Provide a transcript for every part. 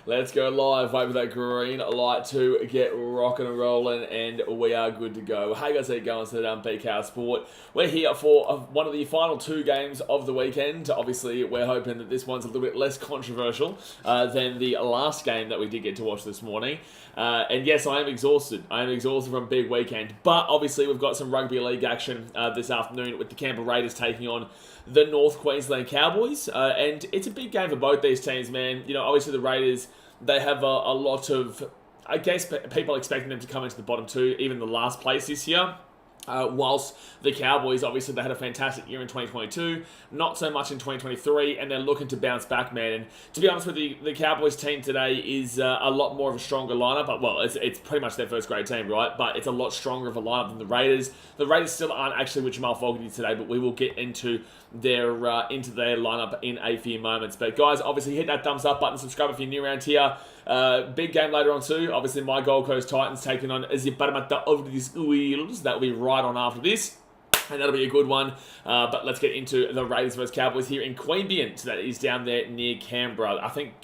Let's go live. Wait for that green light to get rocking and rolling, and we are good to go. Hey guys, how you going? So BKR Sport. We're here for one of the final two games of the weekend. Obviously, we're hoping that this one's a little bit less controversial than the last game that we did get to watch this morning. And yes, I am exhausted. I am exhausted from a big weekend. But obviously, we've got some rugby league action this afternoon with the Canberra Raiders taking on the North Queensland Cowboys. And it's a big game for both these teams, man. You know, obviously the Raiders, they have a lot of, I guess, people expecting them to come into the bottom two, even the last place this year. Whilst the Cowboys, obviously, they had a fantastic year in 2022, not so much in 2023, and they're looking to bounce back, man. And to be honest with you, the Cowboys team today is a lot more of a stronger lineup. But, well, it's pretty much their first grade team, right? But it's a lot stronger of a lineup than the Raiders. The Raiders still aren't actually with Jamal Fogarty today, but we will get into their lineup in a few moments. But guys, obviously hit that thumbs up button, subscribe if you're new around here. Big game later on too. Obviously my Gold Coast Titans taking on Parramatta over the Eels. That will be right on after this, and that'll be a good one. But let's get into the Raiders vs Cowboys here in Queanbeyan. So that is down there near Canberra. I think,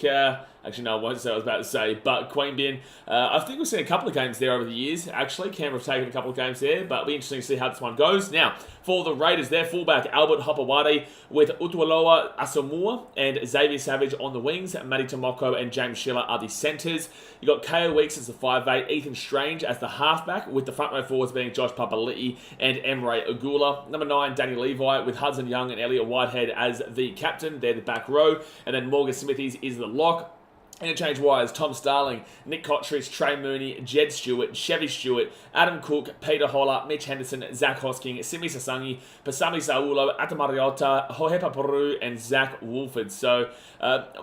actually no, I won't say what I was about to say, but Queanbeyan, I think we've seen a couple of games there over the years. Actually, Canberra have taken a couple of games there, but it'll be interesting to see how this one goes. Now, for the Raiders, their fullback, Albert Hopewade, with Utualoa Asamoah and Xavier Savage on the wings. Matty Tomoko and James Schiller are the centres. You've got Ko Weeks as the 5'8", Ethan Strange as the halfback, with the front row forwards being Josh Papali'i and Emre Agula. Number 9, Danny Levi, with Hudson Young and Elliot Whitehead as the captain. They're the back row. And then Morgan Smithies is the lock. Interchange wires, Tom Starling, Nick Kotrich, Trey Mooney, Jed Stewart, Chevy Stewart, Adam Cook, Peter Holler, Mitch Henderson, Zach Hosking, Simi Sasangi, Pasami Saulo, Atamariota, Hohepa Peru, and Zach Wolford. So,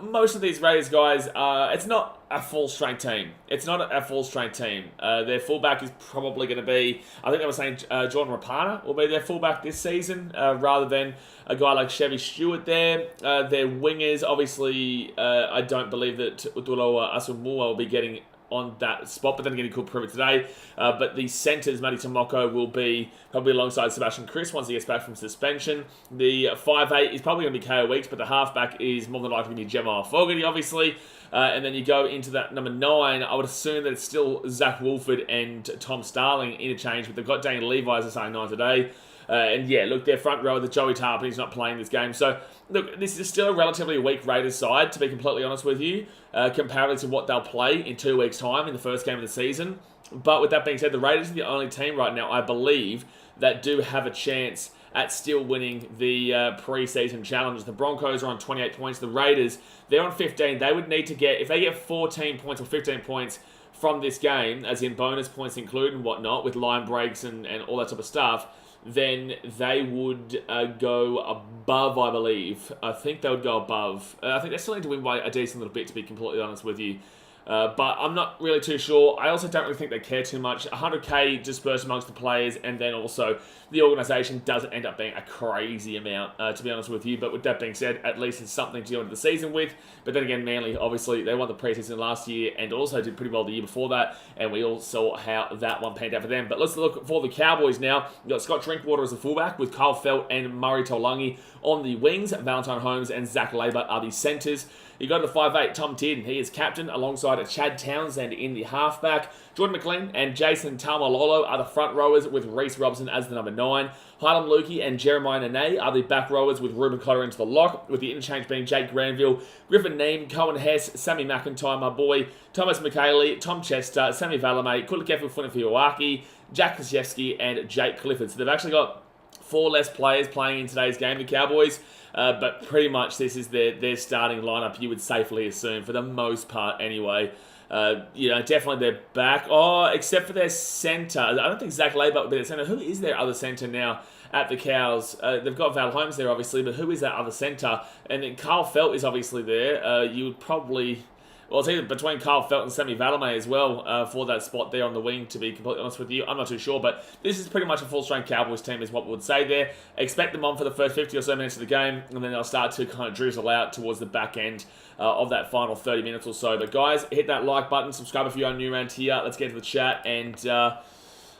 most of these Raiders guys, it's not a full-strength team. It's not a full-strength team. Their fullback is probably going to be, I think they were saying Jordan Rapana will be their fullback this season, rather than a guy like Chevy Stewart there. Their wingers, obviously, I don't believe that Utuloa Asamoah will be getting on that spot, but then again, he could prove it today. But the centres, Matty Tomoko, will be probably alongside Sebastian Chris once he gets back from suspension. The 5'8" is probably going to be KO Weeks, but the halfback is more than likely going to be Jamal Fogarty, obviously. And then you go into that number 9, I would assume that it's still Zach Wolford and Tom Starling interchange, but they've got Danny Levi as a starting 9 today. And yeah, look, their front row, the Joey Tarpon, he's not playing this game. So, look, this is still a relatively weak Raiders side, to be completely honest with you, comparatively to what they'll play in 2 weeks' time in the first game of the season. But with that being said, the Raiders are the only team right now, I believe, that do have a chance at still winning the pre-season challenge. The Broncos are on 28 points. The Raiders, they're on 15. They would need to get, if they get 14 points or 15 points from this game, as in bonus points included and whatnot, with line breaks and all that type of stuff, then they would go above, I believe. I think they would go above. I think they still need to win by a decent little bit, to be completely honest with you. But I'm not really too sure. I also don't really think they care too much. 100k dispersed amongst the players, and then also the organisation doesn't end up being a crazy amount, to be honest with you. But with that being said, at least it's something to go into the season with. But then again, Manly, obviously, they won the pre-season last year and also did pretty well the year before that, and we all saw how that one panned out for them. But let's look for the Cowboys now. You've got Scott Drinkwater as the fullback, with Kyle Felt and Murray Taulangi on the wings. Valentine Holmes and Zach Labour are the centres. You go to the 5'8", Tom Tid. He is captain alongside Chad Townsend in the halfback. Jordan McLean and Jason Taumalolo are the front rowers, with Reece Robson as the number 9. Hylam Lukey and Jeremiah Nene are the back rowers, with Ruben Cotter into the lock, with the interchange being Jake Granville, Griffin Neem, Cohen Hess, Sammy McIntyre, my boy, Thomas McKaylee, Tom Chester, Sammy Valame, Kulakefu Funafiwaki, Jack Kasiewski, and Jake Clifford. So they've actually got 4 less players playing in today's game, the Cowboys. But pretty much this is their starting lineup, you would safely assume, for the most part anyway. Definitely they're back. Oh, except for their centre. I don't think Zach Labour would be their centre. Who is their other centre now at the Cows? They've got Val Holmes there, obviously, but who is that other centre? And then Carl Felt is obviously there. You would probably... Well, it's either between Kyle Felt and Sammy Valame as well for that spot there on the wing, to be completely honest with you. I'm not too sure, but this is pretty much a full-strength Cowboys team is what we would say there. Expect them on for the first 50 or so minutes of the game, and then they'll start to kind of drizzle out towards the back end of that final 30 minutes or so. But guys, hit that like button, subscribe if you are new around here. Let's get to the chat, and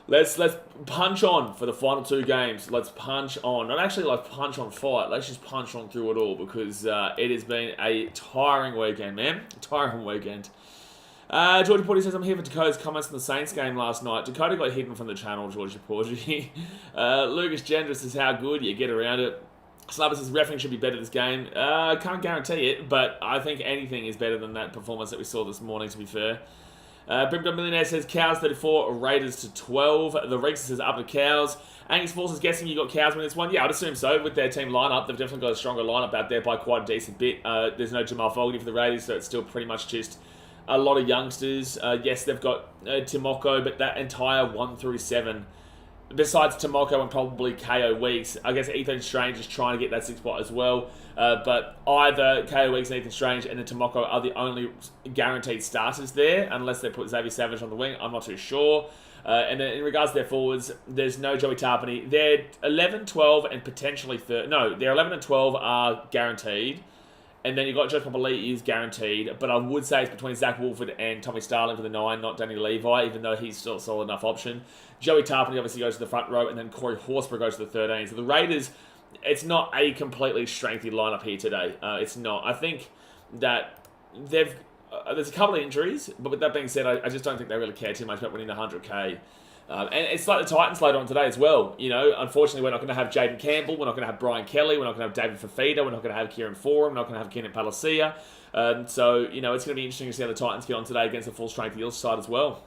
Let's punch on for the final 2 games. Let's punch on. Not actually like punch on fight. Let's just punch on through it all because it has been a tiring weekend, man. Tiring weekend. Georgia Porty says, I'm here for Dakota's comments on the Saints game last night. Dakota got hidden from the channel, Georgia Porty. Lucas Gendra says, how good you get around it. Slubber says, refereeing should be better this game. Can't guarantee it, but I think anything is better than that performance that we saw this morning, to be fair. Brimdom Millionaire says, Cows 34, Raiders to 12. The Reeks says, up to Cows. Angus Force is guessing you got Cows in this one. Yeah, I'd assume so. With their team lineup, they've definitely got a stronger lineup out there by quite a decent bit. There's no Jamal Fogarty for the Raiders, so it's still pretty much just a lot of youngsters. Yes, they've got Timoko, but that entire 1 through 7, besides Timoko and probably KO Weeks, I guess Ethan Strange is trying to get that 6 spot as well. But either KO Weeks and Ethan Strange and then Timoko are the only guaranteed starters there, unless they put Xavier Savage on the wing. I'm not too sure. And then in regards to their forwards, there's no Joey Tarpany. They're 11, 12, and potentially 13. No, they're 11 and 12 are guaranteed. And then you've got Joe Papali is guaranteed. But I would say it's between Zach Wolford and Tommy Starling for the 9, not Danny Levi, even though he's still a solid enough option. Joey Tarpany obviously goes to the front row, and then Corey Horsburgh goes to the 13. So the Raiders, it's not a completely strengthy lineup here today. It's not. I think that there's a couple of injuries, but with that being said, I just don't think they really care too much about winning the 100K. And it's like the Titans later on today as well. You know, unfortunately, we're not going to have Jaden Campbell. We're not going to have Brian Kelly. We're not going to have David Fafita. We're not going to have Kieran Foran. We're not going to have Keenan Palacia. So, you know, it's going to be interesting to see how the Titans get on today against the full-strength Eels side as well.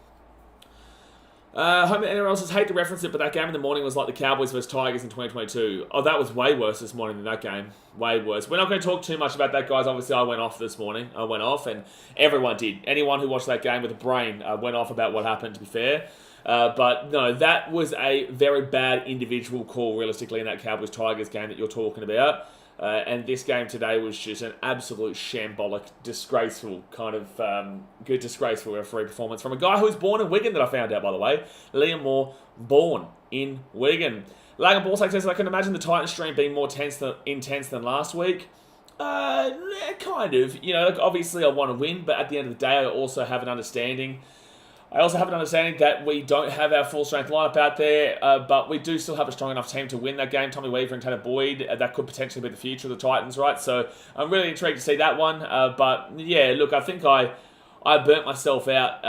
Home NRL says, hate to reference it, but that game in the morning was like the Cowboys versus Tigers in 2022. Oh, that was way worse this morning than that game. Way worse. We're not going to talk too much about that, guys. Obviously, I went off this morning. I went off, and everyone did. Anyone who watched that game with a brain went off about what happened, to be fair. But no, that was a very bad individual call, realistically, in that Cowboys-Tigers game that you're talking about. And this game today was just an absolute shambolic, disgraceful kind of disgraceful referee performance from a guy who was born in Wigan that I found out, by the way. Liam Moore, born in Wigan. Lagan Ballsack says, I can imagine the Titans stream being more intense than last week. Kind of. You know, obviously I want to win, but at the end of the day, I also have an understanding. That we don't have our full-strength lineup out there, but we do still have a strong enough team to win that game. Tommy Weaver and Tanner Boyd, that could potentially be the future of the Titans, right? So I'm really intrigued to see that one. But yeah, look, I think I burnt myself out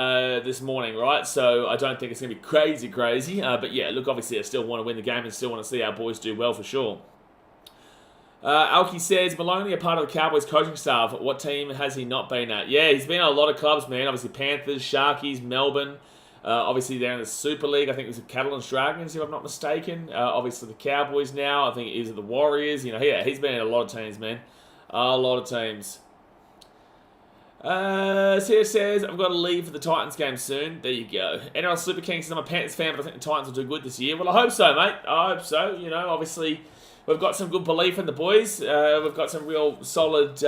this morning, right? So I don't think it's going to be crazy. But yeah, look, obviously I still want to win the game and still want to see our boys do well for sure. Alki says, Maloney, a part of the Cowboys coaching staff. What team has he not been at? Yeah, he's been at a lot of clubs, man. Obviously Panthers, Sharkies, Melbourne. Obviously they're in the Super League. I think it was the Catalans Dragons, if I'm not mistaken. Obviously the Cowboys now. I think it is the Warriors. You know, yeah, he's been at a lot of teams, man. A lot of teams. Sia says, I've got to leave for the Titans game soon. There you go. NRL Super King says, I'm a Panthers fan, but I think the Titans will do good this year. Well, I hope so, mate. I hope so. You know, obviously we've got some good belief in the boys. We've got some real solid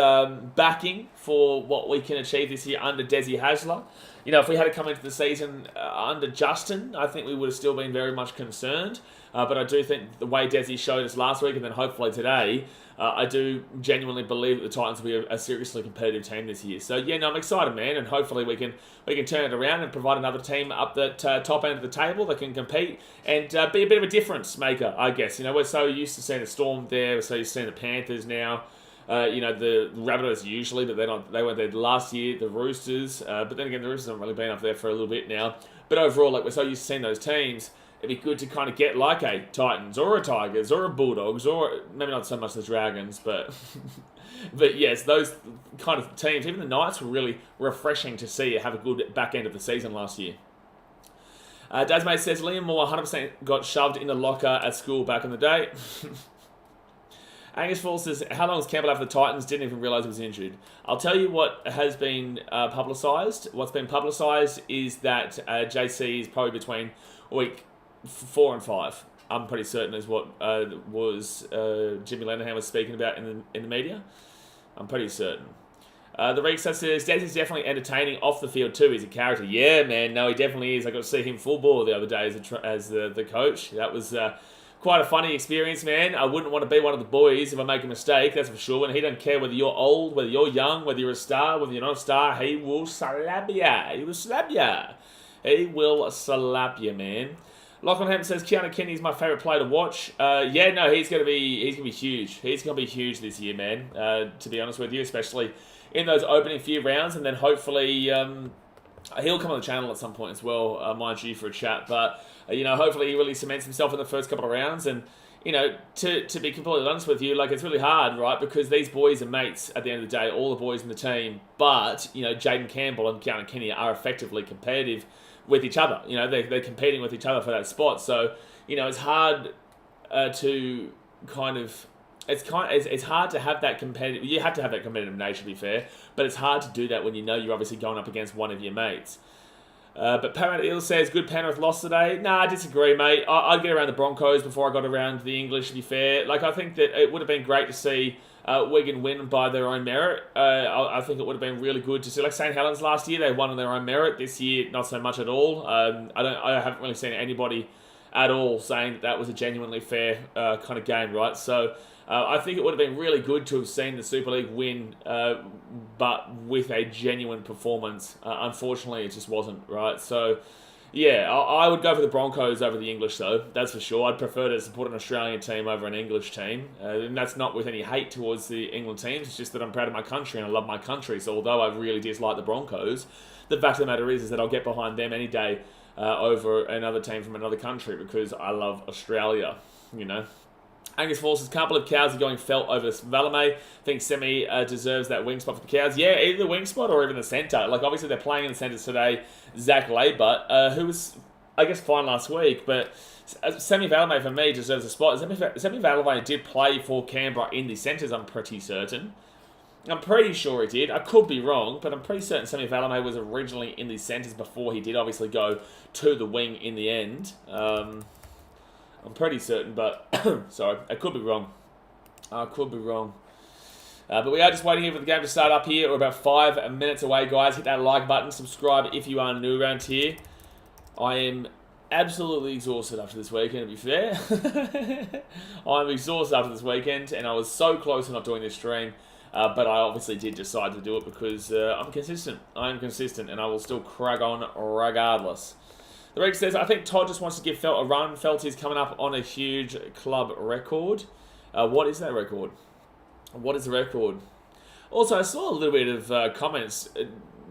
backing for what we can achieve this year under Desi Hasler. You know, if we had to come into the season under Justin, I think we would have still been very much concerned. But I do think the way Desi showed us last week and then hopefully today, I do genuinely believe that the Titans will be a seriously competitive team this year. So, yeah, no, I'm excited, man. And hopefully we can turn it around and provide another team up the top end of the table that can compete and be a bit of a difference maker, I guess. You know, we're so used to seeing the Storm there. We're so used to seeing the Panthers now. You know, the Rabbitohs usually, but they weren't there last year. The Roosters. But then again, the Roosters haven't really been up there for a little bit now. But overall, like, we're so used to seeing those teams. It'd be good to kind of get like a Titans or a Tigers or a Bulldogs or maybe not so much the Dragons, but but yes, those kind of teams. Even the Knights were really refreshing to see have a good back end of the season last year. Dasmate says, Liam Moore 100% got shoved in the locker at school back in the day. Angus Fall says, how long is Campbell out for the Titans? Didn't even realise he was injured. I'll tell you what has been publicised. What's been publicised is that JC is probably between week 4 and 5. I'm pretty certain is what Jimmy Lenihan was speaking about in the media. I'm pretty certain. The Reeks says, Desi's definitely entertaining off the field too. He's a character. Yeah, man. No, he definitely is. I got to see him full ball the other day as the coach. That was quite a funny experience, man. I wouldn't want to be one of the boys if I make a mistake, that's for sure. And he doesn't care whether you're old, whether you're young, whether you're a star, whether you're not a star. He will slap ya. He will slap ya. He will slap ya, man. Lachlan Hemp says Keanu Kenny is my favourite player to watch. He's gonna be huge. He's gonna be huge this year, man. To be honest with you, especially in those opening few rounds, and then hopefully he'll come on the channel at some point as well, mind you, for a chat. But hopefully he really cements himself in the first couple of rounds. And to be completely honest with you, like, it's really hard, right? Because these boys are mates at the end of the day, all the boys in the team. But Jaden Campbell and Keanu Kenny are effectively competitive with each other. They're competing with each other for that spot. So it's hard to kind of. It's hard to have that competitive. You have to have that competitive nature, to be fair, but it's hard to do that when you're obviously going up against one of your mates. But Paramount Eel says, good Penrith loss today. Nah, I disagree, mate. I'd get around the Broncos before I got around the English, to be fair. Like, I think that it would have been great to see Wigan win by their own merit. I think it would have been really good to see, like St. Helens last year, they won on their own merit. This year, not so much at all. I haven't really seen anybody at all saying that was a genuinely fair kind of game, right? So I think it would have been really good to have seen the Super League win, but with a genuine performance. Unfortunately, it just wasn't, right? So, yeah, I would go for the Broncos over the English, though. That's for sure. I'd prefer to support an Australian team over an English team. And that's not with any hate towards the England teams. It's just that I'm proud of my country and I love my country. So although I really dislike the Broncos, the fact of the matter is that I'll get behind them any day over another team from another country because I love Australia, Angus Forces, can't believe Cows are going felt over Valame. I think Semi deserves that wing spot for the Cows. Yeah, either the wing spot or even the centre. Like, obviously they're playing in the centres today. Zach Laybutt, who was, I guess, fine last week, but Semi Valame for me deserves a spot. Semi Valame did play for Canberra in the centres, I'm pretty certain. I'm pretty sure he did. I could be wrong, but I'm pretty certain Semi Valame was originally in the centres before he did obviously go to the wing in the end. I'm pretty certain, but sorry, I could be wrong. But we are just waiting here for the game to start up here. We're about 5 minutes away, guys. Hit that like button. Subscribe if you are new around here. I am absolutely exhausted after this weekend, to be fair. I'm exhausted after this weekend, and I was so close to not doing this stream. But I obviously did decide to do it because I'm consistent. I'm consistent, and I will still crack on regardless. The Rex says, I think Todd just wants to give Felt a run. Felt is coming up on a huge club record. What is that record? What is the record? Also, I saw a little bit of comments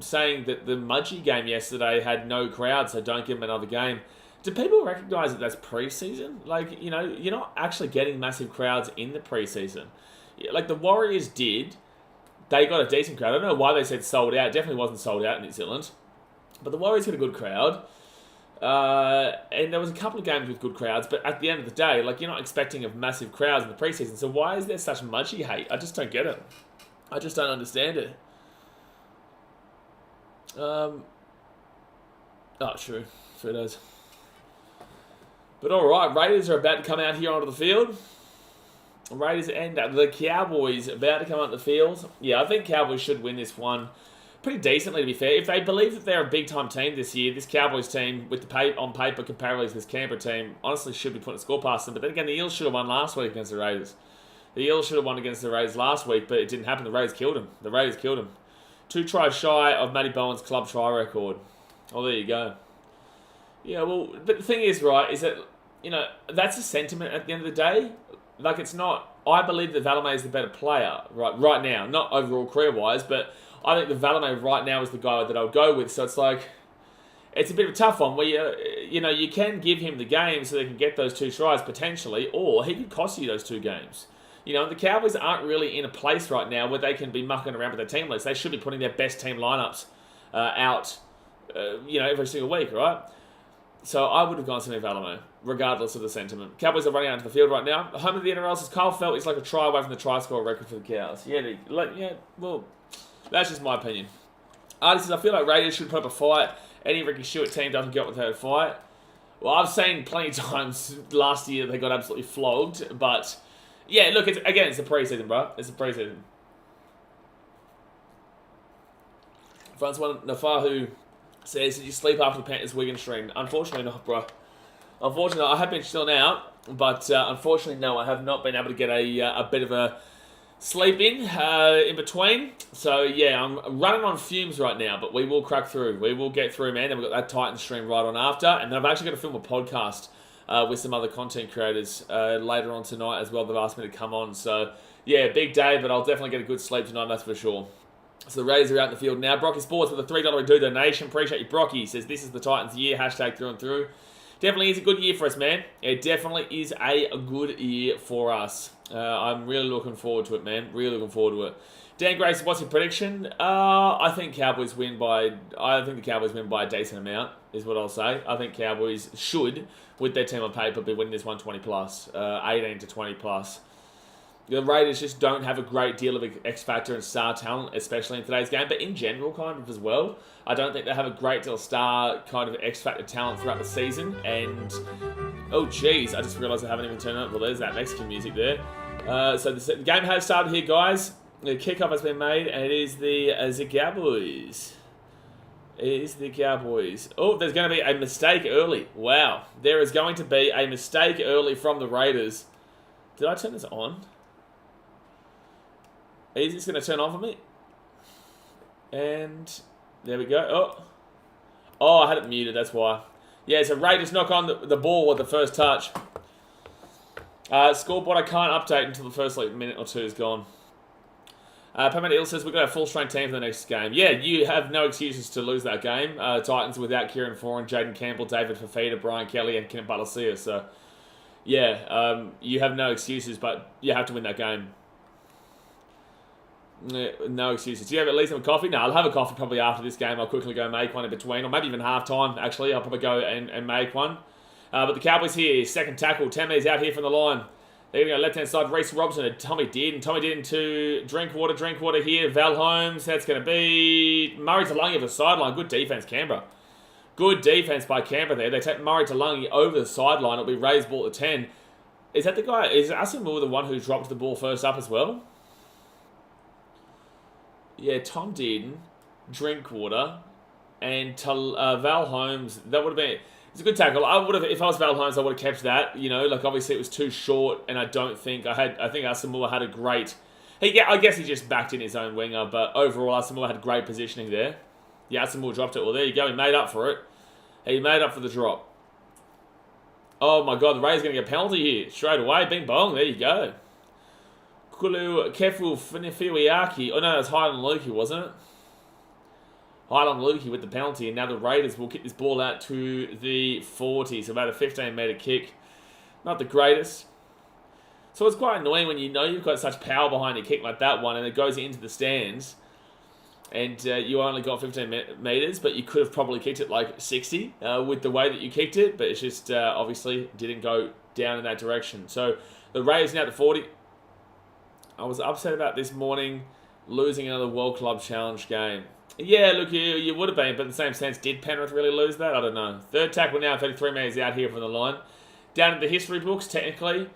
saying that the Mudgee game yesterday had no crowd, so don't give them another game. Do people recognise that that's pre-season? Like, you're not actually getting massive crowds in the pre-season. Like, the Warriors did. They got a decent crowd. I don't know why they said sold out. It definitely wasn't sold out in New Zealand. But the Warriors got a good crowd. And there was a couple of games with good crowds, but at the end of the day, like, you're not expecting of massive crowds in the preseason. So why is there such Mudgee hate? I just don't get it. I just don't understand it. True. It does. But all right, Raiders are about to come out here onto the field. Raiders and the Cowboys about to come onto the field. Yeah, I think Cowboys should win this one pretty decently, to be fair. If they believe that they're a big-time team this year, this Cowboys team, with the on paper comparatively to this Canberra team, honestly should be putting a score past them. But then again, the Eels should have won last week against the Raiders. The Eels should have won against the Raiders last week, but it didn't happen. The Raiders killed them. 2 tries shy of Matty Bowen's club try record. Oh, there you go. Yeah, well, but the thing is, right, is that, that's a sentiment at the end of the day. Like, it's not... I believe that Valame is the better player right now. Not overall career-wise, but I think that Valame right now is the guy that I would go with. So it's like... It's a bit of a tough one where, you can give him the game so they can get those 2 tries, potentially, or he could cost you those 2 games. The Cowboys aren't really in a place right now where they can be mucking around with their team list. They should be putting their best team lineups out, every single week, right? So I would have gone to Valame, regardless of the sentiment. Cowboys are running out into the field right now. Home of the NRL says Kyle Felt is like a try away from the try score record for the Cows. Well, that's just my opinion. Artie says, I feel like Raiders should put up a fight. Any Ricky Stewart team doesn't get without a fight. Well, I've seen plenty of times last year they got absolutely flogged, but yeah, look, it's the pre-season, bro. It's the pre-season. Francois Nafahu says, did you sleep after the Panthers Wigan stream? Unfortunately not, bro. Unfortunately, I have been chilling out, but unfortunately, no, I have not been able to get a bit of a sleep in between. So, yeah, I'm running on fumes right now, but we will crack through. We will get through, man. Then we've got that Titans stream right on after, and then I've actually got to film a podcast with some other content creators later on tonight as well. They've asked me to come on. So, yeah, big day, but I'll definitely get a good sleep tonight, that's for sure. So the Raiders are out in the field now. Brocky Sports with a $3 do donation. Appreciate you, Brocky. He says, this is the Titans year, hashtag through and through. Definitely is a good year for us, man. It definitely is a good year for us. I'm really looking forward to it, man. Really looking forward to it. Dan Grace, what's your prediction? I think the Cowboys win by a decent amount, is what I'll say. I think Cowboys should, with their team on paper, be winning this 120 plus, 18 to 20 plus. The Raiders just don't have a great deal of X factor and star talent, especially in today's game, but in general, kind of as well. I don't think they have a great deal of star kind of X factor talent throughout the season. And oh geez, I just realised I haven't even turned up. Well, there's that Mexican music there. So the game has started here, guys. The kickoff has been made, and it is the Cowboys. It is the Cowboys. Oh, there's going to be a mistake early. Wow, there is going to be a mistake early from the Raiders. Did I turn this on? Is this going to turn on for me? And there we go. Oh, I had it muted, that's why. Yeah, so Raiders knock on the ball with the first touch. Scoreboard I can't update until the first minute or two is gone. Permanent Ill says we've got a full strength team for the next game. Yeah, you have no excuses to lose that game. Titans without Kieran Foran, Jaden Campbell, David Fafita, Brian Kelly, and Kenneth Balasia. So, yeah, you have no excuses, but you have to win that game. No excuses. Do you have at least have a coffee? No, I'll have a coffee probably after this game. I'll quickly go make one in between, or maybe even half-time, actually. I'll probably go and make one. But the Cowboys here, second tackle. 10 metres out here from the line. They're going to go left-hand side. Reece Robson and Tommy Dearden. Tommy Dearden to Drinkwater here. Val Holmes. That's going to be Murray Talangi of the sideline. Good defence, Canberra. Good defence by Canberra there. They take Murray Talangi over the sideline. It'll be Ray's ball at 10. Is that the guy? Is Asamoah the one who dropped the ball first up as well? Yeah, Tom Dearden, Drinkwater, and Val Holmes. That would have been... It's a good tackle. I would have, if I was Val Holmes, I would have kept that. You know, like obviously it was too short, and I think Asamoah had a great... I guess he just backed in his own winger, but overall Asamoah had great positioning there. Yeah, Asamoah dropped it. Well, there you go. He made up for it. He made up for the drop. Oh my God, the Raiders going to get a penalty here straight away. Bing bong. There you go. Kulu Kefu Finifiwiaki. Oh no, that was Highland Lukey, wasn't it? Highland Lukey with the penalty, and now the Raiders will kick this ball out to the 40, so about a 15-metre kick. Not the greatest. So it's quite annoying when you know you've got such power behind a kick like that one, and it goes into the stands, and you only got 15 metres, but you could have probably kicked it like 60 with the way that you kicked it, but it's just obviously didn't go down in that direction. So the Raiders now to 40. I was upset about this morning losing another World Club Challenge game. Yeah, look, you would have been, but in the same sense, did Penrith really lose that? I don't know. Third tackle now, 33 metres out here from the line. Down in the history books, technically,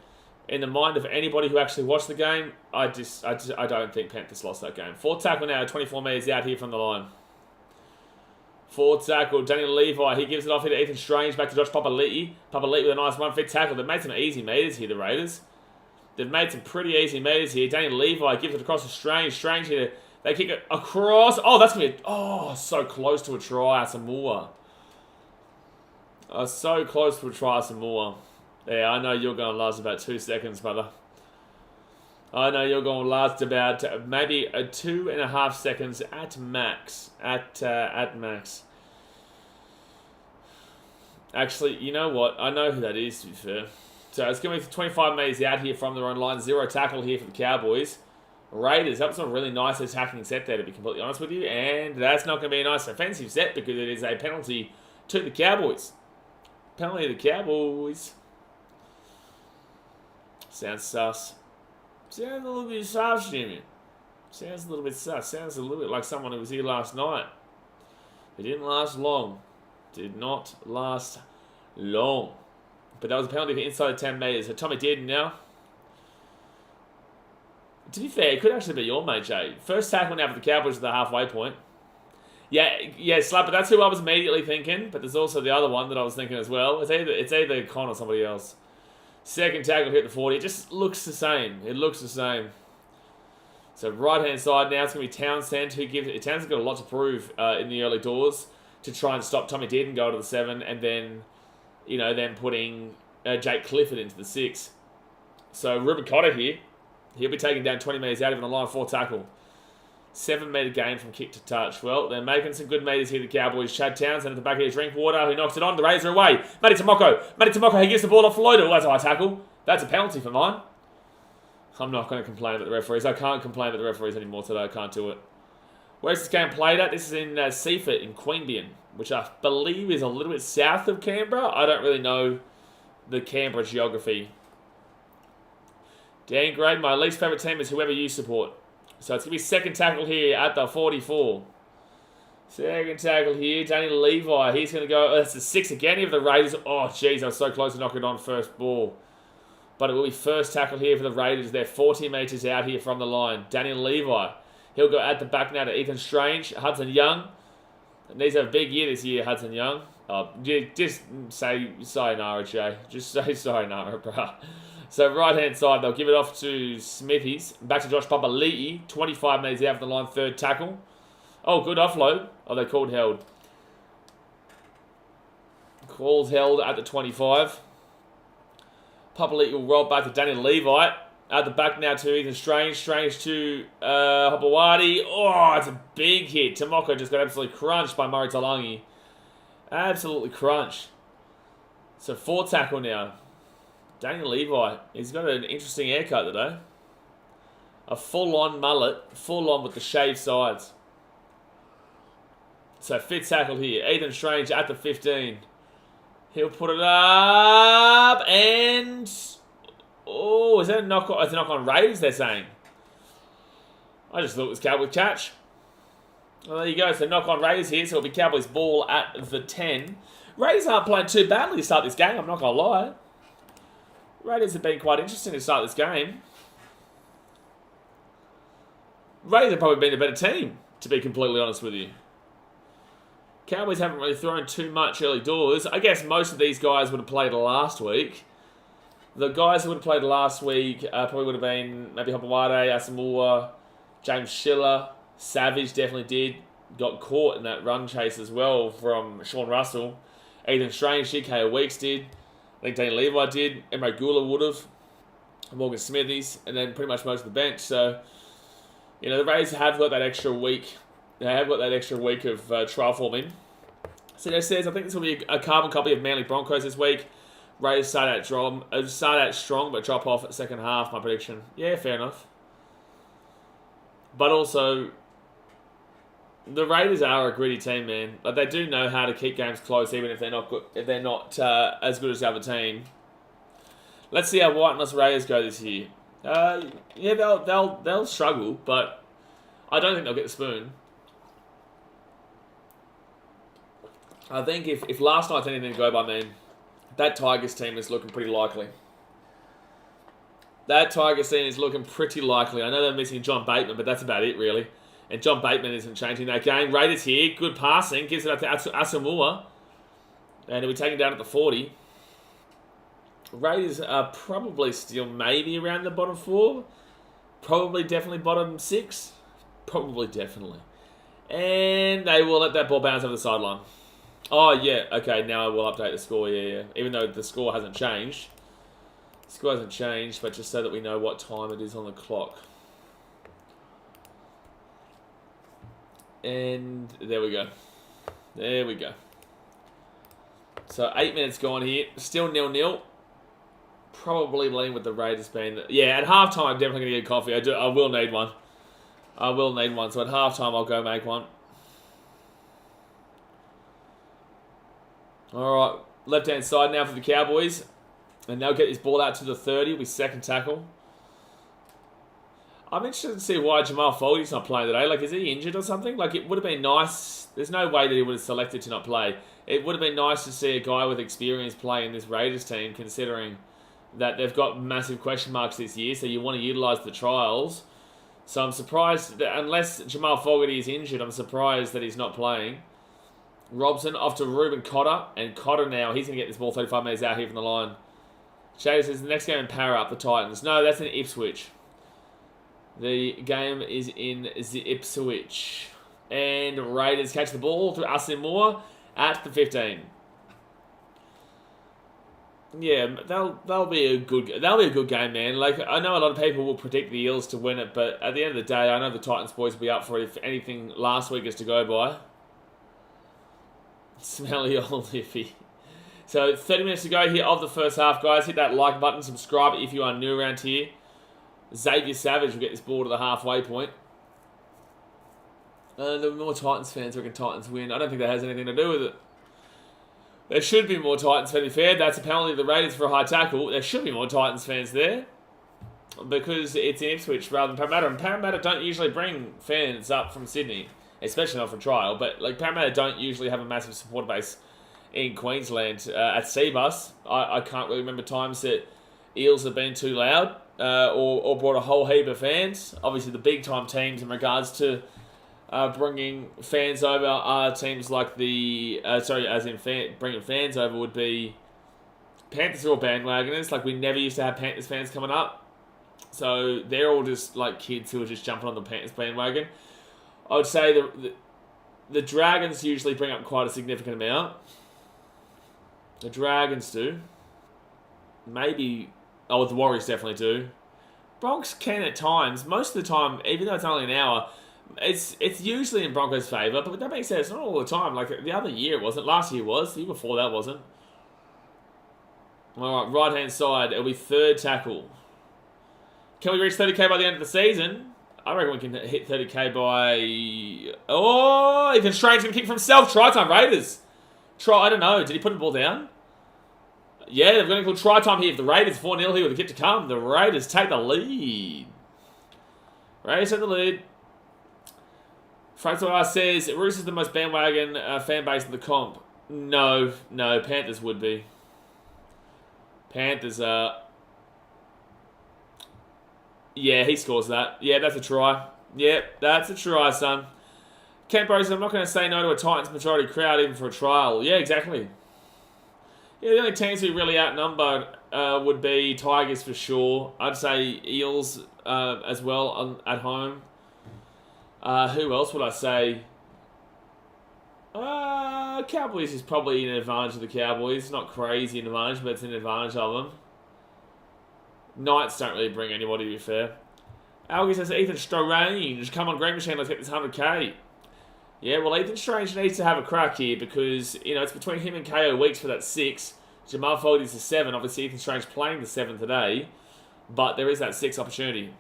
in the mind of anybody who actually watched the game, I don't think Panthers lost that game. Fourth tackle now, 24 metres out here from the line. Fourth tackle, Daniel Levi, he gives it off here to Ethan Strange, back to Josh Papali'i. Papali'i with a nice one-fit tackle. They've made some easy metres here, the Raiders. They've made some pretty easy metres here. Daniel Levi gives it across to Strange. Strange here. They kick it across. Oh, that's going to be... so close to a try, Asamoah. So close to a try, Asamoah. Yeah, I know you're going to last about 2 seconds, brother. I know you're going to last about maybe 2.5 seconds at max. At max. Actually, you know what? I know who that is, to be fair. So it's going to be 25 metres out here from their own line. 0 tackle here for the Cowboys. Raiders, that was a really nice attacking set there, to be completely honest with you. And that's not going to be a nice offensive set because it is a penalty to the Cowboys. Penalty to the Cowboys. Sounds sus. Sounds a little bit sus, Jimmy. Sounds a little bit sus. Sounds a little bit like someone who was here last night. It didn't last long. Did not last long. But that was a penalty for inside 10 metres. So Tommy Dearden now. To be fair, it could actually be your mate, Jay. First tackle now for the Cowboys at the halfway point. Yeah, Slap, but that's who I was immediately thinking. But there's also the other one that I was thinking as well. It's either Con or somebody else. Second tackle hit the 40. It just looks the same. It looks the same. So right-hand side now, it's going to be Townsend. Townsend's got a lot to prove in the early doors to try and stop Tommy Dearden go to the 7, and then, then putting Jake Clifford into the 6. So Ruben Cotter here. He'll be taking down 20 metres out of the line for tackle. 7 metre gain from kick to touch. Well, they're making some good metres here, the Cowboys. Chad Townsend at the back of his Drinkwater, who knocks it on. The Raiders are away. Matty Tomoko, he gets the ball off Loader. That's a high tackle. That's a penalty for mine. I'm not going to complain about the referees. I can't complain about the referees anymore today. I can't do it. Where's this game played at? This is in Seaford in Queanbeyan, which I believe is a little bit south of Canberra. I don't really know the Canberra geography. Dan Gray, my least favourite team is whoever you support. So it's going to be second tackle here at the 44. Second tackle here, Danny Levi. He's going to go, that's the 6 again here for the Raiders. Oh, jeez, I was so close to knocking it on first ball. But it will be first tackle here for the Raiders. They're 40 metres out here from the line. Danny Levi. He'll go at the back now to Ethan Strange. Hudson Young. Needs a big year this year, Hudson Young. Oh, just say sayonara, Jay. Just say sayonara, bro. So right-hand side, they'll give it off to Smithies. Back to Josh Papali'i. 25 metres out from the line, third tackle. Oh, good offload. Oh, they called held. Calls held at the 25. Papali'i will roll back to Danny Levi. At the back now to Ethan Strange. Strange to Hopewadi. Oh, it's a big hit. Tomoko just got absolutely crunched by Murray Talangi. Absolutely crunched. So fourth tackle now. Daniel Levi, he's got an interesting haircut today. A full-on mullet, full-on with the shaved sides. So fifth tackle here. Ethan Strange at the 15. He'll put it up and... Oh, is that a knock on? It's a knock on Raiders, they're saying. I just thought it was Cowboys catch. Well, there you go. So knock on Raiders here. So it'll be Cowboys ball at the 10. Raiders aren't playing too badly to start this game, I'm not going to lie. Raiders have been quite interesting to start this game. Raiders have probably been a better team, to be completely honest with you. Cowboys haven't really thrown too much early doors. I guess most of these guys would have played last week. The guys who would have played last week probably would have been maybe Hopewadi, Asamoah, James Schiller, Savage definitely did. Got caught in that run chase as well from Sean Russell. Ethan Strange did, K.O. Weeks did. I think Danny Levi did. Emre Gula would have. Morgan Smithies. And then pretty much most of the bench. So, you know, the Raiders have got that extra week. They have got that extra week of trial form in. So that says, I think this will be a carbon copy of Manly Broncos this week. Raiders start out strong, but drop off at second half, my prediction. Yeah, fair enough. But also, the Raiders are a gritty team, man. Like, they do know how to keep games close, even if they're not good, if they're not as good as the other team. Let's see how White and us Raiders go this year. Yeah, they'll struggle, but I don't think they'll get the spoon. I think if last night's anything to go by, man, that Tigers team is looking pretty likely. That Tigers team is looking pretty likely. I know they're missing John Bateman, but that's about it, really. And John Bateman isn't changing that game. Raiders here, good passing, gives it up to Asamoah. And he'll be taken down at the 40. Raiders are probably still maybe around the bottom 4. Probably definitely bottom 6. Probably definitely. And they will let that ball bounce over the sideline. Oh, yeah. Okay, now I will update the score. Yeah. Even though the score hasn't changed. The score hasn't changed, but just so that we know what time it is on the clock. And there we go. There we go. So 8 minutes gone here. Still 0-0. Probably leaning with the Raiders being... Yeah, at halftime I'm definitely going to get coffee. I will need one. I will need one. So at halftime I'll go make one. Alright. Left-hand side now for the Cowboys. And they'll get this ball out to the 30. It'll be second tackle. I'm interested to see why Jamal Foley's not playing today. Like, is he injured or something? Like, it would have been nice. There's no way that he would have selected to not play. It would have been nice to see a guy with experience play in this Raiders team, considering that they've got massive question marks this year, so you want to utilise the trials. So I'm surprised that unless Jamal Fogarty is injured, I'm surprised that he's not playing. Robson off to Ruben Cotter, and Cotter now, he's going to get this ball 35 metres out here from the line. Shady says the next game in Para up the Titans. No, that's in Ipswich. The game is in the Ipswich. And Raiders catch the ball through Asamoah at the 15. Yeah, that'll be a good game, man. Like, I know a lot of people will predict the Eels to win it, but at the end of the day, I know the Titans boys will be up for it if anything last week is to go by. Smelly old iffy. So 30 minutes to go here of the first half, guys. Hit that like button, subscribe if you are new around here. Xavier Savage will get this ball to the halfway point. The more Titans fans reckon Titans win. I don't think that has anything to do with it. There should be more Titans, to be fair. That's a penalty to the Raiders for a high tackle. There should be more Titans fans there. Because it's in Ipswich rather than Parramatta. And Parramatta don't usually bring fans up from Sydney. Especially not for trial. But like Parramatta don't usually have a massive supporter base in Queensland. At Seabus, I can't really remember times that Eels have been too loud. Or brought a whole heap of fans. Obviously the big time teams in regards to bringing fans over are teams like the... bringing fans over would be... Panthers are all bandwagoners. Like, we never used to have Panthers fans coming up. So, they're all just, like, kids who are just jumping on the Panthers bandwagon. I would say the Dragons usually bring up quite a significant amount. The Dragons do. Maybe... Oh, the Warriors definitely do. Bronx can at times. Most of the time, even though it's only an hour... It's usually in Broncos' favour, but that being said, it's not all the time. Like, the other year it wasn't. Last year was. The year before that wasn't. Alright, right-hand side. It'll be third tackle. Can we reach 30k by the end of the season? I reckon we can hit 30k by... Oh, Ethan Strange going to kick for himself. Try time, Raiders. I don't know. Did he put the ball down? Yeah, they're going to call try time here. If the Raiders 4-0 here with a kick to come, the Raiders take the lead. Raiders take the lead. Francois says, Roosters is the most bandwagon fan base in the comp. No, Panthers would be. Panthers are... Yeah, he scores that. Yeah, that's a try. Yep, that's a try, son. Kent Bros, I'm not going to say no to a Titans majority crowd even for a trial. Yeah, exactly. Yeah, the only teams who really outnumbered would be Tigers for sure. I'd say Eels as well at home. Who else would I say? Cowboys is probably an advantage of the Cowboys. Not crazy an advantage, but it's an advantage of them. Knights don't really bring anybody, to be fair. Algie says, Ethan Strange, come on, Green Machine, let's get this 100k. Yeah, well, Ethan Strange needs to have a crack here because, you know, it's between him and KO Weeks for that 6. Jamal Foley's the 7. Obviously, Ethan Strange playing the 7 today. But there is that 6 opportunity.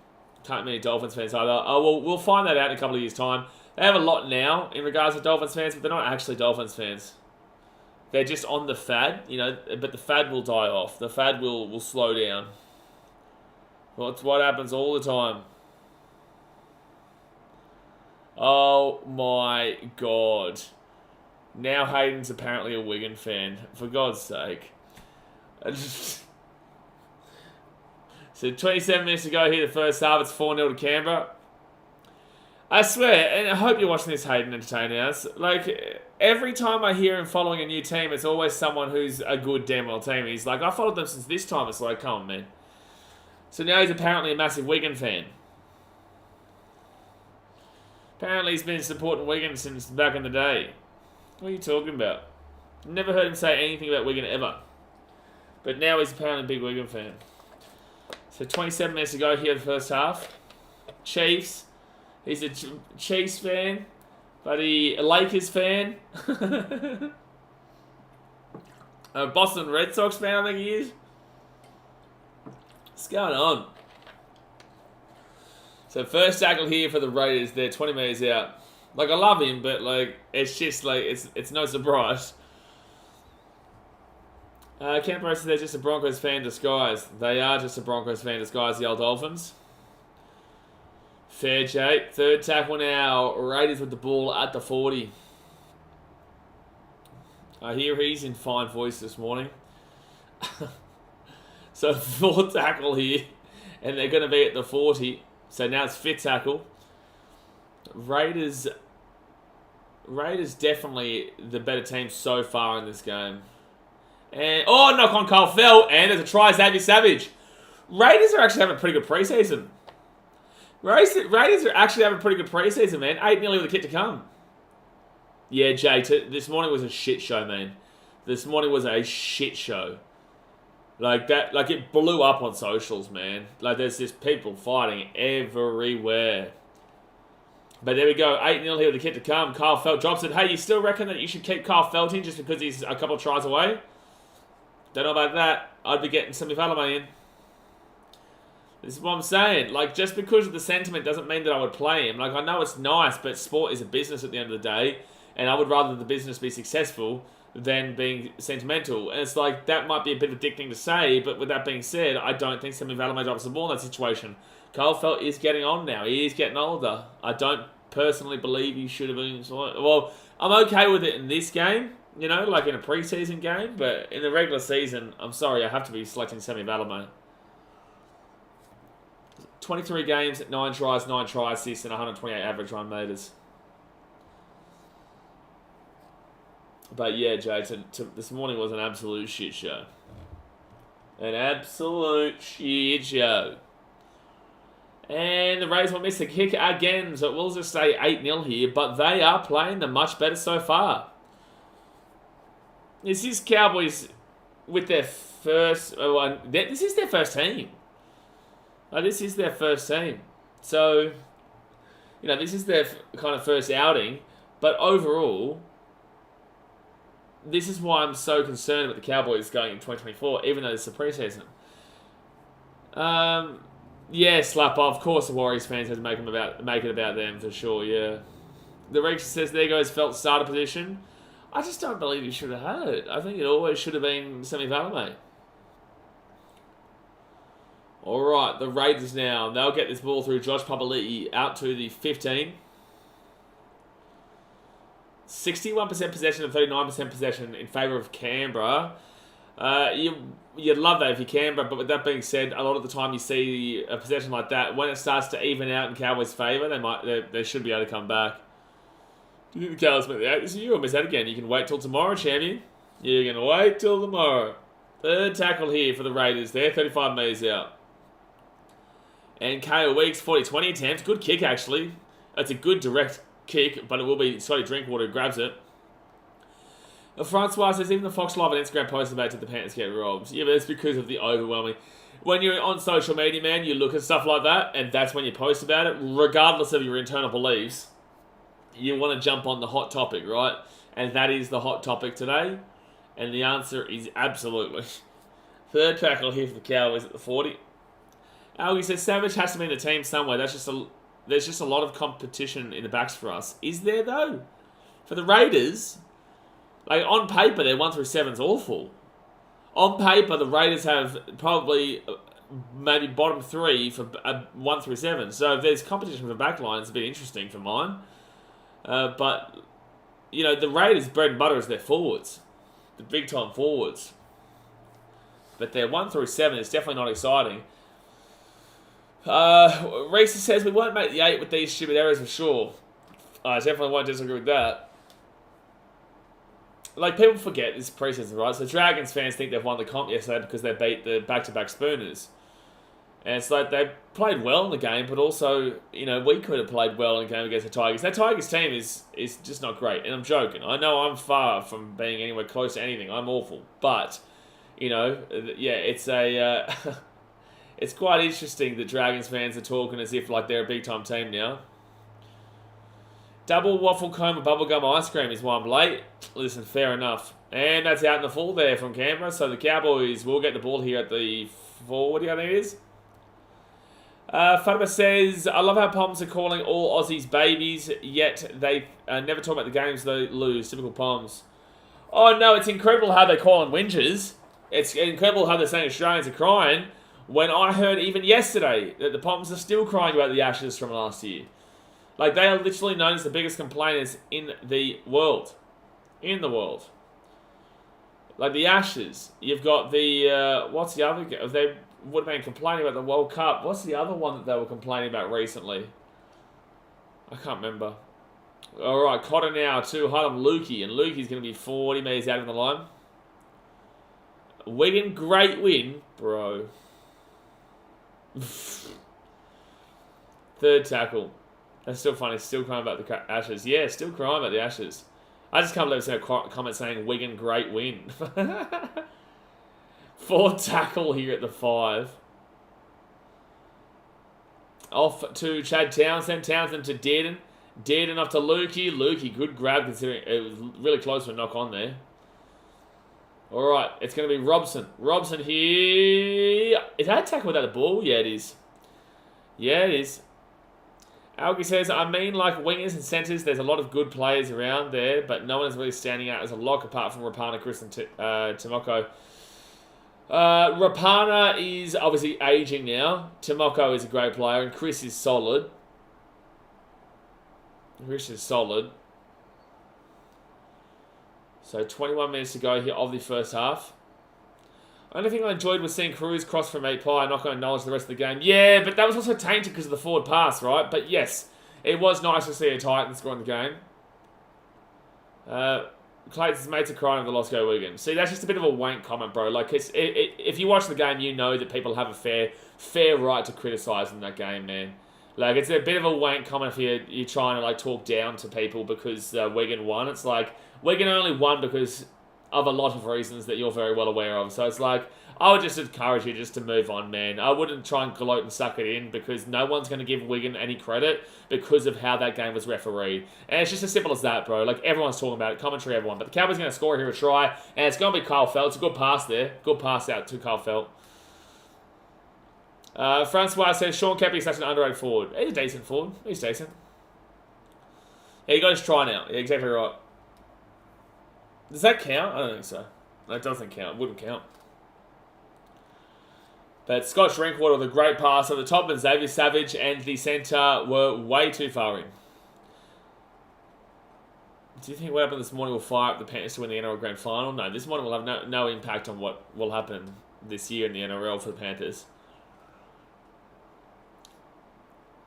Can't many Dolphins fans either. Oh, well, we'll find that out in a couple of years' time. They have a lot now in regards to Dolphins fans, but they're not actually Dolphins fans. They're just on the fad, you know, but the fad will die off. The fad will slow down. Well, it's what happens all the time. Oh my God. Now Hayden's apparently a Wigan fan. For God's sake. So 27 minutes to go here, the first half. It's 4-0 to Canberra. I swear, and I hope you're watching this, Hayden, entertaining us. Like, every time I hear him following a new team, it's always someone who's a good damn well team. He's like, I followed them since this time. It's like, come on, man. So now he's apparently a massive Wigan fan. Apparently he's been supporting Wigan since back in the day. What are you talking about? Never heard him say anything about Wigan ever. But now he's apparently a big Wigan fan. So 27 minutes to go here the first half. Chiefs. He's a Chiefs fan. But a Lakers fan. A Boston Red Sox fan, I think he is. What's going on? So first tackle here for the Raiders. They're 20 metres out. Like, I love him, but like it's just like it's no surprise. Canberra says they're just a Broncos fan disguised. They are just a Broncos fan disguised, the old Dolphins. Fair, Jake. Third tackle now. Raiders with the ball at the 40. I hear he's in fine voice this morning. So fourth tackle here. And they're going to be at the 40. So now it's fifth tackle. Raiders definitely the better team so far in this game. And knock on Cole fell, and there's a try, Xavier Savage. Raiders are actually having a pretty good preseason. Raiders are actually having a pretty good preseason, man. 8-0 with a kick to come. Yeah, Jay, this morning was a shit show, man. This morning was a shit show. Like that, like it blew up on socials, man. Like there's just people fighting everywhere. But there we go, 8-0 here with the kid to come. Kyle Felt drops it. Hey, you still reckon that you should keep Kyle Felt in just because he's a couple of tries away? Don't know about that. I'd be getting semi-Valame in. This is what I'm saying. Like, just because of the sentiment doesn't mean that I would play him. Like, I know it's nice, but sport is a business at the end of the day. And I would rather the business be successful than being sentimental. And it's like, that might be a bit of a dick thing to say, but with that being said, I don't think semi-Valame drops the ball in that situation. Kyle Felt is getting on now. He is getting older. I don't personally believe he should have been... Well, I'm okay with it in this game, you know, like in a pre-season game, but in the regular season, I'm sorry, I have to be selecting semi-Valame. 23 games, 9 tries, 9 try assists, and 128 average run meters. But yeah, Jay, this morning was an absolute shit show. An absolute shit show. And the Raiders will miss the kick again, so we'll just stay 8-0 here, but they are playing them much better so far. This is Cowboys with their first... this is their first team. This is their first team. So, you know, this is their kind of first outing. But overall, this is why I'm so concerned with the Cowboys going in 2024, even though it's a pre-season. Yeah, slap off. Of course, the Warriors fans had to make it about them for sure, yeah. The Reach says, there goes Felt starter position. I just don't believe he should have had it. I think it always should have been semi-Valame. Alright, the Raiders now. They'll get this ball through Josh Papali'i out to the 15. 61% possession and 39% possession in favour of Canberra. You'd love that if you're Canberra, but with that being said, a lot of the time you see a possession like that, when it starts to even out in Cowboys' favour, they should be able to come back. Do you think the Cowboys make the 8 this year or miss that again? You can wait till tomorrow, champion. You're going to wait till tomorrow. Third tackle here for the Raiders there, 35 metres out. And KO Weeks, 40-20 attempt. Good kick, actually. It's a good direct kick, but it will be Scotty Drinkwater who grabs it. Francois says, even the Fox Live and Instagram post about did the Panthers get robbed. Yeah, but it's because of the overwhelming... When you're on social media, man, you look at stuff like that, and that's when you post about it, regardless of your internal beliefs. You want to jump on the hot topic, right? And that is the hot topic today. And the answer is absolutely. Third tackle here for the Cowboys at the 40. Algie says, Savage has to be in the team somewhere. There's just a lot of competition in the backs for us. Is there, though? For the Raiders, like, on paper, their 1 through 7's awful. On paper, the Raiders have probably maybe bottom 3 for 1 through 7. So if there's competition for backline, it's a bit interesting for mine. But, you know, the Raiders' bread and butter is their forwards. The big-time forwards. But their 1 through 7 is definitely not exciting. Reese says, we won't make the 8 with these stupid errors for sure. I definitely won't disagree with that. Like, people forget this pre-season, right? So Dragons fans think they've won the comp yesterday because they beat the back-to-back Spooners. And it's like, they played well in the game, but also, you know, we could have played well in the game against the Tigers. That Tigers team is just not great, and I'm joking. I know I'm far from being anywhere close to anything. I'm awful. But, you know, yeah, it's a... It's quite interesting that Dragons fans are talking as if like they're a big-time team now. Double waffle cone with bubblegum ice cream is why I'm late. Listen, fair enough. And that's out in the full there from Canberra. So the Cowboys will get the ball here at the 40, I think it is. Fatima says, I love how Poms are calling all Aussies babies, yet they never talk about the games they lose. Typical Poms. Oh no, it's incredible how they call them whingers. It's incredible how they're saying Australians are crying. When I heard even yesterday that the Poms are still crying about the Ashes from last year. Like, they are literally known as the biggest complainers in the world. In the world. Like, the Ashes. You've got the, what's the other... They would have been complaining about the World Cup. What's the other one that they were complaining about recently? I can't remember. Alright, Cotter now to Huddam Lukey. And Lukey's going to be 40 metres out of the line. Wigan, great win. Bro. Third tackle. That's still funny. Still crying about the Ashes. Yeah, still crying about the Ashes. I just can't believe there's a comment saying Wigan great win. Fourth tackle here at the 5. Off to Chad Townsend. Townsend to Dearden. Dearden off to Lukey. Lukey, good grab considering it was really close to a knock on there. All right, it's going to be Robson. Robson here. Is that a tackle without the ball? Yeah, it is. Yeah, it is. Algie says, I mean, like wingers and centres, there's a lot of good players around there, but no one is really standing out as a lock apart from Rapana, Chris, and Timoko. Rapana is obviously aging now. Timoko is a great player, and Chris is solid. Chris is solid. So 21 minutes to go here of the first half. Only thing I enjoyed was seeing Cruz cross from 8 pie. I'm not going to acknowledge the rest of the game. Yeah, but that was also tainted because of the forward pass, right? But yes, it was nice to see a Titan score in the game. Clayton's mates are crying over the lost go Wigan. See, that's just a bit of a wank comment, bro. Like, if you watch the game, you know that people have a fair right to criticise in that game, man. Like, it's a bit of a wank comment if you're trying to, like, talk down to people because Wigan won. It's like, Wigan only won because of a lot of reasons that you're very well aware of. So it's like, I would just encourage you just to move on, man. I wouldn't try and gloat and suck it in because no one's going to give Wigan any credit because of how that game was refereed. And it's just as simple as that, bro. Like, everyone's talking about it. Commentary, everyone. But the Cowboys are going to score here a try. And it's going to be Kyle Felt. It's a good pass there. Good pass out to Kyle Felt. Francois says, Sean Kepi is such an underrated forward. He's a decent forward. He's decent. Yeah, he got his try now. Yeah, exactly right. Does that count? I don't think so. That doesn't count. It wouldn't count. But Scott Drinkwater with a great pass at the top, and Xavier Savage and the centre were way too far in. Do you think what happened this morning will fire up the Panthers to win the NRL Grand Final? No, this morning will have no impact on what will happen this year in the NRL for the Panthers.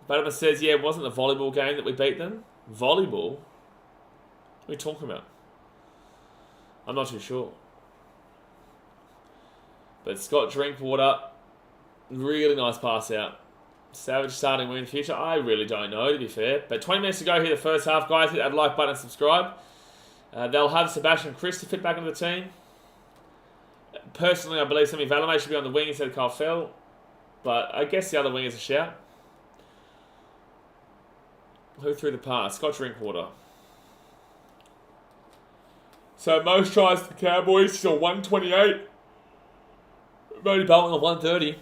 Butterman says, yeah, it wasn't the volleyball game that we beat them. Volleyball? What are you talking about? I'm not too sure. But Scott Drinkwater, really nice pass out. Savage starting win future? I really don't know, to be fair. But 20 minutes to go here, the first half. Guys, hit that like button and subscribe. They'll have Sebastian and Chris to fit back into the team. Personally, I believe Sammy Valame should be on the wing instead of Kyle Fell. But I guess the other wing is a shout. Who threw the pass? Scott Drinkwater. So most tries to the Cowboys, still 128. Bodie Bolton on 130.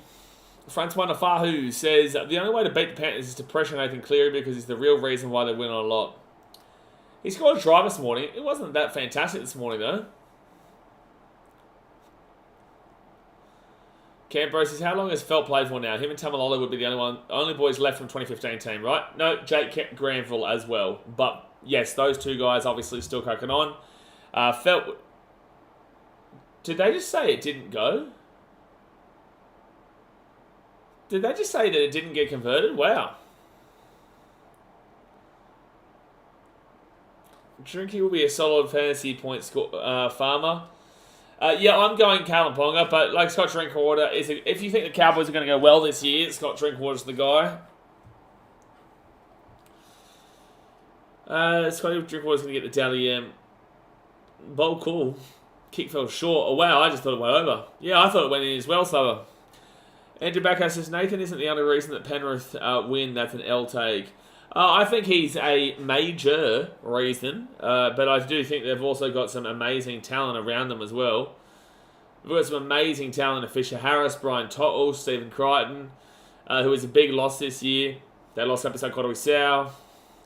Francois Nafahu says, the only way to beat the Panthers is to pressure Nathan Cleary because he's the real reason why they win a lot. He scored a try this morning. It wasn't that fantastic this morning, though. Canberra says, how long has Felt played for now? Him and Tamalolo would be the only boys left from 2015 team, right? No, Jake Granville as well. But, yes, those two guys obviously still cracking on. Felt... Did they just say it didn't go? Did they just say that it didn't get converted? Wow. Drinky will be a solid fantasy point farmer. Yeah, I'm going Callum Ponga, but like Scott Drinkwater, if you think the Cowboys are going to go well this year, Scott Drinkwater's the guy. Scott Drinkwater's going to get the Dally bowl call. Kick fell short. Oh, wow, I just thought it went over. Yeah, I thought it went in as well, so... Andrew Backer says, Nathan isn't the only reason that Penrith win. That's an L take. I think he's a major reason, but I do think they've also got some amazing talent around them as well. We've got some amazing talent in Fisher Harris, Brian Tottle, Stephen Crichton, who was a big loss this year. They lost episode Kodori Sau,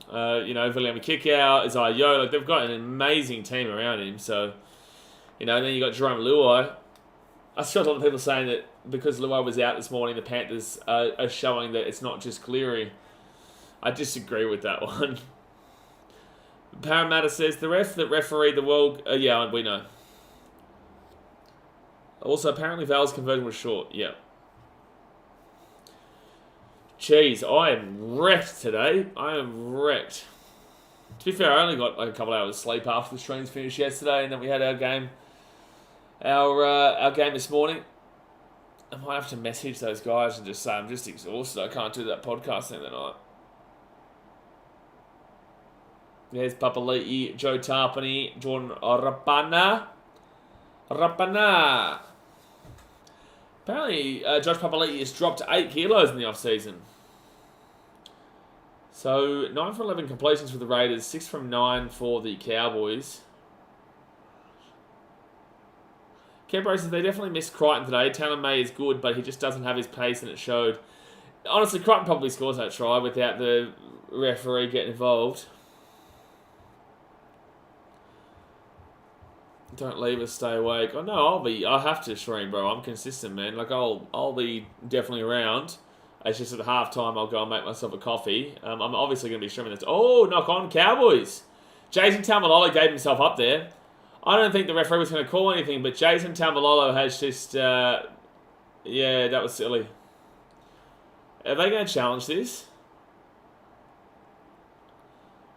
Viliami Kickout, Isaiah Yo. Like, they've got an amazing team around him. So, and then you got Jerome Luai. I saw a lot of people saying that because Luai was out this morning, the Panthers are showing that it's not just Cleary. I disagree with that one. Parramatta says, the ref that refereed the world... yeah, we know. Also, apparently Val's conversion was short. Yeah. Jeez, I am wrecked today. I am wrecked. To be fair, I only got like a couple hours sleep after the streams finished yesterday, and then we had our game. Our game this morning. I might have to message those guys and just say I'm just exhausted. I can't do that podcast thing tonight. There's Papali'i, Joe Tarpany, Jordan Rapana. Apparently, Josh Papali'i has dropped 8 kilos in the off-season. So, 9 for 11 completions for the Raiders, 6 from 9 for the Cowboys. Canberra says they definitely missed Crichton today. Talon May is good, but he just doesn't have his pace, and it showed. Honestly, Crichton probably scores that try without the referee getting involved. Don't leave us, stay awake. Oh no, I'll have to stream, bro. I'm consistent, man. Like I'll be definitely around. It's just at halftime I'll go and make myself a coffee. I'm obviously going to be streaming this. Oh, knock on Cowboys. Jason Taumalolo gave himself up there. I don't think the referee was going to call anything, but Jason Taumalolo has just... yeah, that was silly. Are they going to challenge this?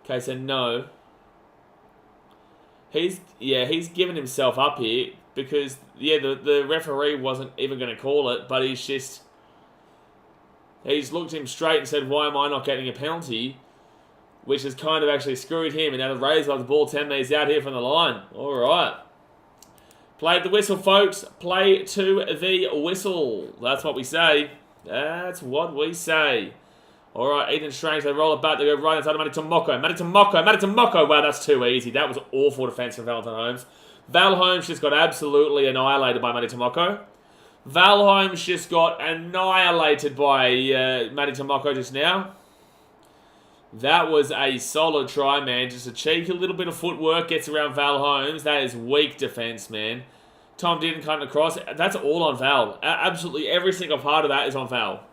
Okay, so no. He's given himself up here because, the referee wasn't even going to call it, but he's looked him straight and said, why am I not getting a penalty? Which has kind of actually screwed him. And now the Raiders got the ball 10 metres out here from the line. All right. Play the whistle, folks. Play to the whistle. That's what we say. That's what we say. All right, Ethan Strange, they roll it back. They go right inside of Matty Tomoko. Wow, that's too easy. That was awful defence from Valentine Holmes. Val Holmes just got absolutely annihilated by Matty Tomoko. Val Holmes just got annihilated by Matty Tomoko just now. That was a solid try, man. Just a cheeky little bit of footwork gets around Val Holmes. That is weak defence, man. Tom didn't cut it across. That's all on Val. Absolutely every single part of that is on Val.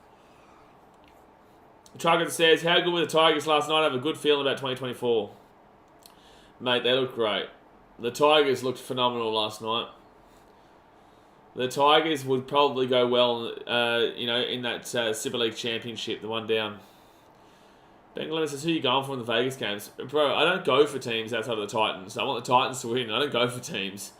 Target says, how good were the Tigers last night? I have a good feeling about 2024. Mate, they looked great. The Tigers looked phenomenal last night. The Tigers would probably go well, in that Super League Championship, the one down. Ben Glenn says, who are you going for in the Vegas games? Bro, I don't go for teams outside of the Titans. I want the Titans to win. I don't go for teams.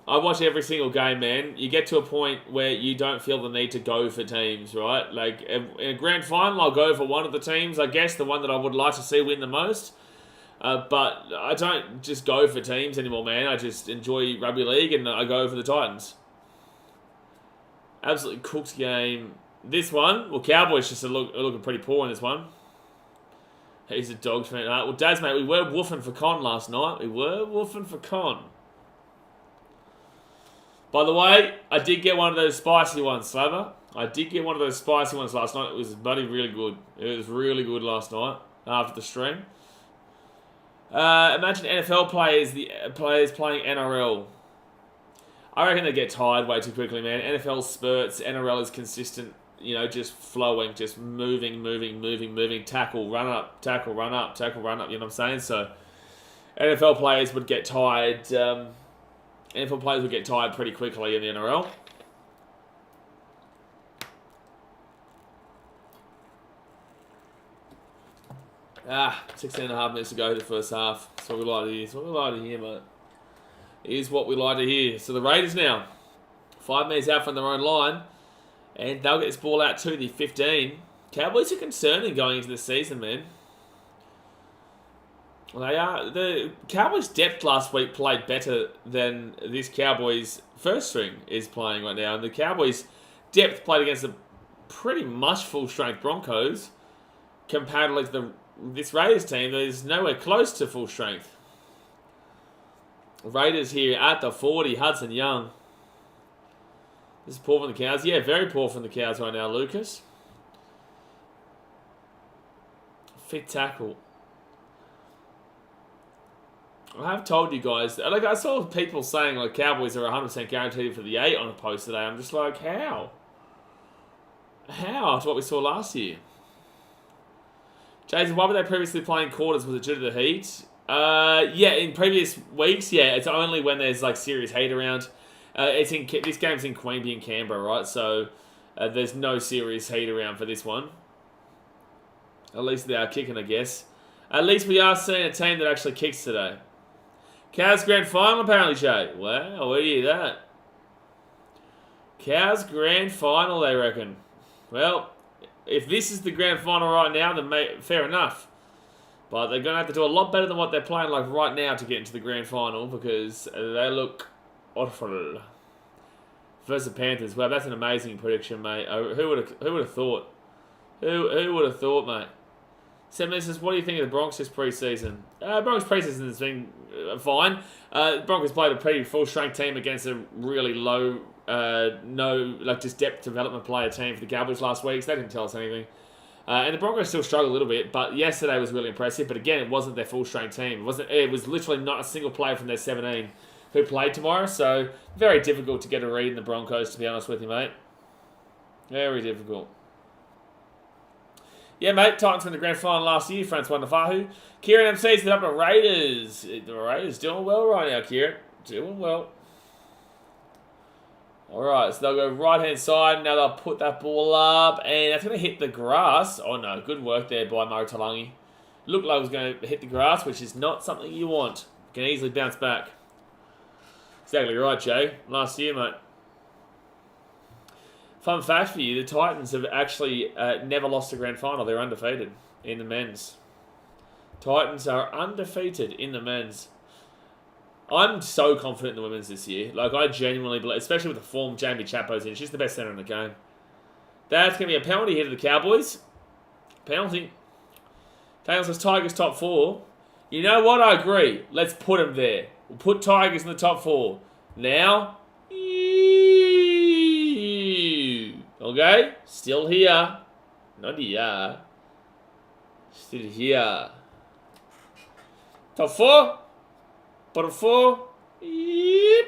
I watch every single game, man. You get to a point where you don't feel the need to go for teams, right? Like, in a grand final, I'll go for one of the teams, I guess, the one that I would like to see win the most. But I don't just go for teams anymore, man. I just enjoy rugby league, and I go for the Titans. Absolutely cooked game. This one, well, Cowboys just are looking pretty poor in this one. He's a Dogs fan. Well, Daz, mate, we were woofing for Con last night. By the way, I did get one of those spicy ones, Slaver. I did get one of those spicy ones last night. It was bloody really good. It was really good last night after the stream. Imagine NFL players playing NRL. I reckon they get tired way too quickly, man. NFL spurts. NRL is consistent, just flowing, just moving. Tackle, run up. You know what I'm saying? So, NFL players would get tired. NFL players would get tired pretty quickly in the NRL. 16.5 minutes to go to the first half. That's what we like to hear. It's what we like to hear, mate. It is what we like to hear. So the Raiders now, 5 minutes out from their own line, and they'll get this ball out to the 15. Cowboys are concerning going into the season, man. They are. The Cowboys' depth last week played better than this Cowboys' first string is playing right now. And the Cowboys' depth played against a pretty much full-strength Broncos. Comparatively to this Raiders team, that is nowhere close to full strength. Raiders here at the 40, Hudson Young. This is poor from the Cows. Yeah, very poor from the Cows right now, Lucas. Fit tackle. I have told you guys, like I saw people saying like Cowboys are 100% guaranteed for the 8 on a post today. I'm just like, how? How? After what we saw last year. Jason, why were they previously playing quarters? Was it due to the heat? Yeah, in previous weeks, yeah, it's only when there's like serious heat around. This game's in Queensland and Canberra, right? So there's no serious heat around for this one. At least they are kicking, I guess. At least we are seeing a team that actually kicks today. Cows Grand Final, apparently, Jay. Wow, where do you hear that? Cows Grand Final, they reckon. Well, if this is the Grand Final right now, then fair enough. But they're going to have to do a lot better than what they're playing like right now to get into the Grand Final because they look awful. versus the Panthers. Well, that's an amazing prediction, mate. Who would have thought? Who would have thought, mate? Sam says, what do you think of the Broncos this pre-season? Broncos pre-season has been fine. Broncos played a pretty full-strength team against a really low, just depth development player team for the Cowboys last week, so they didn't tell us anything. And the Broncos still struggle a little bit, but yesterday was really impressive. But again, it wasn't their full-strength team. It was literally not a single player from their 17 who played tomorrow, so very difficult to get a read in the Broncos, to be honest with you, mate. Very difficult. Yeah, mate, Titans won the grand final last year. France won the Fahu. Kieran MC's the upper Raiders. The Raiders doing well right now, Kieran. Doing well. Alright, so they'll go right-hand side. Now they'll put that ball up, and that's going to hit the grass. Oh, no, good work there by Murray Talangi. Looked like it was going to hit the grass, which is not something you want. You can easily bounce back. Exactly right, Jay. Last year, mate. Fun fact for you, the Titans have actually never lost a grand final. They're undefeated in the men's. Titans are undefeated in the men's. I'm so confident in the women's this year. Like, I genuinely believe, especially with the form Jamie Chapo's in. She's the best centre in the game. That's going to be a penalty here to the Cowboys. Penalty. Daniel says Tigers top 4. You know what? I agree. Let's put them there. We'll put Tigers in the top 4. Now, okay? Still here. Not here. Still here. Top 4. Bottom 4. Yep.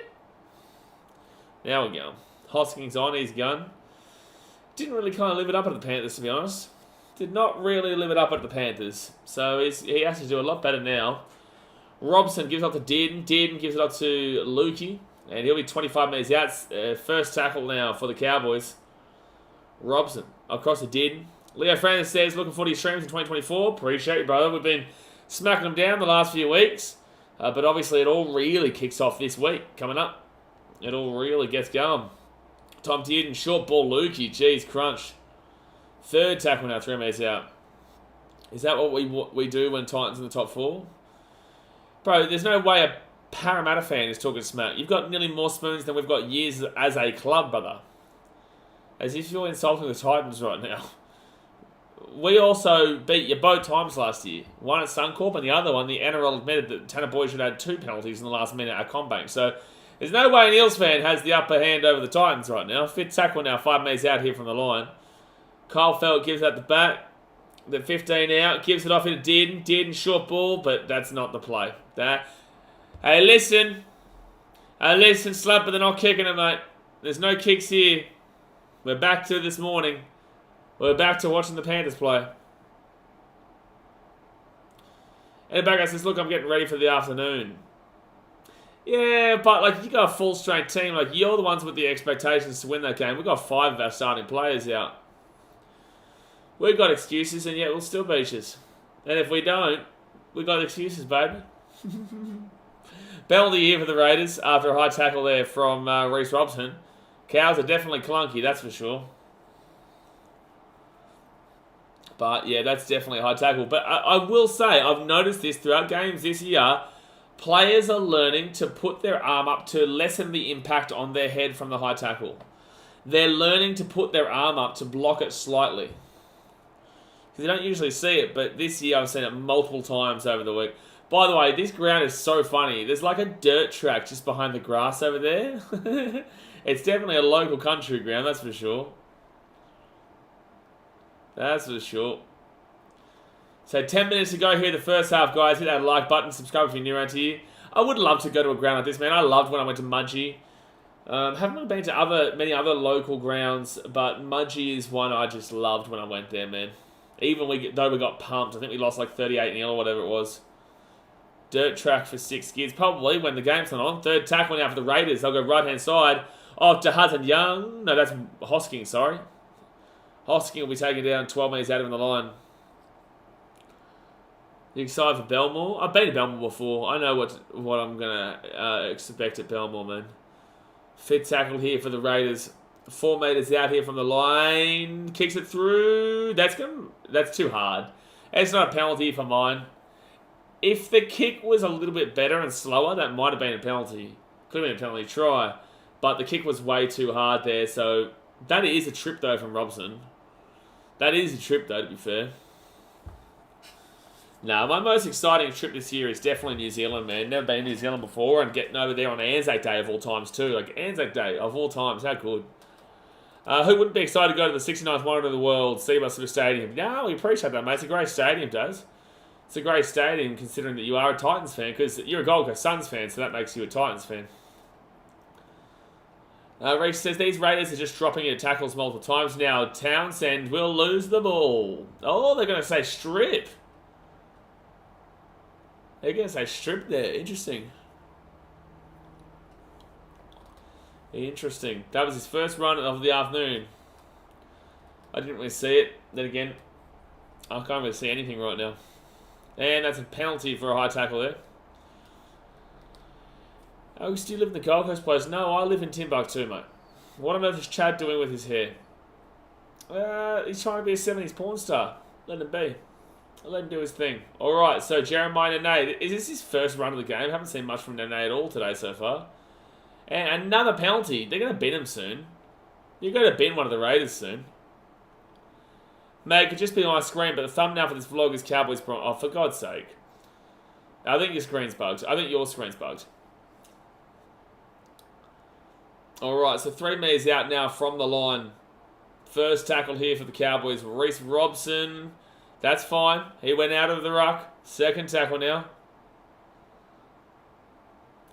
Now we go. Hoskins on his gun. Didn't really kind of live it up at the Panthers, to be honest. Did not really live it up at the Panthers. So he has to do a lot better now. Robson gives it up to Dearden. Dearden gives it up to Lukey. And he'll be 25 metres out. First tackle now for the Cowboys. Robson across to Dearden. Leo Francis says, looking forward to your streams in 2024. Appreciate you, brother. We've been smacking them down the last few weeks. But obviously it all really kicks off this week coming up. It all really gets going. Tom Dearden, short ball Lukey. Jeez, crunch. Third tackle now, 3 metres out. Is that what we do when Titans in the top 4? Bro, there's no way a Parramatta fan is talking smack. You've got nearly more spoons than we've got years as a club, brother. As if you're insulting the Titans right now. We also beat you both times last year. One at Suncorp and the other one, the NRL admitted that Tanner Boyd should have had 2 penalties in the last minute at Combank. So there's no way an Eels fan has the upper hand over the Titans right now. Fifth tackle now, 5 metres out here from the line. Kyle Felt gives that the back. The 15 out, gives it off into Dearden. Dearden short ball, but that's not the play. Hey, listen, Slapper, they're not kicking it, mate. There's no kicks here. We're back to this morning. We're back to watching the Panthers play. And the back guy says, look, I'm getting ready for the afternoon. Yeah, but like you got a full strength team. Like you're the ones with the expectations to win that game. We've got 5 of our starting players out. We've got excuses, and yet we'll still beat you. And if we don't, we've got excuses, baby. Bell of the year for the Raiders after a high tackle there from Reece Robson. Cows are definitely clunky, that's for sure. But yeah, that's definitely a high tackle. But I will say, I've noticed this throughout games this year. Players are learning to put their arm up to lessen the impact on their head from the high tackle. They're learning to put their arm up to block it slightly. Because you don't usually see it, but this year I've seen it multiple times over the week. By the way, this ground is so funny. There's like a dirt track just behind the grass over there. It's definitely a local country ground, that's for sure. That's for sure. So 10 minutes to go here, the first half, guys. Hit that like button, subscribe if you're new around here. I would love to go to a ground like this, man. I loved when I went to Mudgee. Haven't really been to many other local grounds, but Mudgee is one I just loved when I went there, man. Even though we got pumped, I think we lost like 38-0 or whatever it was. Dirt track for 6 kids, probably when the game's not on. Third tackle now for the Raiders. They'll go right-hand side. Off to Hudson Young. No, that's Hosking, sorry. Hosking will be taken down 12 metres out of the line. You excited for Belmore? I've been to Belmore before. I know what I'm going to expect at Belmore, man. Fifth tackle here for the Raiders. 4 metres out here from the line. Kicks it through. That's too hard. It's not a penalty for mine. If the kick was a little bit better and slower, that might have been a penalty. Could have been a penalty try. But the kick was way too hard there, so that is a trip, though, from Robson. That is a trip, though, to be fair. Now, my most exciting trip this year is definitely New Zealand, man. Never been to New Zealand before, and getting over there on Anzac Day of all times, too. Like, Anzac Day of all times, how good. Who wouldn't be excited to go to the 69th wonder of the world, Seabus Stadium? No, we appreciate that, mate. It's a great stadium, Daz. It's a great stadium, considering that you are a Titans fan, because you're a Gold Coast Suns fan, so that makes you a Titans fan. Reece says, these Raiders are just dropping into tackles multiple times now. Townsend will lose the ball. Oh, they're going to say strip. They're going to say strip there. Interesting. Interesting. That was his first run of the afternoon. I didn't really see it. Then again, I can't really see anything right now. And that's a penalty for a high tackle there. Oh, do you live in the Gold Coast place? No, I live in Timbuktu, mate. What on earth is Chad doing with his hair? He's trying to be a 70s porn star. Let him be. Let him do his thing. Alright, so Jeremiah Nene. Is this his first run of the game? I haven't seen much from Nene at all today so far. And another penalty. They're going to bin him soon. You're going to bin one of the Raiders soon. Mate, it could just be on my screen, but the thumbnail for this vlog is Cowboys Bron. Oh, for God's sake. I think your screen's bugged. I think your screen's bugged. Alright, so 3 metres out now from the line. First tackle here for the Cowboys. Reece Robson. That's fine. He went out of the ruck. Second tackle now.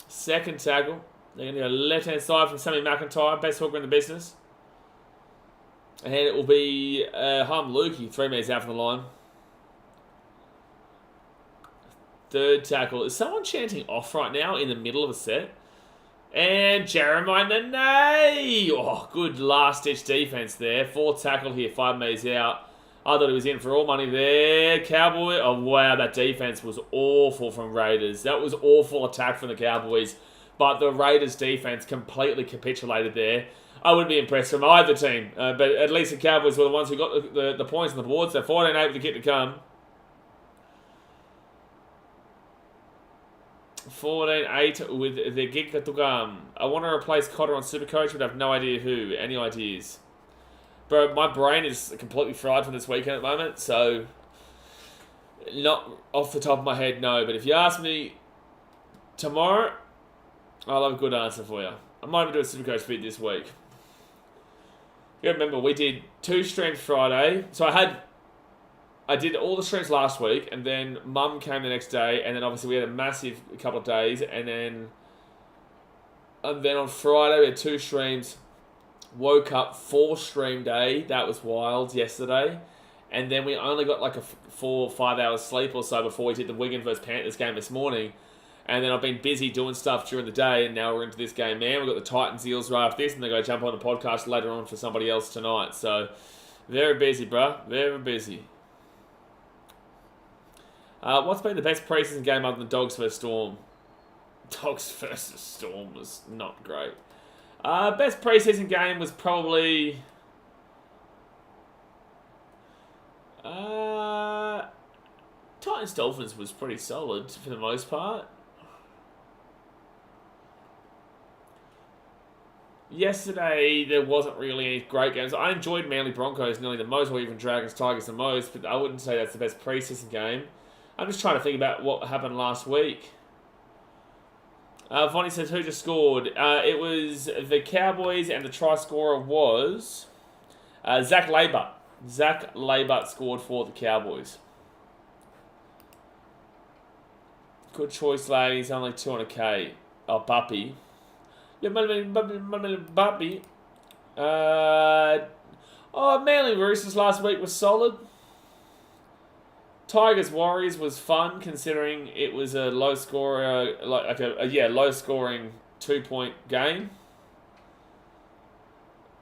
Second tackle. They're going to go left-hand side from Sammy McIntyre. Best hooker in the business. And it will be Hum Lukey, 3 metres out from the line. Third tackle. Is someone chanting off right now in the middle of a set? And Jeremiah Nene. Oh, good last-ditch defense there. Fourth tackle here, 5 metres out. I thought he was in for all money there. Cowboy. Oh, wow, that defense was awful from Raiders. That was awful attack from the Cowboys. But the Raiders defense completely capitulated there. I wouldn't be impressed from either team. But at least the Cowboys were the ones who got the points on the board. So 14-8 with the kick to come. 14-8 with the kick to come. I want to replace Cotter on Supercoach, but I have no idea who. Any ideas? Bro, my brain is completely fried from this weekend at the moment. So, not off the top of my head, no. But if you ask me tomorrow, I'll have a good answer for you. I might even do a Supercoach bit this week. You remember, we did 2 streams Friday. So I did all the streams last week, and then Mum came the next day, and then obviously we had a massive couple of days, and then on Friday we had 2 streams. Woke up 4 stream day. That was wild yesterday. And then we only got like a 4 or 5 hours sleep or so before we did the Wigan vs Panthers game this morning. And then I've been busy doing stuff during the day, and now we're into this game, man. We've got the Titans Eels right after this, and they're going to jump on the podcast later on for somebody else tonight. So, very busy, bro. Very busy. What's been the best preseason game other than Dogs vs Storm? Dogs vs Storm was not great. Best preseason game was probably... Titans Dolphins was pretty solid for the most part. Yesterday, there wasn't really any great games. I enjoyed Manly Broncos nearly the most, or even Dragons Tigers the most, but I wouldn't say that's the best preseason game. I'm just trying to think about what happened last week. Vonnie says, who just scored? It was the Cowboys, and the try scorer was Zach Laybutt. Zach Laybutt scored for the Cowboys. Good choice, ladies. Only 200k. Oh, Buppy. Buppy. Manly Roosters last week was solid. Tigers Warriors was fun, considering it was a low scorer, low scoring 2-point game.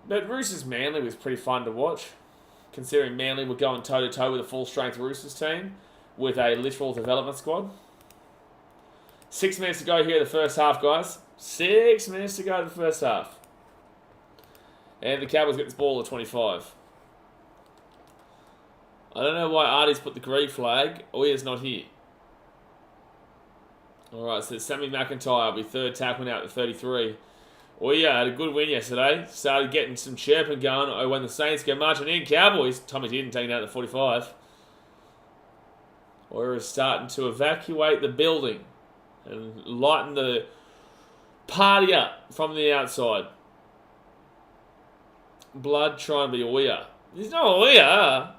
But Roosters Manly was pretty fun to watch, considering Manly were going toe to toe with a full strength Roosters team with a literal development squad. 6 minutes to go here in the first half, guys. 6 minutes to go in the first half. And the Cowboys get this ball at 25. I don't know why Artie's put the green flag. Oh, he is not here. Alright, so Sammy McIntyre will be third tackling out at 33. Oya had a good win yesterday. Started getting some chirping going when the Saints go marching in. Cowboys, Tommy didn't take it out at 45. Oya is starting to evacuate the building and lighten the party up from the outside. Blood trying to be Oya. He's not Oya.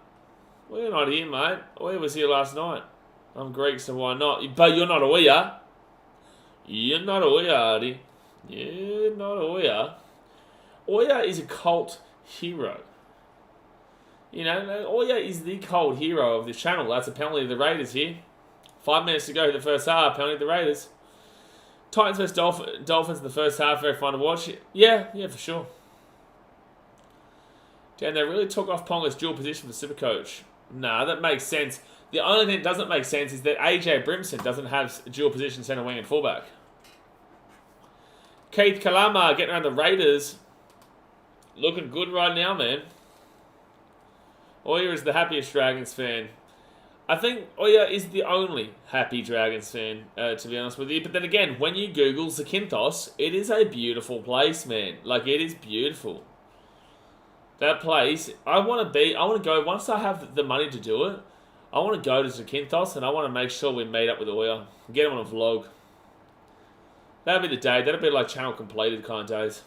We're not here, mate. Oya was here last night. I'm Greek, so why not? But you're not Oya. You're not Oya, Artie. You're not Oya. Oya is a cult hero. You know, Oya is the cult hero of this channel. That's a penalty of the Raiders here. 5 minutes to go in the first half. Penalty of the Raiders. Titans vs Dolphins in the first half. Very fun to watch. Yeah, for sure. Dan, they really took off Ponga's dual position for Supercoach. Nah, that makes sense. The only thing that doesn't make sense is that AJ Brimson doesn't have dual position centre wing and fullback. Keith Kalama getting around the Raiders. Looking good right now, man. Oya is the happiest Dragons fan. I think Oya is the only happy Dragons fan, to be honest with you. But then again, when you Google Zakynthos, it is a beautiful place, man. Like, it is beautiful. That place, I want to go, once I have the money to do it, I want to go to Zakynthos and I want to make sure we meet up with Oya. Get him on a vlog. That'll be the day. That'll be like channel completed kind of days.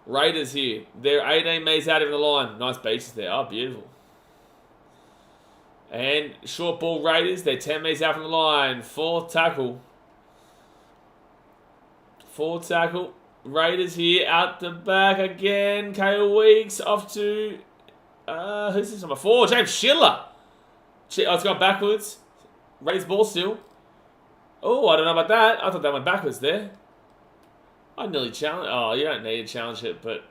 Raiders here. They're 18 metres out of the line. Nice beaches there. Oh, beautiful. And short ball Raiders. They're 10 metres out from the line. Fourth tackle. Raiders here out the back again. Kale Weeks off to... who's this number 4? James Schiller. Oh, it's gone backwards. Raiders ball still. Oh, I don't know about that. I thought that went backwards there. I nearly challenged. Oh, you don't need to challenge it, but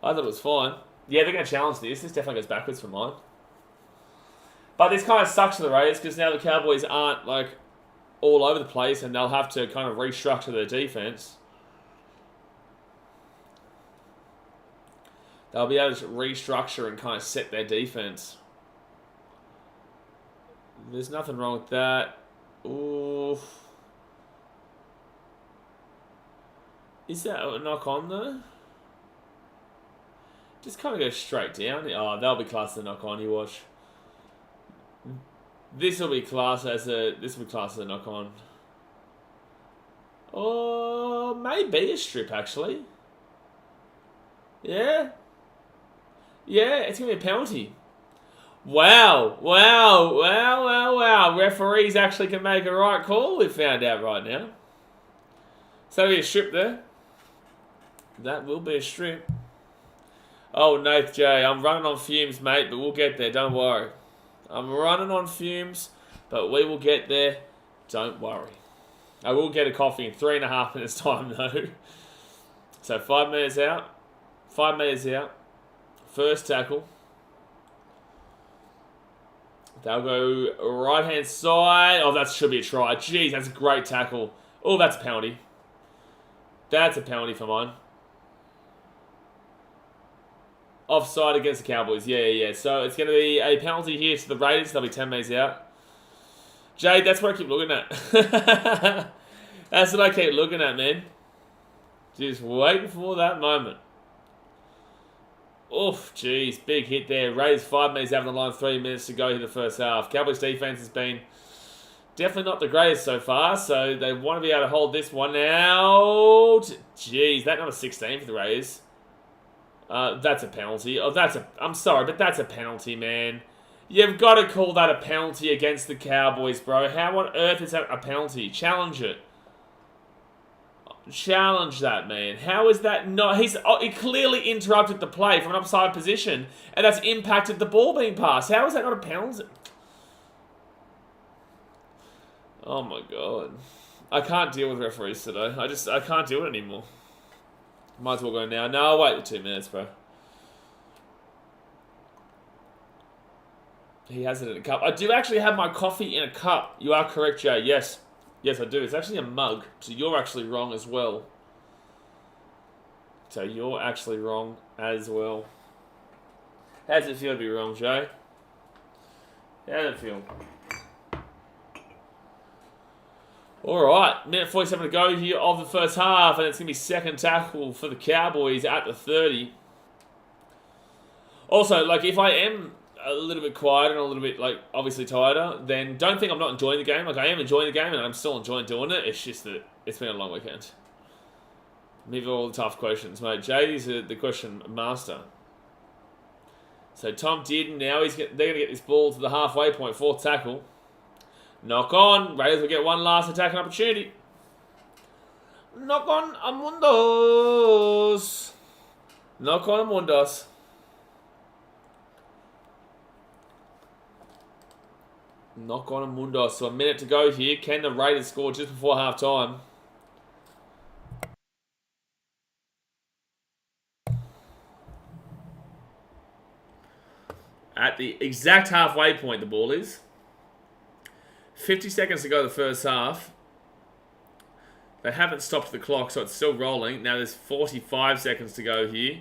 I thought it was fine. Yeah, they're going to challenge this. This definitely goes backwards for mine. But this kind of sucks for the Raiders because now the Cowboys aren't like all over the place and they'll have to kind of restructure their defense. They'll be able to restructure and kind of set their defense. There's nothing wrong with that. Ooh. Is that a knock on though? Just kind of go straight down. Oh, that'll be classed as a knock on. You watch. This will be classed as a knock on. Oh, maybe a strip actually. Yeah. Yeah, it's gonna be a penalty. Wow. Referees actually can make a right call, we found out right now. So that'll be a strip there. That will be a strip. Oh, Nath J, I'm running on fumes, mate, but we'll get there, don't worry. I'm running on fumes, but we will get there, don't worry. I will get a coffee in 3.5 minutes time, though. So 5 minutes out. 5 minutes out. First tackle. They'll go right-hand side. Oh, that should be a try. Jeez, that's a great tackle. Oh, that's a penalty. That's a penalty for mine. Offside against the Cowboys. Yeah. So it's going to be a penalty here to the Raiders. They'll be 10 metres out. Jade, that's what I keep looking at. That's what I keep looking at, man. Just waiting for that moment. Oof, jeez, big hit there. Raiders 5 minutes out of the line, 3 minutes to go in the first half. Cowboys defense has been definitely not the greatest so far, so they want to be able to hold this one out. Jeez, that number 16 for the Raiders. That's a penalty. Oh, I'm sorry, but that's a penalty, man. You've got to call that a penalty against the Cowboys, bro. How on earth is that a penalty? Challenge it. Challenge that, man. How is that not... He clearly interrupted the play from an upside position, and that's impacted the ball being passed. How is that not a penalty? Oh, my God. I can't deal with referees today. I can't do it anymore. Might as well go now. No, I'll wait the 2 minutes, bro. He has it in a cup. I do actually have my coffee in a cup. You are correct, Jay. Yes. Yes, I do. It's actually a mug. So you're actually wrong as well. So you're actually wrong as well. How does it feel to be wrong, Jay? How does it feel? All right, minute 47 to go here of the first half, and it's going to be second tackle for the Cowboys at the 30. Also, like, if I am a little bit quieter and a little bit, like, obviously tireder, then don't think I'm not enjoying the game. Like, I am enjoying the game, and I'm still enjoying doing it. It's just that it's been a long weekend. Move all the tough questions, mate. JD's the question master. So Tom did. Now they're going to get this ball to the halfway point. Fourth tackle. Knock on. Raiders will get one last attacking opportunity. Knock on Amundos. Knock on Amundos. Knock on Amundos. So a minute to go here. Can the Raiders score just before half time? At the exact halfway point, the ball is. 50 seconds to go the first half. They haven't stopped the clock, so it's still rolling. Now there's 45 seconds to go here.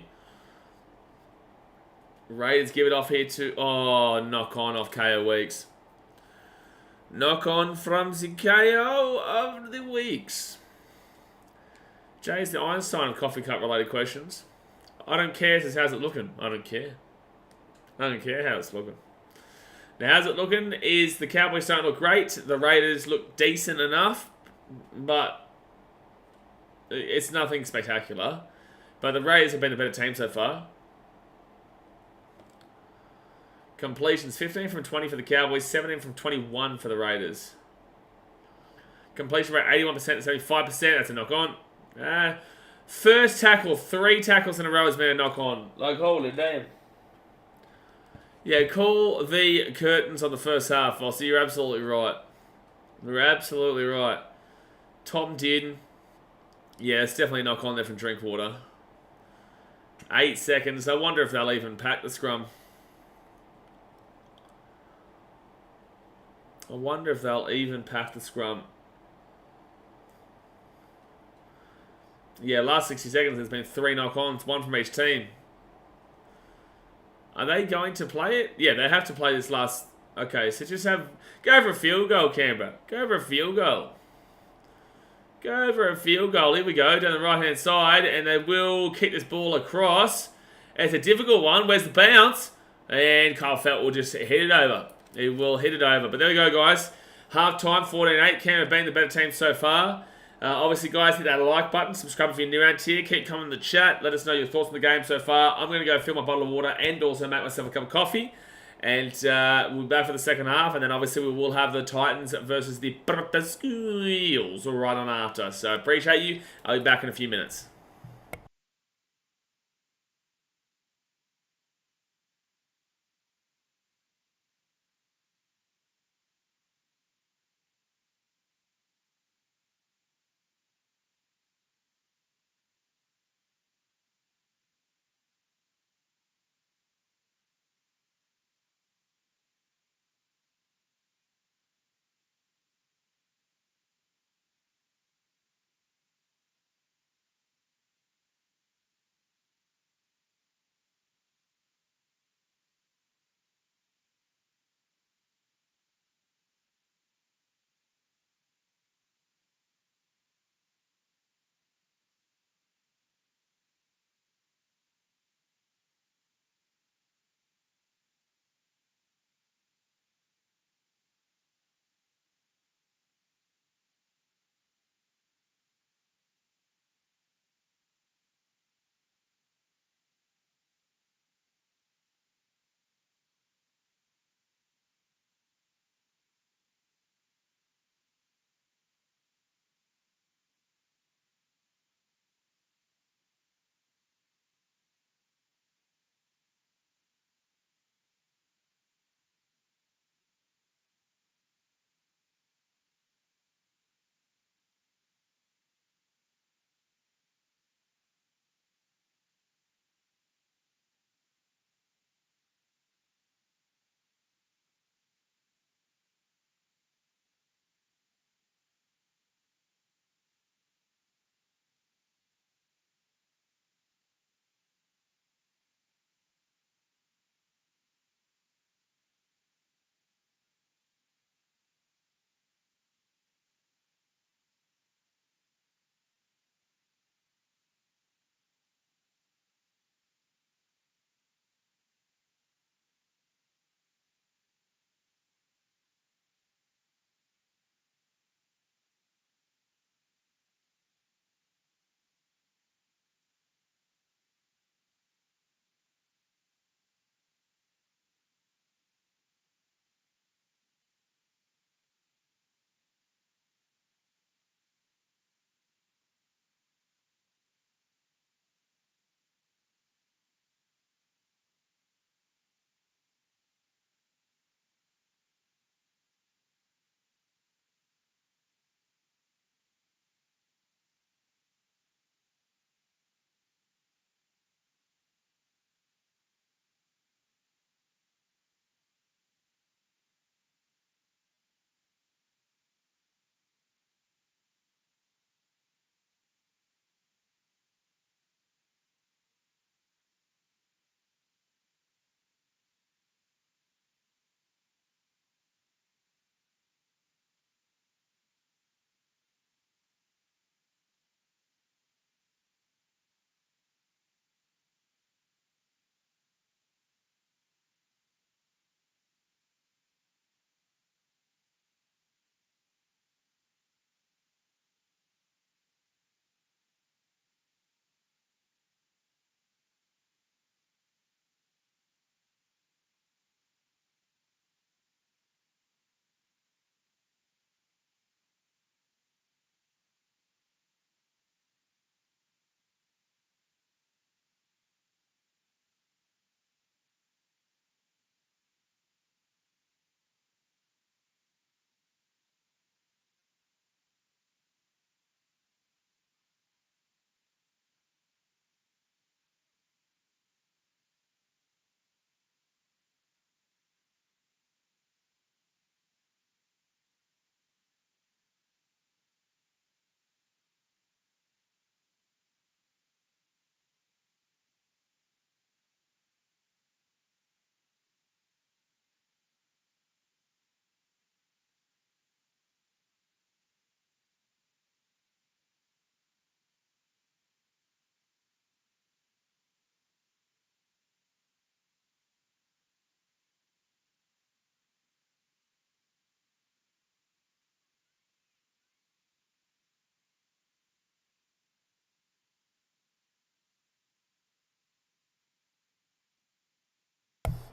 Raiders give it off here to... Oh, knock on off KO Weeks. Knock on from the KO of the Weeks. Jay's the Einstein of coffee cup related questions. I don't care, says how's it looking? I don't care. I don't care how it's looking. Now, how's it looking? Is the Cowboys don't look great. The Raiders look decent enough, but it's nothing spectacular. But the Raiders have been a better team so far. Completions 15 from 20 for the Cowboys, 17 from 21 for the Raiders. Completion rate 81% to 75%. That's a knock on. First tackle, 3 tackles in a row has been a knock on. Like, holy damn. Yeah, call the curtains on the first half, Fossey. You're absolutely right. You're absolutely right. Tom did. Yeah, it's definitely a knock on there from Drinkwater. 8 seconds. I wonder if they'll even pack the scrum. I wonder if they'll even pack the scrum. Yeah, last 60 seconds there's been 3 knock-ons, 1 from each team. Are they going to play it? Yeah, they have to play this last... Okay, so just have... Go for a field goal, Canberra. Go for a field goal. Go for a field goal. Here we go, down the right-hand side. And they will kick this ball across. It's a difficult one. Where's the bounce? And Kyle Felt will just hit it over. He will hit it over. But there we go, guys. Half-time, 14-8. Canberra being the better team so far. Obviously, guys, hit that like button. Subscribe if you're new around here. Keep coming in the chat. Let us know your thoughts on the game so far. I'm going to go fill my bottle of water and also make myself a cup of coffee. And we'll be back for the second half. And then, obviously, we will have the Titans versus the PRESEASON right on after. So, appreciate you. I'll be back in a few minutes.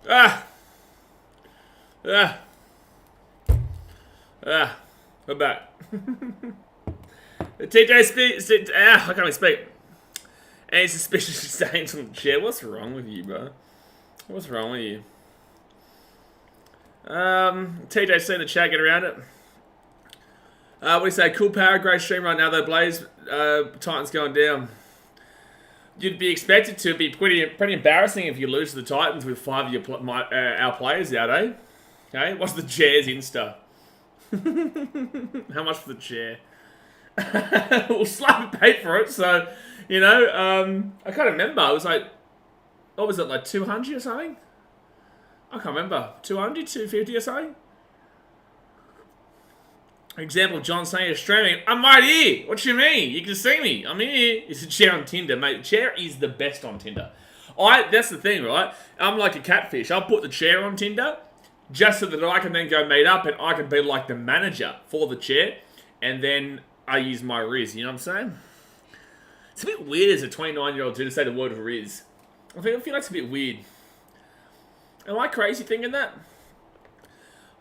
Ah! Ah! Ah! We're back. TJ speak. I can't even speak. Any suspicious stains on the chair? What's wrong with you, bro? What's wrong with you? TJ, see the chat, get around it. What do you say? Cool power, great stream right now though, Blaze. Titans going down. You'd be expected to be pretty embarrassing if you lose to the Titans with 5 of our players out, eh? Okay, what's the chair's Insta? How much for the chair? We'll slap pay for it, so, you know, I can't remember. It was like, what was it, like 200 or something? I can't remember. 200, 250 or something? Example, John saying you're streaming. I'm right here. What you mean? You can see me. I'm here. It's a chair on Tinder, mate. The chair is the best on Tinder. That's the thing, right? I'm like a catfish. I'll put the chair on Tinder just so that I can then go meet up and I can be like the manager for the chair. And then I use my Riz. You know what I'm saying? It's a bit weird as a 29-year-old to say the word Riz. I feel like it's a bit weird. Am I crazy thinking that?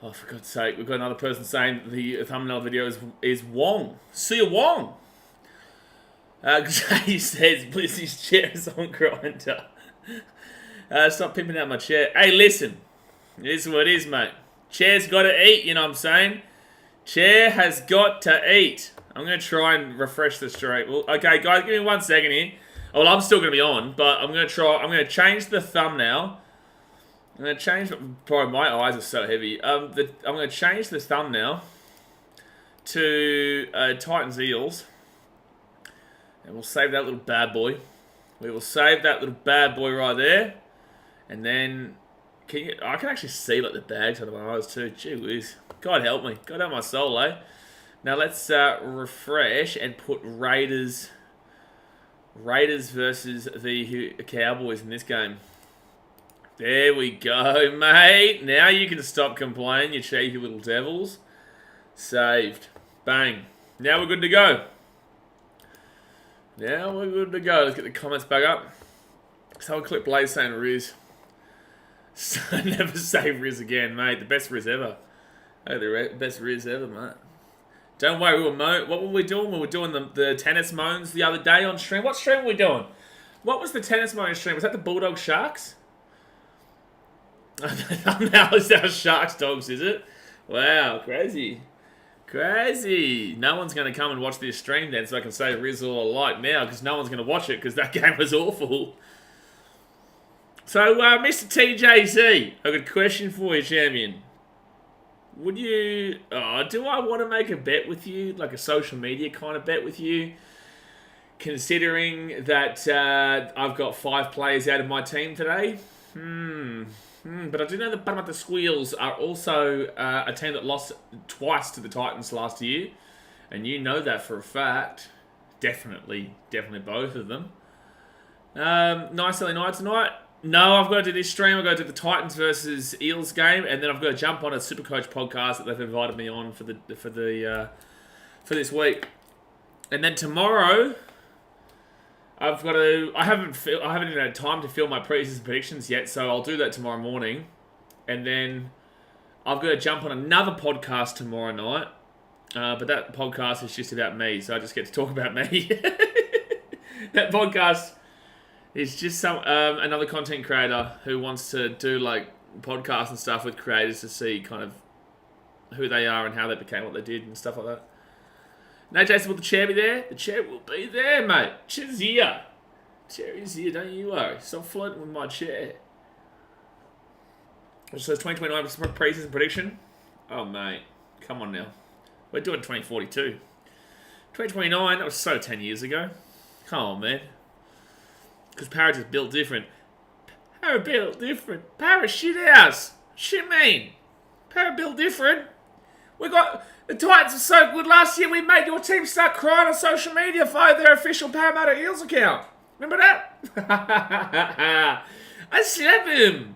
Oh, for God's sake, we've got another person saying the thumbnail video is Wong. See you, Wong. He says, Blizzy's chair is on grinder. Stop pimping out my chair. Hey, listen. It is what it is, mate. Chair's got to eat, you know what I'm saying? Chair has got to eat. I'm going to try and refresh the stream. Well, okay, guys, give me 1 second here. Well, I'm still going to be on, but I'm going to change the thumbnail. I'm going to change, probably my eyes are so heavy. I'm going to change the thumbnail to Titans Eels. And we'll save that little bad boy. We will save that little bad boy right there. And then, I can actually see like the bags under my eyes too. Gee whiz. God help me. God help my soul, eh? Now let's refresh and put Raiders versus the Cowboys in this game. There we go, mate. Now you can stop complaining, you cheeky little devils. Saved. Bang. Now we're good to go. Now we're good to go. Let's get the comments back up. Someone clip Blaze saying Riz. So never say Riz again, mate. The best Riz ever. Oh, the best Riz ever, mate. Don't worry, what were we doing? We were doing the tennis moans the other day on stream. What stream were we doing? What was the tennis moan stream? Was that the Bulldog Sharks? Now it's our Sharks Dogs, is it? Wow, crazy. Crazy. No one's going to come and watch this stream then, so I can say Riz all I like now, because no one's going to watch it, because that game was awful. So, Mr. TJC, I've got a question for you, champion. Would you... do I want to make a bet with you, like a social media kind of bet with you, considering that I've got 5 players out of my team today? But I do know that the Squeals are also a team that lost twice to the Titans last year. And you know that for a fact. Definitely both of them. Nice early night tonight. No, I've got to do this stream. I've got to do the Titans versus Eels game. And then I've got to jump on a Supercoach podcast that they've invited me on for this week. And then tomorrow... I haven't even had time to film my preseason predictions yet, so I'll do that tomorrow morning. And then I've got to jump on another podcast tomorrow night. But that podcast is just about me, so I just get to talk about me. That podcast is just another content creator who wants to do like podcasts and stuff with creators to see kind of who they are and how they became what they did and stuff like that. No, Jason, will the chair be there? The chair will be there, mate. Chair's here. Chair is here, don't you worry. Stop flirting with my chair. Which says 2029 pre-season prediction. Oh, mate. Come on now. We're doing 2042. 2029, that was so 10 years ago. Come on, man. Because Parrot is built different. Parrot built different. Parrot shit house. Shit mean. Parrot built different. We got... The Titans were so good last year, we made your team start crying on social media via their official Parramatta Eels account. Remember that? I slap him.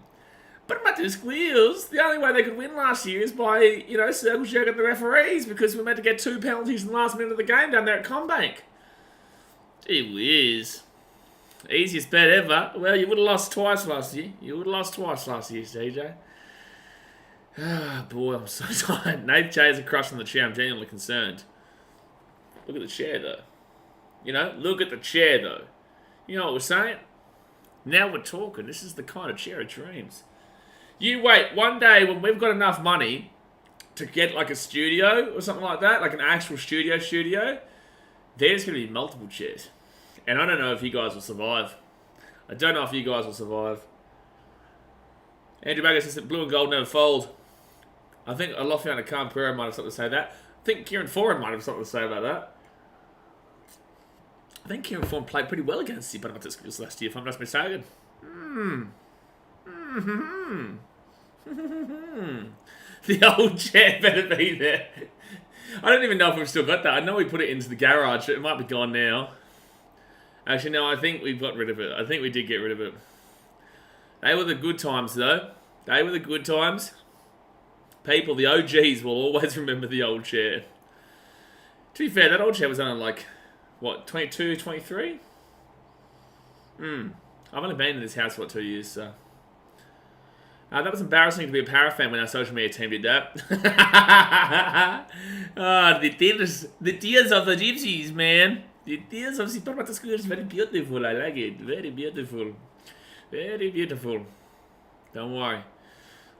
But about the Squeals, the only way they could win last year is by, circle jerking the referees because we meant to get 2 penalties in the last minute of the game down there at Combank. Gee whiz. Easiest bet ever. Well, you would have lost twice last year. TJ. Ah, boy, I'm so tired. Nate J is a crush on the chair. I'm genuinely concerned. Look at the chair, though. Look at the chair, though. You know what we're saying? Now we're talking. This is the kind of chair of dreams. You wait, one day when we've got enough money to get like a studio or something like that, like an actual studio, there's going to be multiple chairs. And I don't know if you guys will survive. Andrew Bagger says that blue and gold never fold. I think Alofiana Canberra might have something to say that. I think Kieran Foran might have something to say about that. I think Kieran Foran played pretty well against the Parramatta Schools last year, if I'm not mistaken. The old chair better be there. I don't even know if we've still got that. I know we put it into the garage. It might be gone now. Actually, no, I think we've got rid of it. I think we did get rid of it. They were the good times, though. They were the good times. People, the OGs will always remember the old chair. To be fair, that old chair was only like, 22, 23? I've only been in this house for 2 years, so. That was embarrassing to be a Para fan when our social media team did that. The tears of the gypsies, man. The tears of the Parramatta School is very beautiful. I like it. Very beautiful. Very beautiful. Don't worry.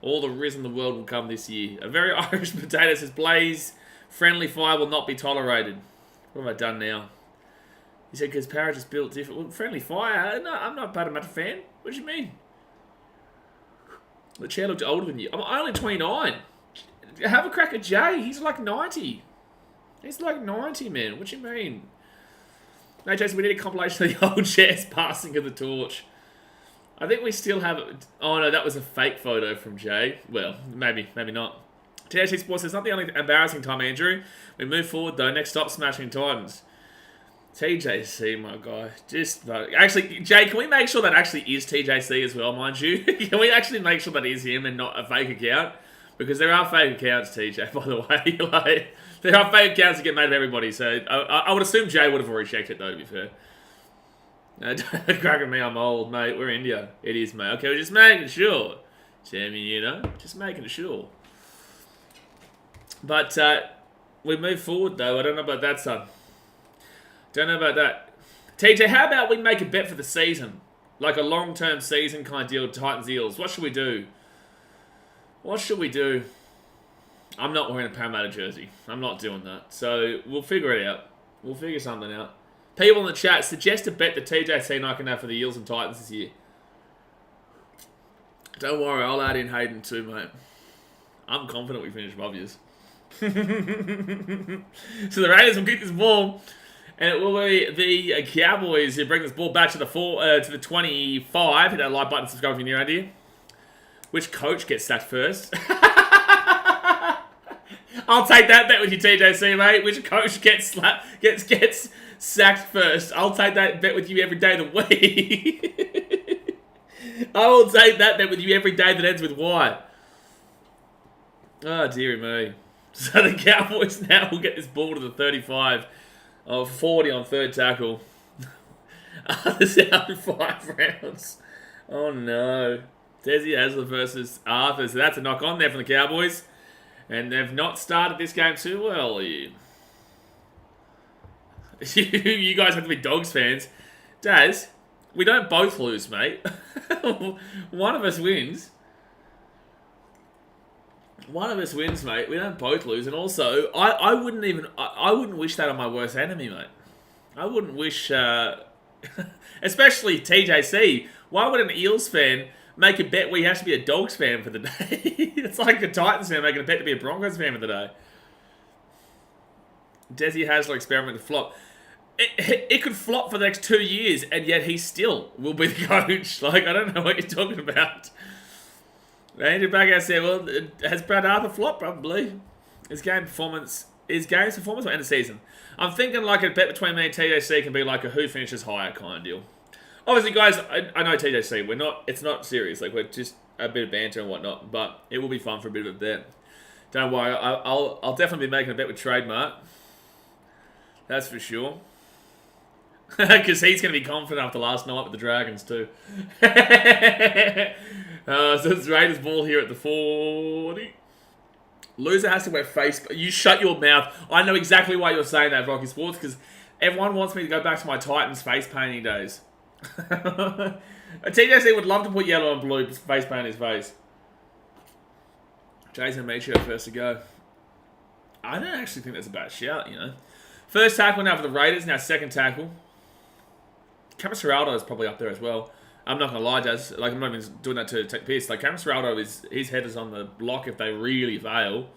All the riz in the world will come this year. A very Irish potato says, Blaze, friendly fire will not be tolerated. What have I done now? He said, because Para just built different. Well, friendly fire? No, I'm not a Parramatta fan. What do you mean? The chair looked older than you. I'm only 29. Have a crack at Jay. He's like 90. He's like 90, man. What do you mean? No, Jason, we need a compilation of the old chairs passing of the torch. I think we still have it. Oh, no, that was a fake photo from Jay. Well, maybe not. THC Sports says, not the only embarrassing time, Andrew. We move forward, though. Next stop, Smashing Titans. TJC, my guy. Actually, Jay, can we make sure that actually is TJC as well, mind you? Can we actually make sure that is him and not a fake account? Because there are fake accounts, TJ, by the way. There are fake accounts that get made of everybody, so I would assume Jay would have already checked it, though, to be fair. Don't crack at me, I'm old, mate. We're India. It is, mate. Okay, we're just making sure. Sammy, just making sure. But we move forward, though. I don't know about that, son. Don't know about that. TJ, how about we make a bet for the season? Like a long-term season kind of deal, Titans Eels. What should we do? I'm not wearing a Parramatta jersey. I'm not doing that. So we'll figure it out. We'll figure something out. People in the chat, suggest a bet that TJC and I can have for the Eels and Titans this year. Don't worry, I'll add in Hayden too, mate. I'm confident we finish above yous. So the Raiders will kick this ball. And it will be the Cowboys who bring this ball back to the 25. Hit that like button, subscribe if you're new around here. Which coach gets sacked first? I'll take that bet with you, TJC, mate. Which coach gets sacked first? I'll take that bet with you every day of the week. I will take that bet with you every day that ends with Y. Oh, dearie me. So the Cowboys now will get this ball to the 35. 40 on third tackle. Arthur's out in 5 rounds. Oh no. Desi Hasler versus Arthur. So that's a knock on there from the Cowboys. And they've not started this game too well. You guys have to be Dogs fans. Daz, we don't both lose, mate. One of us wins. One of us wins, mate. We don't both lose. And also, I wouldn't wish that on my worst enemy, mate. I wouldn't wish, especially TJC. Why would an Eels fan make a bet where he has to be a Dogs fan for the day? It's like a Titans fan making a bet to be a Broncos fan for the day. Desi Hasler experiment to flop. It could flop for the next 2 years, and yet he still will be the coach. Like, I don't know what you're talking about. Andrew Bagger said, well, has Brad Arthur flopped? Probably. His game's performance will end of season. I'm thinking like a bet between me and TJC can be like a who finishes higher kind of deal. Obviously, guys, I know TJC. It's not serious. Like, we're just a bit of banter and whatnot. But it will be fun for a bit of a bet. Don't worry. I'll definitely be making a bet with Trademark. That's for sure. Because he's going to be confident after last night with the Dragons too. So it's Raiders ball here at the 40. Loser has to wear face... You shut your mouth. I know exactly why you're saying that, Rocky Sports, because everyone wants me to go back to my Titans face painting days. A TJC would love to put yellow and blue face paint on his face. Jason Mitchell first to go. I don't actually think that's a bad shout, you know. First tackle now for the Raiders, now second tackle. Cameron Serraldo is probably up there as well. I'm not going to lie, Jazz. Like, I'm not even doing that to take piss. Like, Cameron Serraldo, his head is on the block if they really fail.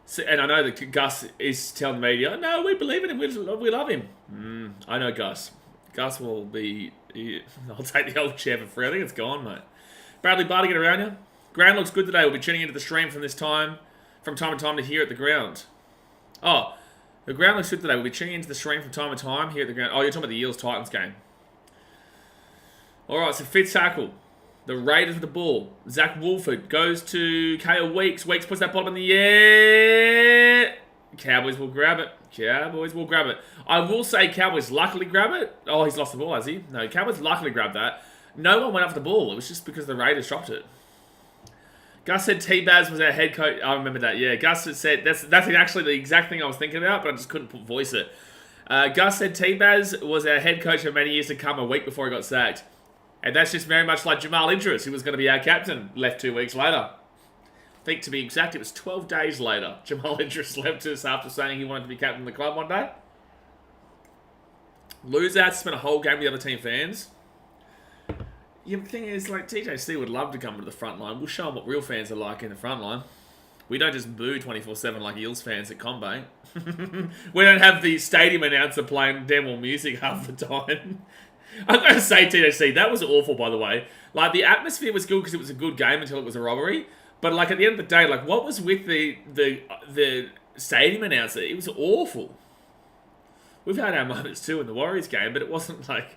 So, and I know that Gus is telling the media, no, we believe in him. We love him. I know Gus. Gus will be... I'll take the old chair for free. I think it's gone, mate. Bradley Barty, get around you. Ground looks good today. We'll be tuning into the stream from time to time to hear at the ground. Oh, the ground looks good today. We'll be tuning into the stream from time to time here at the ground. Oh, you're talking about the Eels-Titans game. Alright, so fifth tackle. The Raiders with the ball. Zach Wolford goes to Kale Weeks. Weeks puts that ball in the air. Cowboys will grab it. Cowboys will grab it. I will say Cowboys luckily grab it. Oh, he's lost the ball, has he? No, Cowboys luckily grabbed that. No one went after the ball. It was just because the Raiders dropped it. Gus said T-Baz was our head coach. I remember that, yeah. Gus said, that's actually the exact thing I was thinking about, but I just couldn't voice it. Gus said T-Baz was our head coach for many years to come, a week before he got sacked. And that's just very much like Jamal Idris, who was going to be our captain, left 2 weeks later. I think, to be exact, it was 12 days later. Jamal Idris left us after saying he wanted to be captain of the club one day. Loser had to spend a whole game with the other team fans. Yeah, the thing is, like, TJC would love to come to the front line. We'll show them what real fans are like in the front line. We don't just boo 24/7 like Eels fans at Combank. We don't have the stadium announcer playing damn well music half the time. I'm going to say, TJC, that was awful, by the way. Like, the atmosphere was good because it was a good game until it was a robbery. But, like, at the end of the day, like, what was with the stadium announcer? It was awful. We've had our moments, too, in the Warriors game, but it wasn't, like...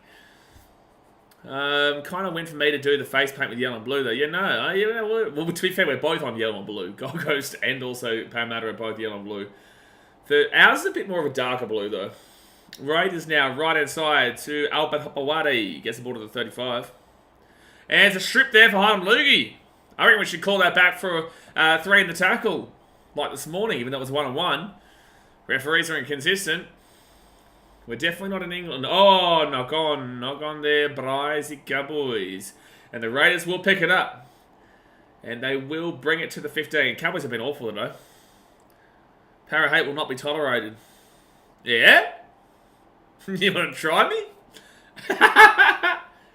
kind of went for me to do the face paint with yellow and blue, though. Yeah, no. Well, to be fair, we're both on yellow and blue. Gold Coast and also Parramatta are both yellow and blue. Ours is a bit more of a darker blue, though. Raiders now right inside to Albert Hapawadi. Gets the ball to the 35. And it's a strip there for Harlem Loogie. I reckon we should call that back for 3 in the tackle. Like this morning, even though it was 1-on-1. Referees are inconsistent. We're definitely not in England. Oh, knock on there, Brizzy Cowboys. And the Raiders will pick it up. And they will bring it to the 15. Cowboys have been awful today. Para hate will not be tolerated. Yeah? You want to try me?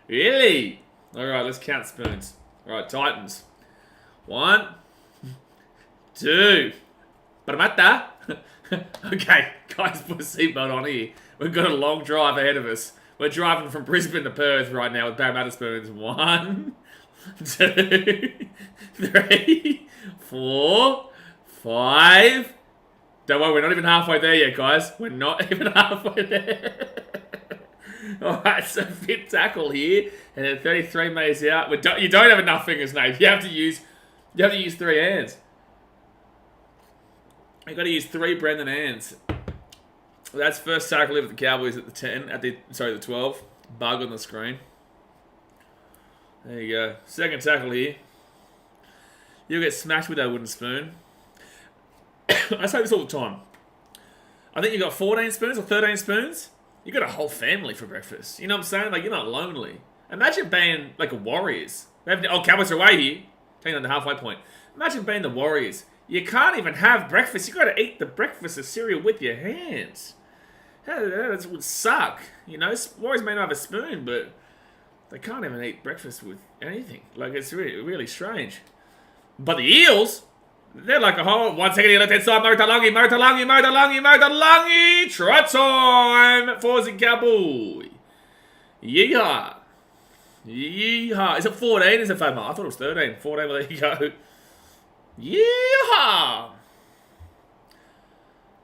Really? Alright, let's count spoons. Alright, Titans. 1, 2. Parramatta. Okay, guys, put a seatbelt on here. We've got a long drive ahead of us. We're driving from Brisbane to Perth right now with Parramatta spoons. 1, 2, 3, 4, 5. Don't worry, we're not even halfway there yet, guys. We're not even halfway there. Alright, so fifth tackle here. And then 33 metres out. You don't have enough fingers, Nate. You have to use 3 hands. You've got to use 3 Brendan hands. That's first tackle with the Cowboys at the 10. The 12. Bug on the screen. There you go. Second tackle here. You'll get smashed with that wooden spoon. I say this all the time. I think you got 14 spoons or 13 spoons. You got a whole family for breakfast. You know what I'm saying? Like, you're not lonely. Imagine being like a Warriors. Cowboys are away here. Taking on the halfway point. Imagine being the Warriors. You can't even have breakfast. You got to eat the breakfast of cereal with your hands. That would suck. You know, Warriors may not have a spoon, but they can't even eat breakfast with anything. Like, it's really, really strange. But the Eels, they're like a whole... 1 second here, left hand side. Motalangi. Try time for the Cowboy. Yeehaw. Yeehaw. Is it 14? Is it 5? I thought it was 13. 14, well, there you go. Yeehaw.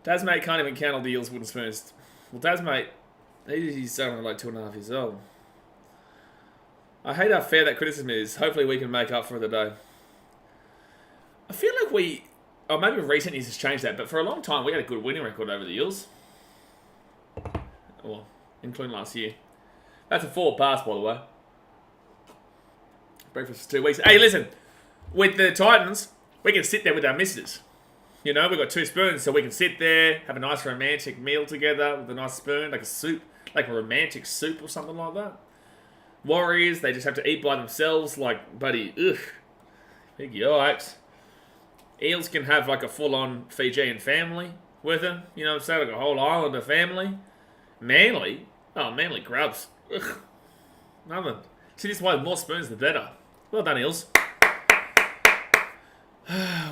Tasmate can't even count all the Eels wooden spoons. Well, Tasmate, he's only like 2.5 years old. I hate how fair that criticism is. Hopefully we can make up for the day. I feel like maybe recent years has changed that, but for a long time we had a good winning record over the Eels. Well, including last year. That's a forward pass, by the way. Breakfast for 2 weeks. Hey, listen. With the Titans, we can sit there with our missus. You know, we've got 2 spoons, so we can sit there, have a nice romantic meal together with a nice spoon, like a soup, like a romantic soup or something like that. Warriors, they just have to eat by themselves, like, buddy, ugh. Big yikes. Eels can have like a full-on Fijian family with them. You know what I'm saying? Like a whole islander family. Manly? Oh, Manly grubs. Ugh. Nothing. See, this is why the more spoons, the better. Well done, Eels.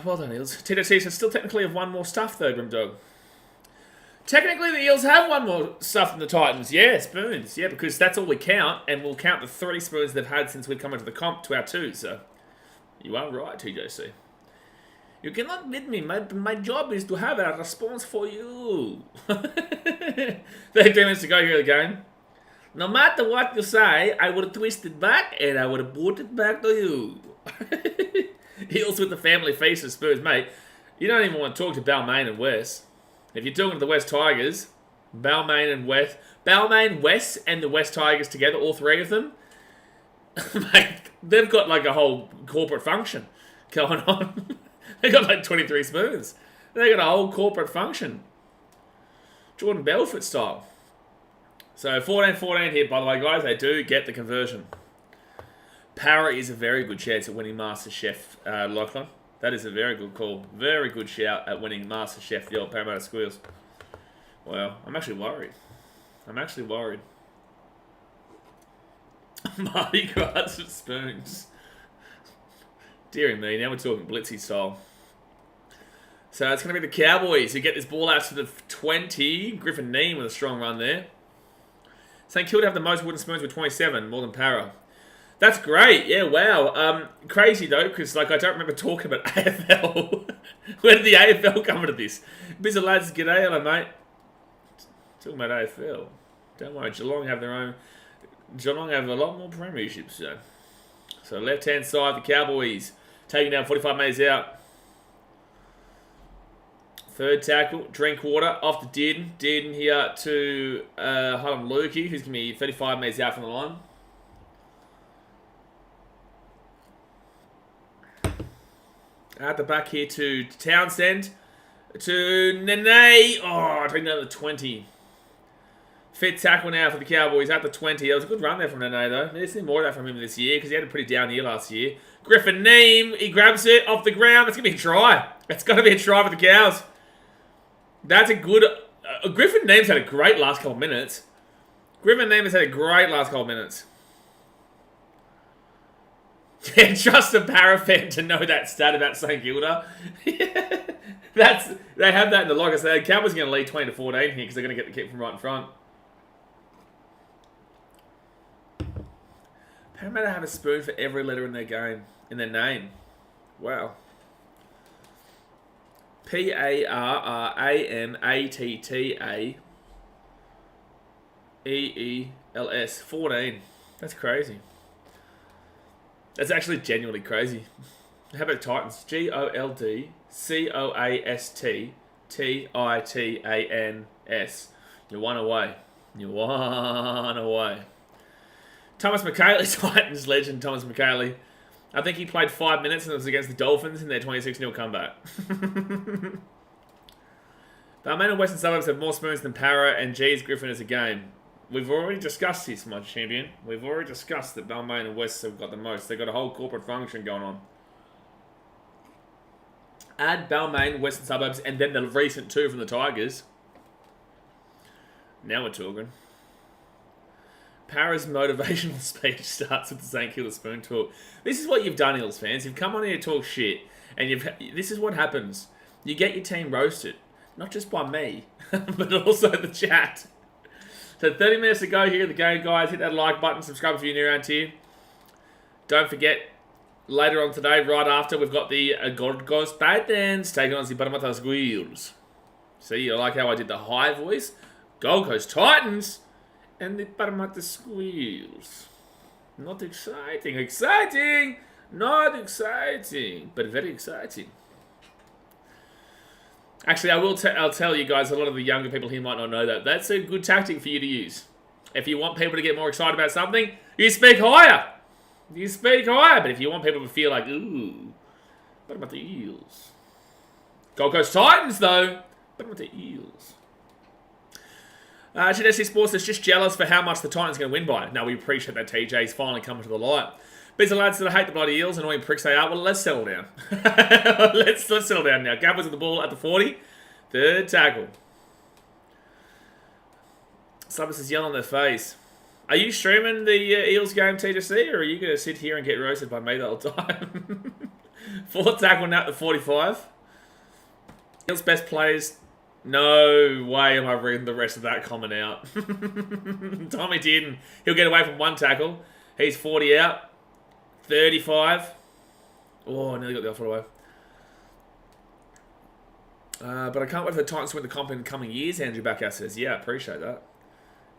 Well done, Eels. TWC still technically have one more stuff, though, Grimdog. Technically, the Eels have one more stuff than the Titans. Yeah, spoons. Yeah, because that's all we count, and we'll count the 3 spoons they've had since we've come into the comp to our 2, so... You are right, TJC. You cannot beat me. My job is to have a response for you. 13 minutes to go here again. No matter what you say, I would twist it back and I would have brought it back to you. Heels with the family faces, Spurs, mate. You don't even want to talk to Balmain and West. If you're talking to the West Tigers, Balmain, West, and the West Tigers together, all 3 of them, mate, they've got like a whole corporate function going on. They've got like 23 spoons. They've got a whole corporate function. Jordan Belfort style. So 14-14 here, by the way, guys. They do get the conversion. Para is a very good chance at winning MasterChef, Lachlan. That is a very good call. Very good shout at winning MasterChef, the old Parramatta Squeals. Well, I'm actually worried. Mardi Gras with spoons. Deary me, now we're talking Blitzy style. So it's going to be the Cowboys who get this ball out to the 20. Griffin Neem with a strong run there. St Kilda have the most wooden spoons with 27, more than Para. That's great, yeah, wow. Crazy though, because like I don't remember talking about AFL. Where did the AFL come into this? Busy lads, g'day, hello mate. Talking about AFL. Don't worry, Geelong have a lot more premierships, so left-hand side, the Cowboys taking down 45 metres out. Third tackle, Drinkwater off to Dearden. Dearden here to Harlem Lukey, who's going to be 35 metres out from the line. At the back here to Townsend. To Nene. Oh, taking down the 20. Fit tackle now for the Cowboys at the 20. That was a good run there from Nene, though. There's seen more of that from him this year because he had a pretty down year last year. Griffin Neem, he grabs it off the ground. That's going to be a try. It's going to be a try for the Cows. That's a good... Griffin Neem's had a great last couple of minutes. Yeah, trust a Para fan to know that stat about St Kilda. They have that in the log. I said, Cowboys are going to lead 20-14 here because they're going to get the kick from right in front. Parramatta have a spoon for every letter in their name. Wow. P-A-R-R-A-M-A-T-T-A-E-E-L-S. 14. That's crazy. That's actually genuinely crazy. How about Titans? G-O-L-D-C-O-A-S-T-T-I-T-A-N-S. You're one away. Thomas McKaylee, Titans legend Thomas McKaylee. I think he played 5 minutes and it was against the Dolphins in their 26-0 comeback. Balmain and Western Suburbs have more spoons than Para and G's Griffin as a game. We've already discussed this, my champion. We've already discussed that Balmain and West have got the most. They've got a whole corporate function going on. Add Balmain, Western Suburbs, and then the recent 2 from the Tigers. Now we're talking. Para's motivational speech starts with the St Kilda Spoon talk. This is what you've done, Eels fans. You've come on here to talk shit, and this is what happens. You get your team roasted. Not just by me, but also the chat. So 30 minutes to go here in the game, guys. Hit that like button. Subscribe if you're new around here. Don't forget, later on today, right after, we've got the Gold Coast Titans taking on the Parramatta Squeals. See, I like how I did the high voice. Gold Coast Titans and the Parramatta Squeals. Not exciting. Exciting! Not exciting, but very exciting. Actually, I'll tell you guys, a lot of the younger people here might not know that. That's a good tactic for you to use. If you want people to get more excited about something, you speak higher. You speak higher. But if you want people to feel like, ooh, what about the Eels? Gold Coast Titans, though. What about the Eels? TJC Sports is just jealous for how much the Titans are going to win by. Now, we appreciate that TJ's finally coming to the light. But the lads that hate the bloody Eels, annoying pricks they are, well, let's settle down. let's settle down now. Cowboys with the ball at the 40. Third tackle. Subbers is yelling on their face. Are you streaming the Eels game, TJC, or are you going to sit here and get roasted by me the whole time? Fourth tackle now at the 45. Eels best players. No way am I reading the rest of that comment out. Tommy didn't. He'll get away from one tackle. He's 40 out. 35. Oh, I nearly got the offer away. But I can't wait for the Titans to win the comp in the coming years, Andrew Backer says. Yeah, I appreciate that.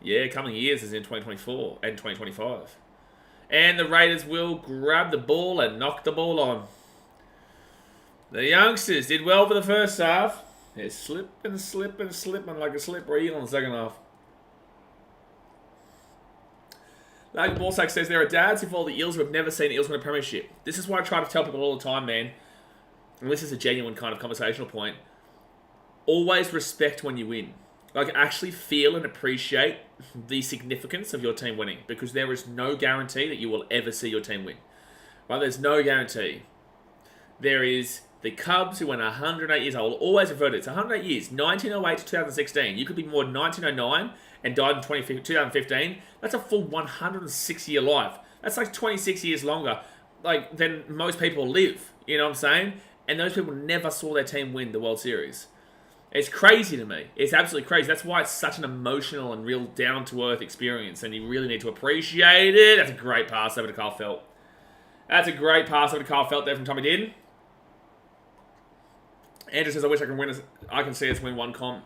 Yeah, coming years is in 2024 and 2025. And the Raiders will grab the ball and knock the ball on. The youngsters did well for the first half. They're slipping like a slippery eel in the second half. Like Ballsack says, there are dads who follow the Eels who have never seen Eels win a premiership. This is why I try to tell people all the time, man. And this is a genuine kind of conversational point. Always respect when you win. Like, actually feel and appreciate the significance of your team winning. Because there is no guarantee that you will ever see your team win. Right? There's no guarantee. There is the Cubs, who went 108 years old. Always refer to it. It's 108 years. 1908 to 2016. You could be born in 1909 and died in 2015. That's a full 106-year life. That's like 26 years longer than most people live. You know what I'm saying? And those people never saw their team win the World Series. It's crazy to me. It's absolutely crazy. That's why it's such an emotional and real down-to-earth experience, and you really need to appreciate it. That's a great pass over to Carl Felt. That's a great pass over to Carl Felt there from Tommy Dearden. Andrew says, I wish I can win. I can see us win one comp.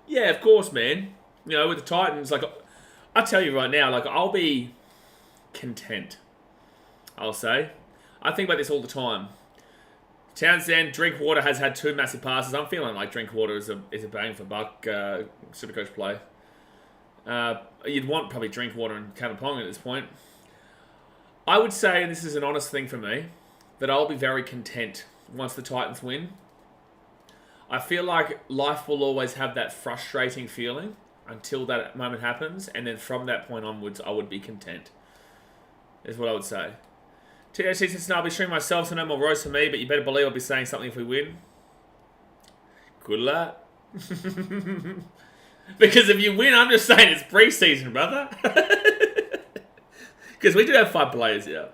Yeah, of course, man. You know, with the Titans, I tell you right now, I'll be content. I'll say. I think about this all the time. Townsend, Drinkwater has had 2 massive passes. I'm feeling like Drinkwater is a bang for buck Supercoach play. You'd want probably Drinkwater and Kavapong at this point. I would say, and this is an honest thing for me, that I'll be very content once the Titans win. I feel like life will always have that frustrating feeling until that moment happens, and then from that point onwards, I would be content. Is what I would say. THC says, no, I'll be streaming myself, so no more roast for me, but you better believe I'll be saying something if we win. Good luck. Because if you win, I'm just saying it's pre-season, brother. Because we do have 5 players here.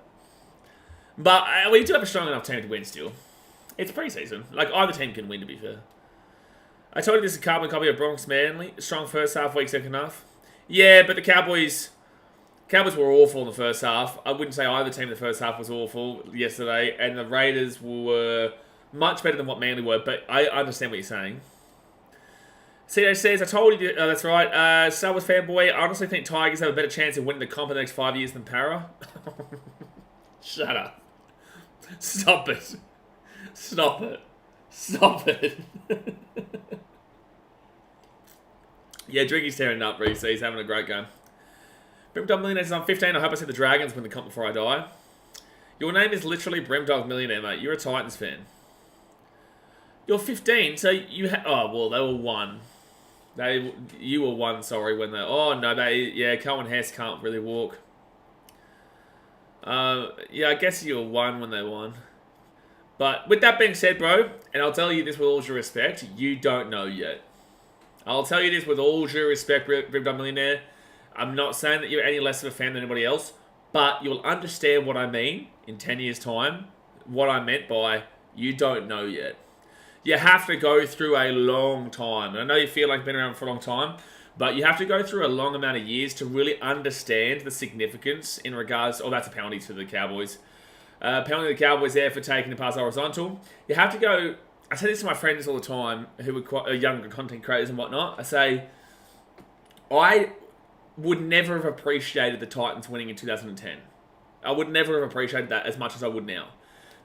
But we do have a strong enough team to win still. It's pre-season. Either team can win, to be fair. I told you this is a carbon copy of Bronx Manly. Strong first half, weak second half. Yeah, but the Cowboys were awful in the first half. I wouldn't say either team in the first half was awful yesterday. And the Raiders were much better than what Manly were. But I understand what you're saying. CJ says, I told you, that's right. Star Wars fanboy, I honestly think Tigers have a better chance of winning the comp in the next 5 years than Para. Shut up. Stop it. Stop it. Stop it. Yeah, Drinky's tearing it up, Reese. He's having a great game. Brimdog Millionaire says, I'm 15. I hope I see the Dragons win the comp before I die. Your name is literally Brimdog Millionaire, mate. You're a Titans fan. You're 15, so you oh, well, they were 1. You were 1, sorry, when they... Oh, no, yeah, Cohen Hess can't really walk. Yeah, I guess you were 1 when they won. But with that being said, bro, and I'll tell you this with all due respect, you don't know yet. I'll tell you this with all due respect, Brimdog Millionaire. I'm not saying that you're any less of a fan than anybody else, but you'll understand what I mean in 10 years' time. What I meant by you don't know yet. You have to go through a long time. I know you feel like you've been around for a long time, but you have to go through a long amount of years to really understand the significance in regards... Oh, that's a penalty to the Cowboys. Penalty to the Cowboys there for taking the pass horizontal. You have to go... I say this to my friends all the time, who are quite younger content creators and whatnot. I say, I would never have appreciated the Titans winning in 2010. I would never have appreciated that as much as I would now.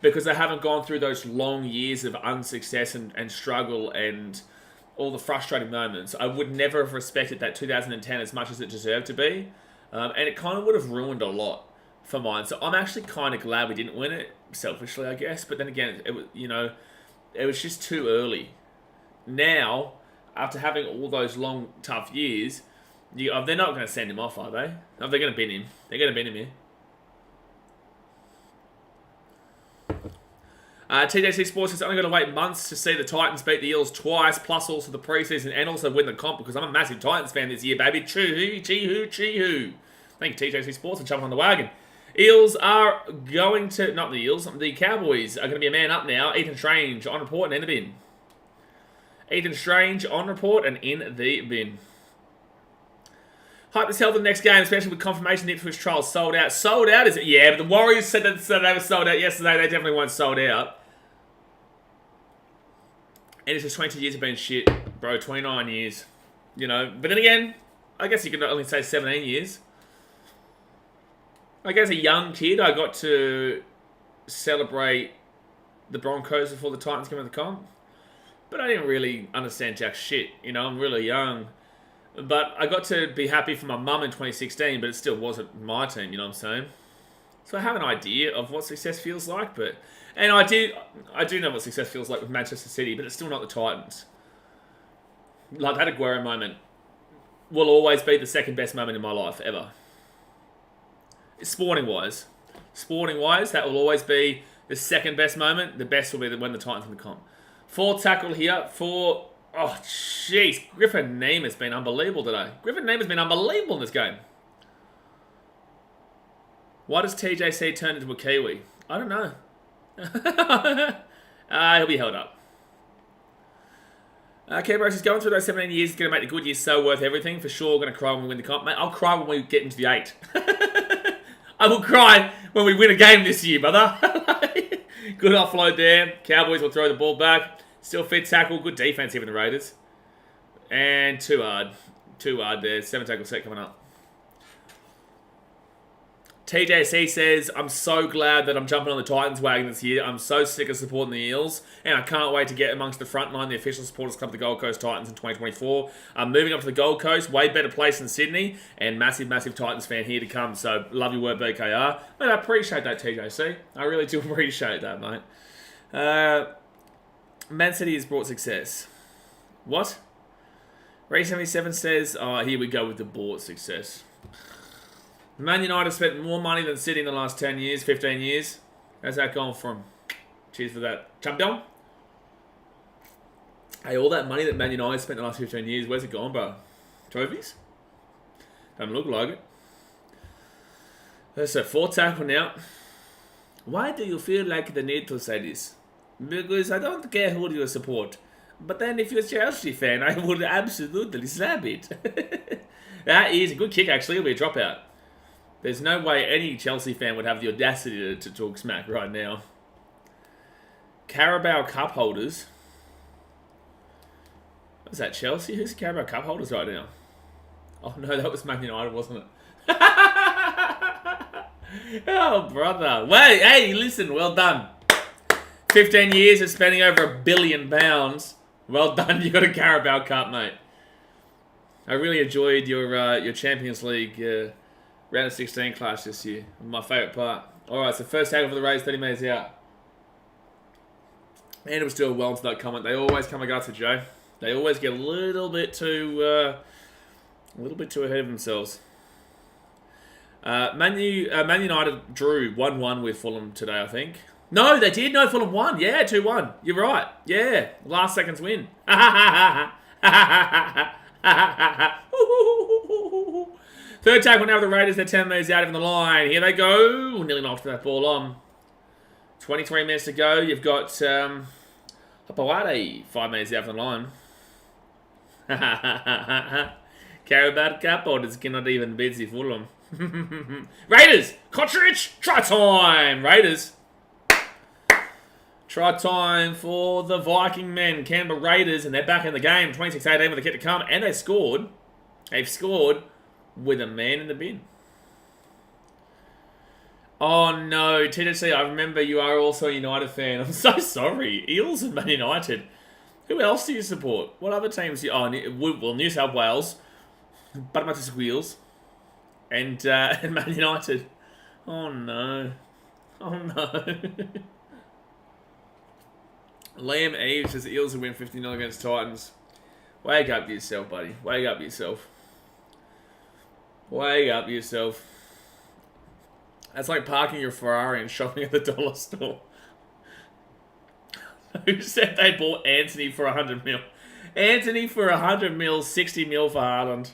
Because they haven't gone through those long years of unsuccess and struggle and all the frustrating moments, I would never have respected that 2010 as much as it deserved to be. And it kind of would have ruined a lot for mine. So I'm actually kind of glad we didn't win it, selfishly, I guess. But then again, it was, it was just too early. Now, after having all those long, tough years, they're not going to send him off, are they? No, they're going to bin him. They're going to bin him here. TJC Sports has only got to wait months to see the Titans beat the Eels twice, plus also the preseason, and also win the comp, because I'm a massive Titans fan this year, baby. Chee-hoo. Thank you, TJC Sports, for jumping on the wagon. Eels are going to... Not the Eels. The Cowboys are going to be a man up now. Ethan Strange on report and in the bin. Ethan Strange on report and in the bin. Hype as hell for the next game, especially with confirmation the Ipswich trials sold out. Sold out, is it? Yeah, but the Warriors said that they were sold out yesterday. They definitely weren't sold out. And it's just 22 years have been shit, bro. 29 years. But then again, I guess you could only say 17 years. I guess a young kid, I got to celebrate the Broncos before the Titans came in the comp. But I didn't really understand jack shit. I'm really young. But I got to be happy for my mum in 2016, but it still wasn't my team, you know what I'm saying? So I have an idea of what success feels like, and I do know what success feels like with Manchester City, but it's still not the Titans. Like, that Aguero moment will always be the second best moment in my life, ever. Sporting-wise, that will always be the second best moment. The best will be when the Titans win the comp. 4 tackle here for... Oh, jeez. Griffin Neem has been unbelievable today. Griffin Neem has been unbelievable in this game. Why does TJC turn into a Kiwi? I don't know. He'll be held up. Canberra is going through those 17 years. It's going to make the good years so worth everything. For sure, going to cry when we win the comp. Mate, I'll cry when we get into the 8. I will cry when we win a game this year, brother. Good offload there. Cowboys will throw the ball back. Still fit tackle. Good defense here for the Raiders. And too hard. Too hard there. 7 tackle set coming up. TJC says, I'm so glad that I'm jumping on the Titans wagon this year. I'm so sick of supporting the Eels, and I can't wait to get amongst the front line, the official supporters club of the Gold Coast Titans in 2024. I'm moving up to the Gold Coast, way better place than Sydney, and massive Titans fan here to come. So, love your word, BKR. Mate, I appreciate that, TJC. I really do appreciate that, mate. Man City has brought success. What? Ray77 says, oh, here we go with the bought success. Man United spent more money than City in the last 10 years, 15 years. How's that gone from? Cheers for that. Champion? Hey, all that money that Man United spent in the last 15 years, where's it gone, bro? Trophies? Don't look like it. So, 4 tackle now. Why do you feel like the need to say this? Because I don't care who you support. But then if you're a Chelsea fan, I would absolutely slap it. That is a good kick, actually. It'll be a dropout. There's no way any Chelsea fan would have the audacity to talk smack right now. Carabao Cup holders. Was that Chelsea? Who's the Carabao Cup holders right now? Oh no, that was Man United, wasn't it? Oh, brother. Wait, hey, listen, well done. 15 years of spending over £1 billion. Well done, you got a Carabao Cup, mate. I really enjoyed your Champions League round of 16 clash this year. My favourite part. Alright, so first tackle for the Raiders, 30 metres out. And it was still well into that comment. They always come against it, Joe. They always get a little bit too ahead of themselves. Man United drew 1-1 with Fulham today, I think. No, they did. No, Fulham won. Yeah, 2-1. You're right. Yeah, last seconds win. Third tackle now with the Raiders. They're 10 metres out of the line. Here they go. Nearly knocked that ball on. 23 minutes to go. You've got Hapawade 5 metres out of the line. Carabao Cup orders cannot even beat the Fulham. Raiders! Kotrich! Try time! Raiders. Try time for the Viking men. Canberra Raiders, and they're back in the game. 26-18 with the kick to come, and they scored. They've scored with a man in the bin. Oh no, TJC, I remember you are also a United fan. I'm so sorry. Eels and Man United. Who else do you support? What other teams? New South Wales, Parramatta Squeals, and Man United. Oh no. Oh no. Liam Eves says Eels will win 50-0 against Titans. Wake up yourself, buddy. Wake up yourself. Wake up yourself. That's like parking your Ferrari and shopping at the dollar store. Who said they bought Anthony for 100 mil? Anthony for 100 mil, 60 mil for Haaland.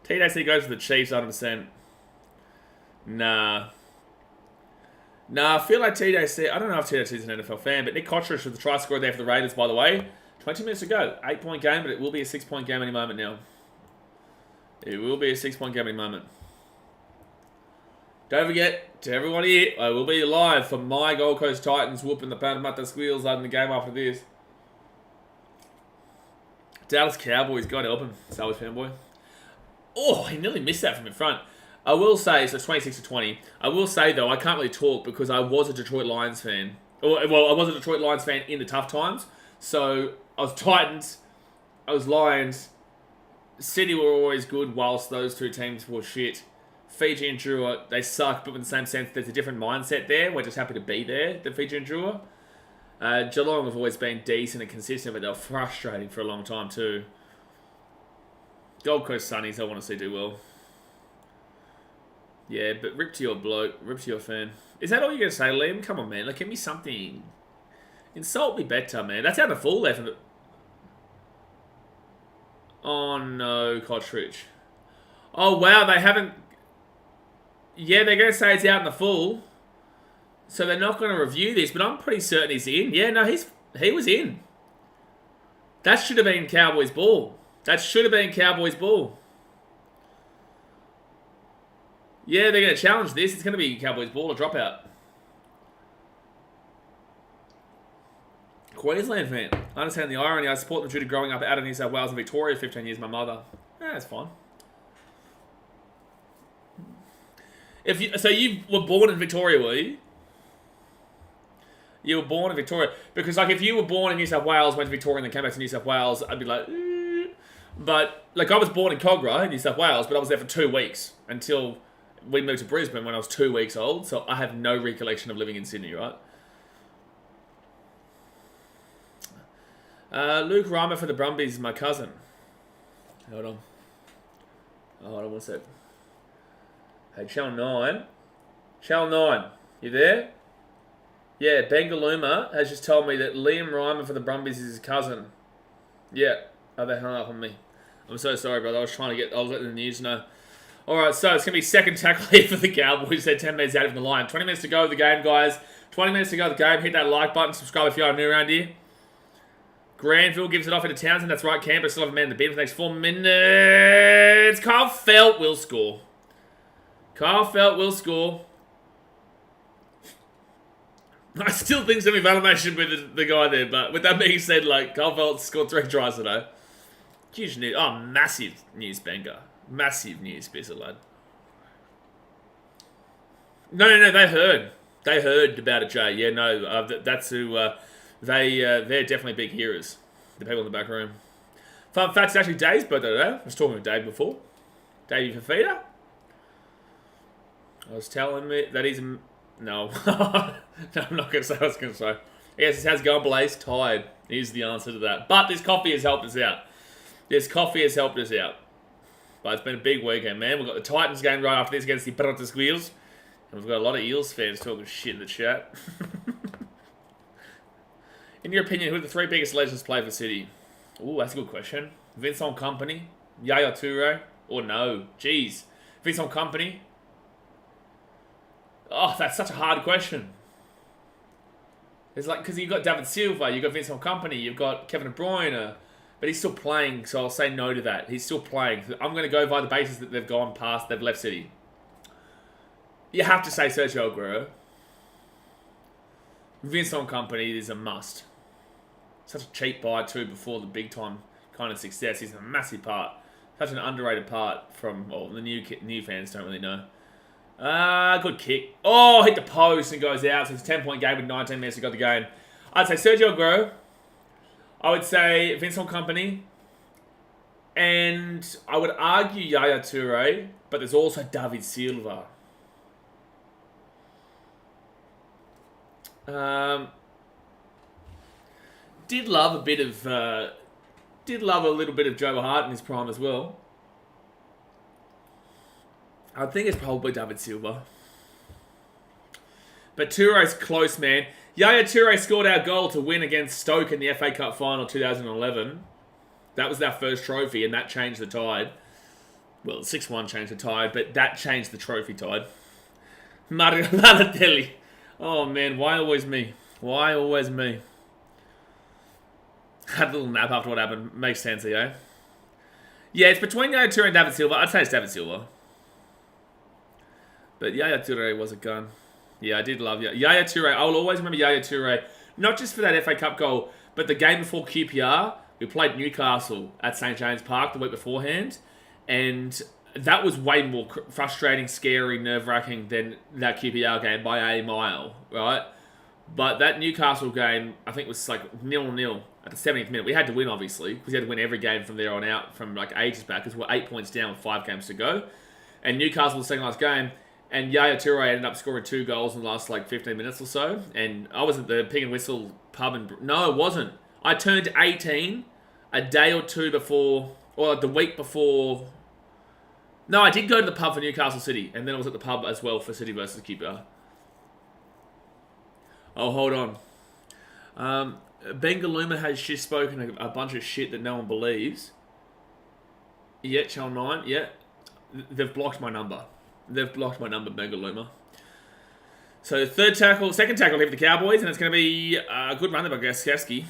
TDC goes to the Chiefs 100%. Nah, I feel like TDC... I don't know if TDC's an NFL fan, but Nick Kotrish was the try scorer there for the Raiders, by the way. 20 minutes to go. 8-point game, but it will be a 6-point game any moment now. It will be a 6-point game any moment. Don't forget, to everyone here, I will be live for my Gold Coast Titans whooping the Parramatta Squeals out in the game after this. Dallas Cowboys, God help him, Star Wars fanboy. Oh, he nearly missed that from in front. I will say, so 26-20. I will say, though, I can't really talk because I was a Detroit Lions fan. Well, I was a Detroit Lions fan in the tough times. So, I was Titans, I was Lions. City were always good whilst those two teams were shit. Fiji and Drua, they suck, but in the same sense, there's a different mindset there. We're just happy to be there, the Fiji and Drua. Geelong have always been decent and consistent, but they were frustrating for a long time too. Gold Coast Sunnies, I want to see do well. Yeah, but rip to your bloke, rip to your fan. Is that all you're going to say, Liam? Come on, man. Like, give me something. Insult me better, man. That's out of full there. Oh, no, Cottridge. Oh, wow, they haven't... Yeah, they're going to say it's out in the full. So they're not going to review this, but I'm pretty certain he's in. Yeah, no, he was in. That should have been Cowboys ball. That should have been Cowboys ball. Yeah, they're going to challenge this. It's going to be Cowboys ball or dropout. Queensland fan. I understand the irony. I support them due to growing up out of New South Wales and Victoria 15 years, my mother. Yeah, that's fine. So you were born in Victoria, were you? You were born in Victoria. Because, like, if you were born in New South Wales, went to Victoria and then came back to New South Wales, I'd be like, But, like, I was born in Cogra, in New South Wales, but I was there for 2 weeks until we moved to Brisbane when I was 2 weeks old. So I have no recollection of living in Sydney, right? Luke Reimer for the Brumbies is my cousin. Hold on. Hold on one sec. Hey, Channel 9. Channel 9, you there? Yeah, Bengaluma has just told me that Liam Reimer for the Brumbies is his cousin. Yeah. Oh, they hung up on me. I'm so sorry, brother. I was letting the news know. Alright, so it's going to be second tackle here for the Cowboys. They're 10 minutes out of the line. 20 minutes to go of the game, guys. 20 minutes to go of the game. Hit that like button. Subscribe if you are new around here. Granville gives it off into Townsend. That's right, Canberra still have a man in the bin for the next 4 minutes. Kyle Felt will score. Kyle Felt will score. I still think semi-validation with the guy there, but with that being said, like, Kyle Felt scored 3 tries today. Huge news. Oh, massive news, Benga. Massive news, Bizzer, lad. No, they heard. They heard about it, Jay. Yeah, no, that's who... they're definitely big heroes. The people in the back room. Fun fact, it's actually Dave's birthday today. I was talking with Dave before. Davey Fafita. I was telling me that he's... No. No, I'm not going to say what I was going to say. Yes, it has gone Blaze. Tired is the answer to that. But this coffee has helped us out. This coffee has helped us out. But it's been a big weekend, man. We've got the Titans game right after this against the Parramatta Squeals. And we've got a lot of Eels fans talking shit in the chat. In your opinion, who are the 3 biggest legends to play for City? Ooh, that's a good question. Vincent Kompany, Yaya Toure, or no? Jeez. Vincent Kompany. Oh, that's such a hard question. It's like, because you've got David Silva, you've got Vincent Kompany, you've got Kevin De Bruyne, but he's still playing, so I'll say no to that. He's still playing. I'm going to go by the basis that they've gone past, they've left City. You have to say Sergio Aguero. Vincent Kompany is a must. Such a cheap buy too before the big time kind of success. He's a massive part. Such an underrated part from, well, the new fans don't really know. Good kick. Oh, hit the post and goes out. So it's a 10-point game with 19 minutes to go the game. I'd say Sergio Aguero. I would say Vincent Kompany. And I would argue Yaya Toure, but there's also David Silva. Did love a little bit of Joe Hart in his prime as well. I think it's probably David Silva. But Toure's close, man. Yaya Toure scored our goal to win against Stoke in the FA Cup final 2011. That was our first trophy, and that changed the tide. Well, 6-1 changed the tide, but that changed the trophy tide. Maratelli. Oh, man, why always me? Why always me? Had a little nap after what happened. Makes sense, eh? Yeah, it's between Yaya Toure and David Silva. I'd say it's David Silva. But Yaya Toure was a gun. Yeah, I did love Yaya Toure. I will always remember Yaya Toure, not just for that FA Cup goal, but the game before QPR. We played Newcastle at St. James Park the week beforehand, and that was way more frustrating, scary, nerve-wracking than that QPR game by a mile, right? But that Newcastle game, I think, was like 0-0 at the 70th minute. We had to win, obviously, because we had to win every game from there on out, from like ages back, because we're 8 points down with 5 games to go. And Newcastle was the second last game, and Yaya Toure ended up scoring 2 goals in the last like 15 minutes or so. And I was at the Pig and Whistle pub in... No, it wasn't. I turned 18 a day or two before, or like the week before... No, I did go to the pub for Newcastle City, and then I was at the pub as well for City versus QPR. Oh, hold on. Bengaluma has just spoken a bunch of shit that no one believes. Yeah, Channel 9, yeah. They've blocked my number. Bengaluma. So second tackle here for the Cowboys, and it's going to be a good run there by Gaskowski.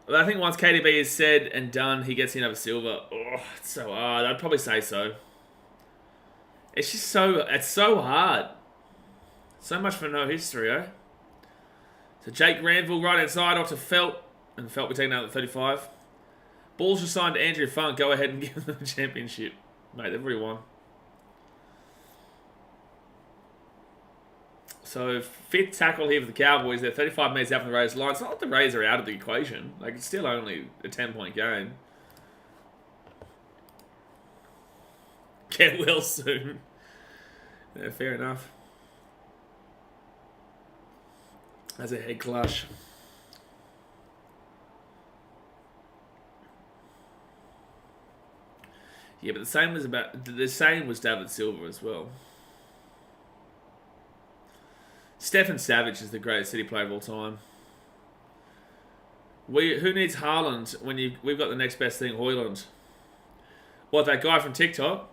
But I think once KDB is said and done, he gets in over Silva. Oh, it's so hard. I'd probably say so. It's so hard. So much for no history, eh? So Jake Granville right inside off to Felt. And Felt will be taken out at 35. Ball's just signed to Andrew Funk. Go ahead and give them the championship. Mate, they've already won. So, 5th tackle here for the Cowboys. They're 35 metres out from the Raiders line. It's not like the Raiders are out of the equation. Like, it's still only a 10-point game. Get well soon. Yeah, fair enough. That's a head clash. Yeah, but the same was David Silva as well. Stefan Savage is the greatest City player of all time. Who needs Haaland when we've got the next best thing, Hoyland? What, that guy from TikTok?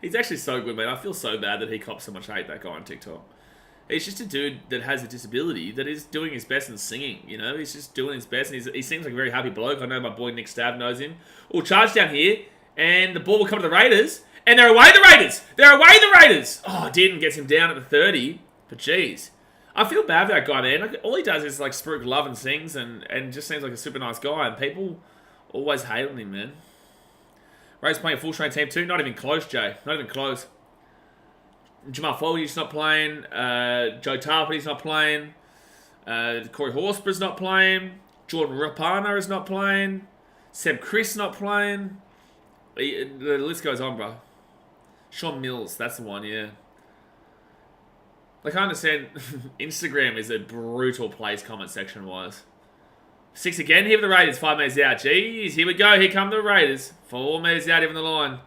He's actually so good, man. I feel so bad that he cops so much hate, that guy on TikTok. He's just a dude that has a disability that is doing his best in singing, you know? He's just doing his best, and he seems like a very happy bloke. I know my boy Nick Stab knows him. We'll charge down here, and the ball will come to the Raiders, and they're away the Raiders! They're away the Raiders! Oh, Dearden gets him down at the 30, but jeez. I feel bad for that guy, man. Like, all he does is like spruik love and sings, and just seems like a super nice guy, and people always hate on him, man. Raiders playing a full train team too? Not even close, Jay. Not even close. Jamal Foley's not playing. Joe Tarpany's not playing. Corey Horsburgh's not playing. Jordan Rapana is not playing. Seb Chris not playing. The list goes on, bro. Sean Mills, that's the one, yeah. Like, I understand Instagram is a brutal place comment section-wise. 6 again here for the Raiders. 5 metres out. Jeez, here we go. Here come the Raiders. 4 metres out, even the line.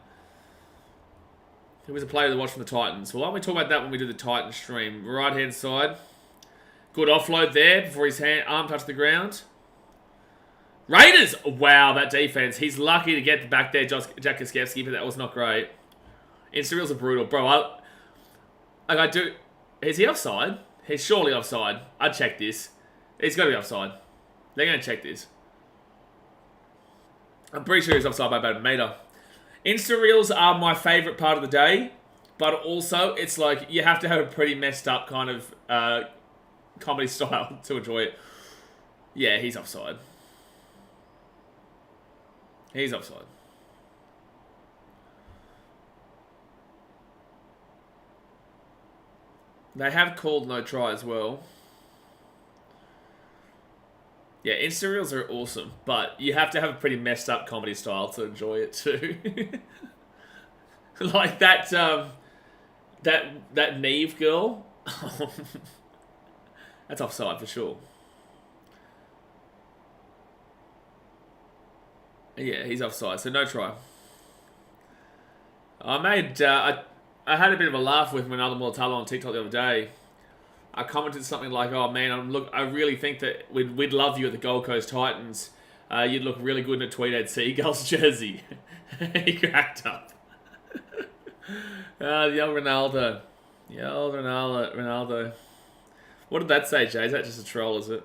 Who was a player to watch from the Titans? Well, why don't we talk about that when we do the Titans stream? Right-hand side. Good offload there before his arm touched the ground. Raiders! Wow, that defense. He's lucky to get back there, Jack Kaskowski, but that was not great. Insta-reels are brutal. Bro, is he offside? He's surely offside. I'd check this. He's got to be offside. They're going to check this. I'm pretty sure he's offside by about a metre. Insta-reels are my favourite part of the day, but also it's like you have to have a pretty messed up kind of comedy style to enjoy it. Yeah, he's offside. He's offside. They have called no try as well. Yeah, Insta Reels are awesome, but you have to have a pretty messed up comedy style to enjoy it too. Like that Neve girl. That's offside for sure. Yeah, he's offside, so no try. I had a bit of a laugh with Ronaldo Mulatalo on TikTok the other day. I commented something like, "Oh man, I really think that we'd love you at the Gold Coast Titans. You'd look really good in a Tweed Seagulls jersey." He cracked up. The old Ronaldo. The old Ronaldo. What did that say, Jay? Is that just a troll, is it?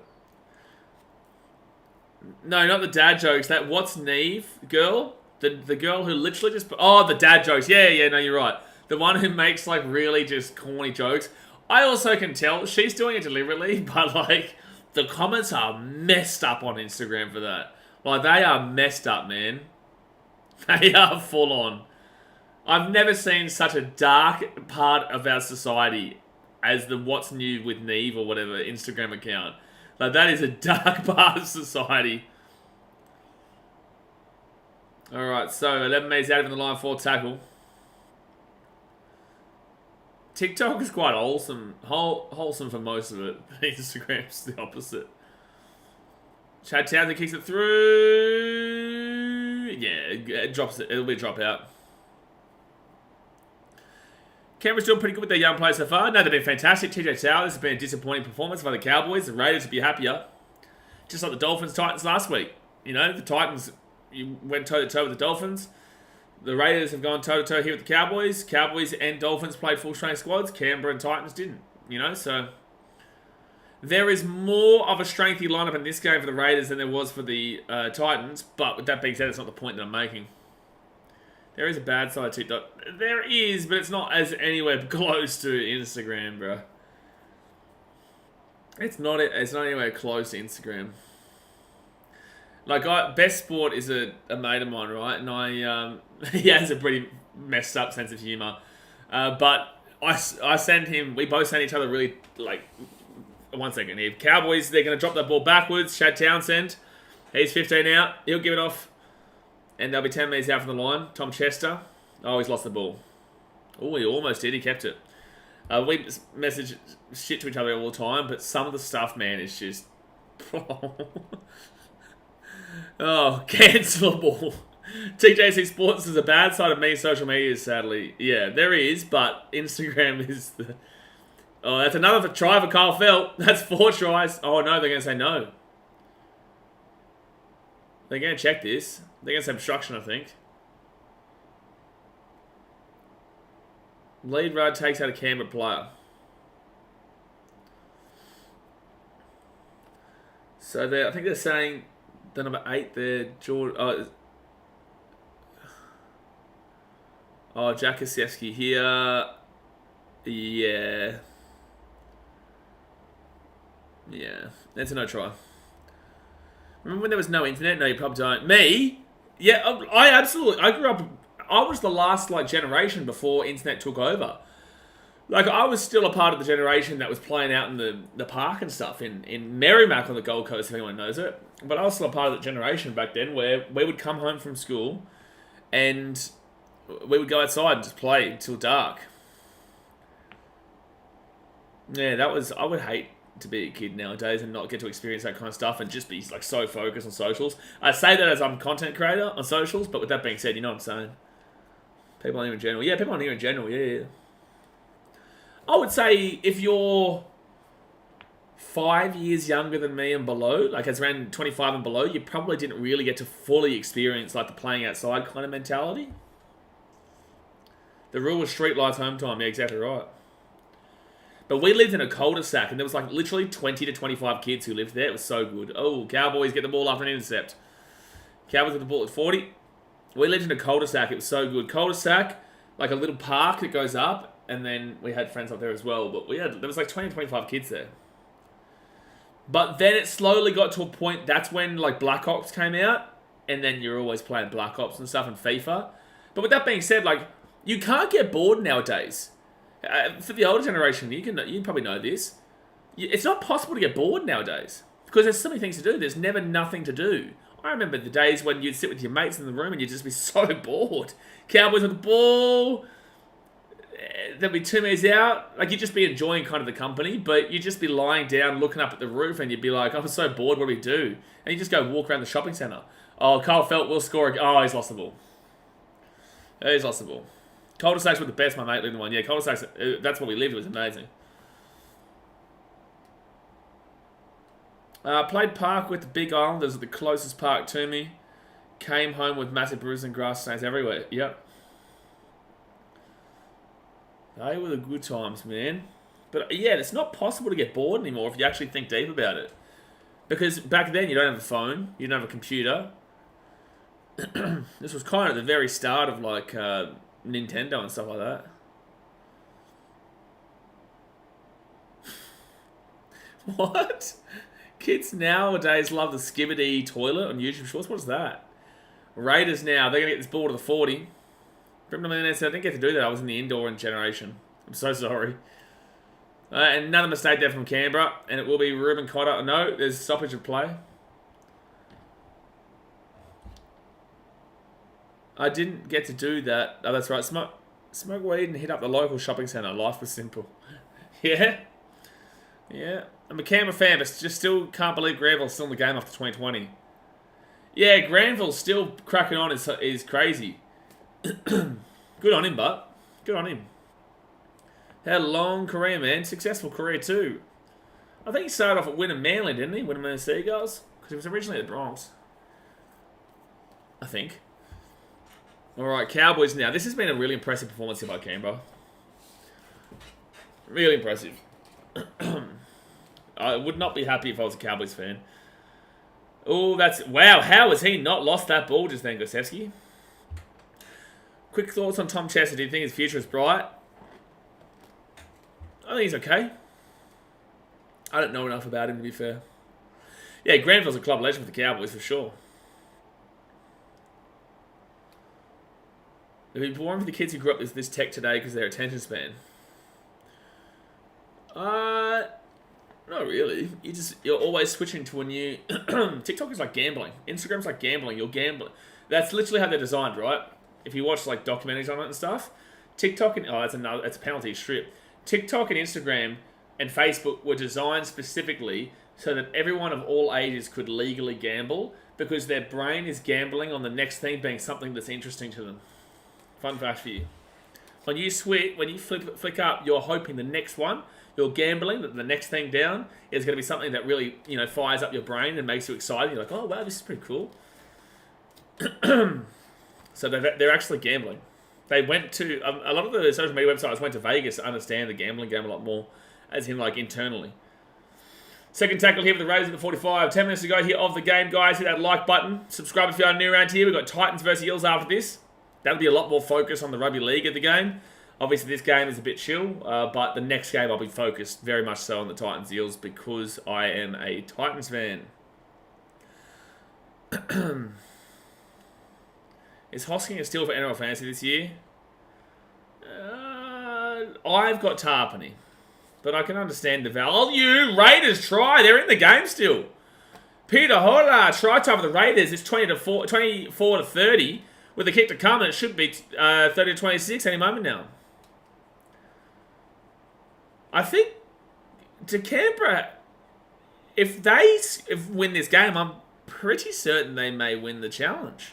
No, not the dad jokes. That what's Neve girl? The girl who literally just... Oh, the dad jokes. Yeah, no, you're right. The one who makes, like, really just corny jokes. I also can tell she's doing it deliberately, but, like, the comments are messed up on Instagram for that. Like, they are messed up, man. They are full on. I've never seen such a dark part of our society as the What's New with Neve or whatever Instagram account. Like, that is a dark part of society. Alright, so 11 metres out of the line for tackle. TikTok is quite wholesome for most of it. Instagram's the opposite. Chad Townsend kicks it through. Yeah, it drops it. It'll be a dropout. Canberra's still pretty good with their young players so far. No, they've been fantastic. TJ Towers has been a disappointing performance by the Cowboys. The Raiders would be happier. Just like the Dolphins-Titans last week. You know, the Titans went toe-to-toe with the Dolphins. The Raiders have gone toe-to-toe here with the Cowboys. Cowboys and Dolphins played full-strength squads. Canberra and Titans didn't. You know, so... There is more of a strengthy lineup in this game for the Raiders than there was for the Titans. But with that being said, it's not the point that I'm making. There is a bad side to TikTok. There is, but it's not as anywhere close to Instagram, bro. It's not anywhere close to Instagram. Like, Best Sport is a mate of mine, right? And he has a pretty messed up sense of humour. But I send him, we both send each other really, like, 1 second here. Cowboys, they're going to drop that ball backwards. Chad Townsend, he's 15 out. He'll give it off. And they'll be 10 metres out from the line. Tom Chester. Oh, he's lost the ball. Oh, he almost did. He kept it. We message shit to each other all the time, but some of the stuff, man, is just... Oh, cancelable. TJC Sports is a bad side of me, social media, sadly. Yeah, there is, but Instagram is the... Oh, that's another try for Kyle Felt. That's 4 tries. Oh, no, they're going to say no. They're going to check this. They're going to say obstruction, I think. Lead rod takes out a Canberra player. So I think they're saying the number 8 there, Jordan. Oh, Jack Kasiewski here. Yeah. Yeah. That's a no try. Remember when there was no internet? No, you probably don't. Me? Yeah, I grew up... I was the last, like, generation before internet took over. Like, I was still a part of the generation that was playing out in the park and stuff in Merrimack on the Gold Coast, if anyone knows it. But I was still a part of that generation back then where we would come home from school and we would go outside and just play until dark. Yeah, that was... I would hate to be a kid nowadays and not get to experience that kind of stuff and just be like so focused on socials. I say that as I'm a content creator on socials, but with that being said, you know what I'm saying? People on here in general. Yeah, people on here in general, yeah. I would say if you're 5 years younger than me and below, like it's around 25 and below, you probably didn't really get to fully experience like the playing outside kind of mentality. The rule was street lights home time, yeah, exactly right. But we lived in a cul-de-sac, and there was like literally 20 to 25 kids who lived there. It was so good. Oh, Cowboys get the ball after an intercept. Cowboys get the ball at 40. We lived in a cul-de-sac. It was so good. Cul-de-sac, like a little park that goes up, and then we had friends up there as well. But there was like 20 to 25 kids there. But then it slowly got to a point, that's when like Black Ops came out, and then you're always playing Black Ops and stuff and FIFA. But with that being said, like, you can't get bored nowadays. For the older generation, you can probably know this. It's not possible to get bored nowadays because there's so many things to do. There's never nothing to do. I remember the days when you'd sit with your mates in the room and you'd just be so bored. Cowboys with the ball. There'd be 2 minutes out. Like, you'd just be enjoying kind of the company, but you'd just be lying down, looking up at the roof, and you'd be like, I'm so bored, what do we do? And you just go walk around the shopping centre. Oh, Carl Felt will score. Oh, he's lost the ball. He's lost the ball. Cul-de-sacs were the best, my mate lived in one. Yeah, cul-de-sacs, that's what we lived. It was amazing. Played park with the Big Islanders at the closest park to me. Came home with massive bruises and grass stains everywhere. Yep. They were the good times, man. But yeah, it's not possible to get bored anymore if you actually think deep about it. Because back then, you don't have a phone. You don't have a computer. This was kind of the very start of, like, Nintendo and stuff like that. What? Kids nowadays love the Skibbity toilet on YouTube Shorts. What's that? Raiders now. They're going to get this ball to the 40. I didn't get to do that. I was in the indoor generation. I'm so sorry. And another mistake there from Canberra. And it will be Ruben Cotter. No, there's stoppage of play. I didn't get to do that. Oh, that's right. Smoke weed and hit up the local shopping centre. Life was simple. Yeah. Yeah. I'm a Canberra fan, but just still can't believe Granville's still in the game after 2020. Yeah, Granville's still cracking on is crazy. Good on him, but good on him. Had a long career, man. Successful career too. I think he started off at Wynnum Manly, didn't he? Wynnum Manly Seagulls, because he was originally at the Bronx. I think. All right, Cowboys now. This has been a really impressive performance here by Canberra. Really impressive. I would not be happy if I was a Cowboys fan. Oh, wow. How has he not lost that ball just then, Gosevsky? Quick thoughts on Tom Chester. Do you think his future is bright? I think he's okay. I don't know enough about him, to be fair. Yeah, Granville's a club legend for the Cowboys, for sure. It'd be boring for the kids who grew up with this tech today because of their attention span. Not really. You're always switching to a new... TikTok is like gambling. Instagram's like gambling. You're gambling. That's literally how they're designed, right? If you watch like documentaries on it and stuff, TikTok and that's a penalty strip. TikTok and Instagram and Facebook were designed specifically so that everyone of all ages could legally gamble because their brain is gambling on the next thing being something that's interesting to them. Fun fact for you. When you flick up, you're hoping the next one, you're gambling that the next thing down is going to be something that really, fires up your brain and makes you excited. You're like, oh wow, this is pretty cool. So they're actually gambling. They went to a lot of the social media websites went to Vegas to understand the gambling game a lot more, as in like internally. Second tackle here for the Raiders at the 45. 10 minutes to go here of the game, guys. Hit that like button. Subscribe if you are new around here. We've got Titans versus Eels after this. That'll be a lot more focus on the rugby league of the game. Obviously, this game is a bit chill, but the next game I'll be focused very much so on the Titans Eels because I am a Titans fan. Is Hosking a steal for NRL Fantasy this year? I've got Tarpany, but I can understand the value. Raiders try. They're in the game still. Peter Hola, try time for the Raiders. It's 24 to 30 with a kick to come, and it should be 30 to 26 any moment now. I think to Canberra, if they win this game, I'm pretty certain they may win the challenge.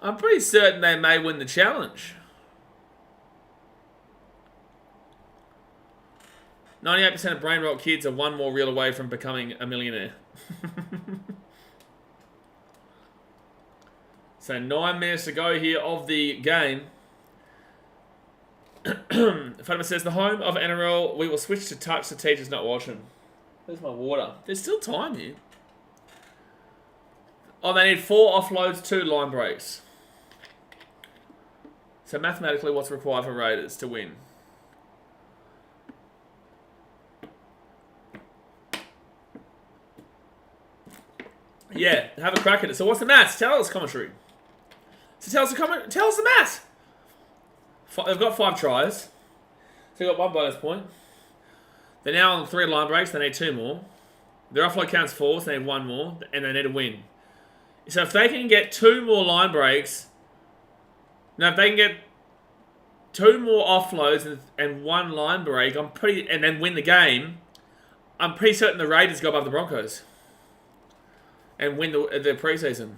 98% of brain rot kids are one more reel away from becoming a millionaire. So 9 minutes to go here of the game. Fatima says, the home of NRL, we will switch to touch the teachers not watching. Where's my water? There's still time here. Oh, they need 4 offloads, 2 line breaks. So mathematically, what's required for Raiders to win? Yeah, have a crack at it. So what's the maths? Tell us commentary. So tell us the maths. They've got 5 tries. So they've got 1 bonus point. They're now on 3 line breaks. They need 2 more. Their offload count's 4, so they need 1 more. And they need a win. So if they can get 2 more line breaks... Now, if they can get 2 more offloads and 1 line break, and then win the game, I'm pretty certain the Raiders go above the Broncos and win the preseason.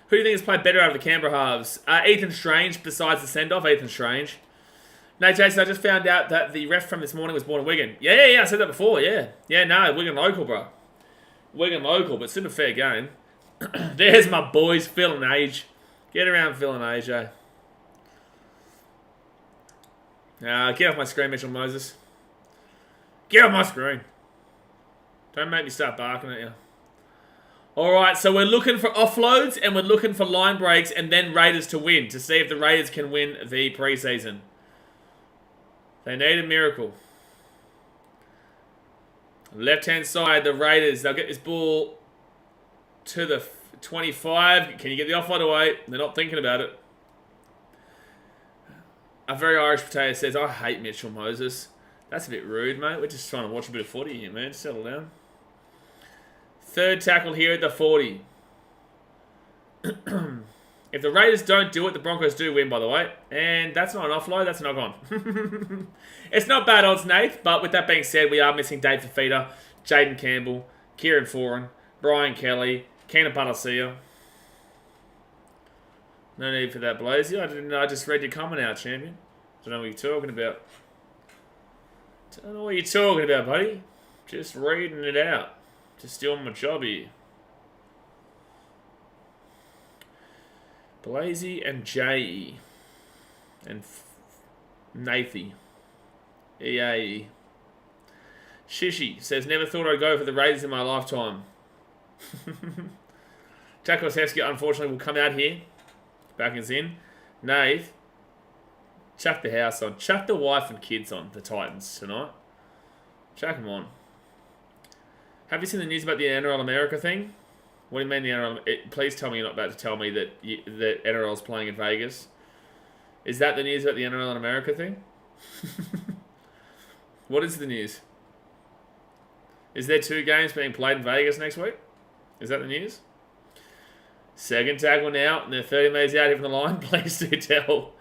Who do you think has played better out of the Canberra halves? Ethan Strange, besides the send-off, Ethan Strange. No, Jason, I just found out that the ref from this morning was born in Wigan. Yeah, I said that before, yeah. Yeah, no, Wigan local, bro. Wigan local, but super fair game. There's my boys, Phil and Age. Get around Phil and Age, eh? Get off my screen, Mitchell Moses. Get off my screen. Don't make me start barking at you. Alright, so we're looking for offloads and we're looking for line breaks and then Raiders to win, to see if the Raiders can win the preseason. They need a miracle. Left-hand side, the Raiders, they'll get this ball to the 25. Can you get the offload away? They're not thinking about it. A very Irish potato says, I hate Mitchell Moses. That's a bit rude, mate. We're just trying to watch a bit of footy here, man. Settle down. 3rd tackle here at the 40. If the Raiders don't do it, the Broncos do win, by the way. And that's not an offload, that's a knock-on. It's not bad odds, Nate, but with that being said, we are missing Dave Fafita, Jaden Campbell, Kieran Foran, Brian Kelly, Keenan Palacia. No need for that, Blazy. I just read your comment out, champion. Don't know what you're talking about. Don't know what you're talking about, buddy. Just reading it out. Just doing my job here. Blazy and J.E. And Nathy. EAE. Shishi says, never thought I'd go for the Raiders in my lifetime. Jack Kosowski, unfortunately, will come out here. Back is in. Nave. Chuck the house on. Chuck the wife and kids on the Titans tonight. Chuck them on. Have you seen the news about the NRL America thing? What do you mean the NRL? Please tell me you're not about to tell me that that NRL's playing in Vegas. Is that the news about the NRL America thing? What is the news? Is there 2 games being played in Vegas next week? Is that the news? 2nd tackle now, and they're 30 metres out here from the line. Please do tell.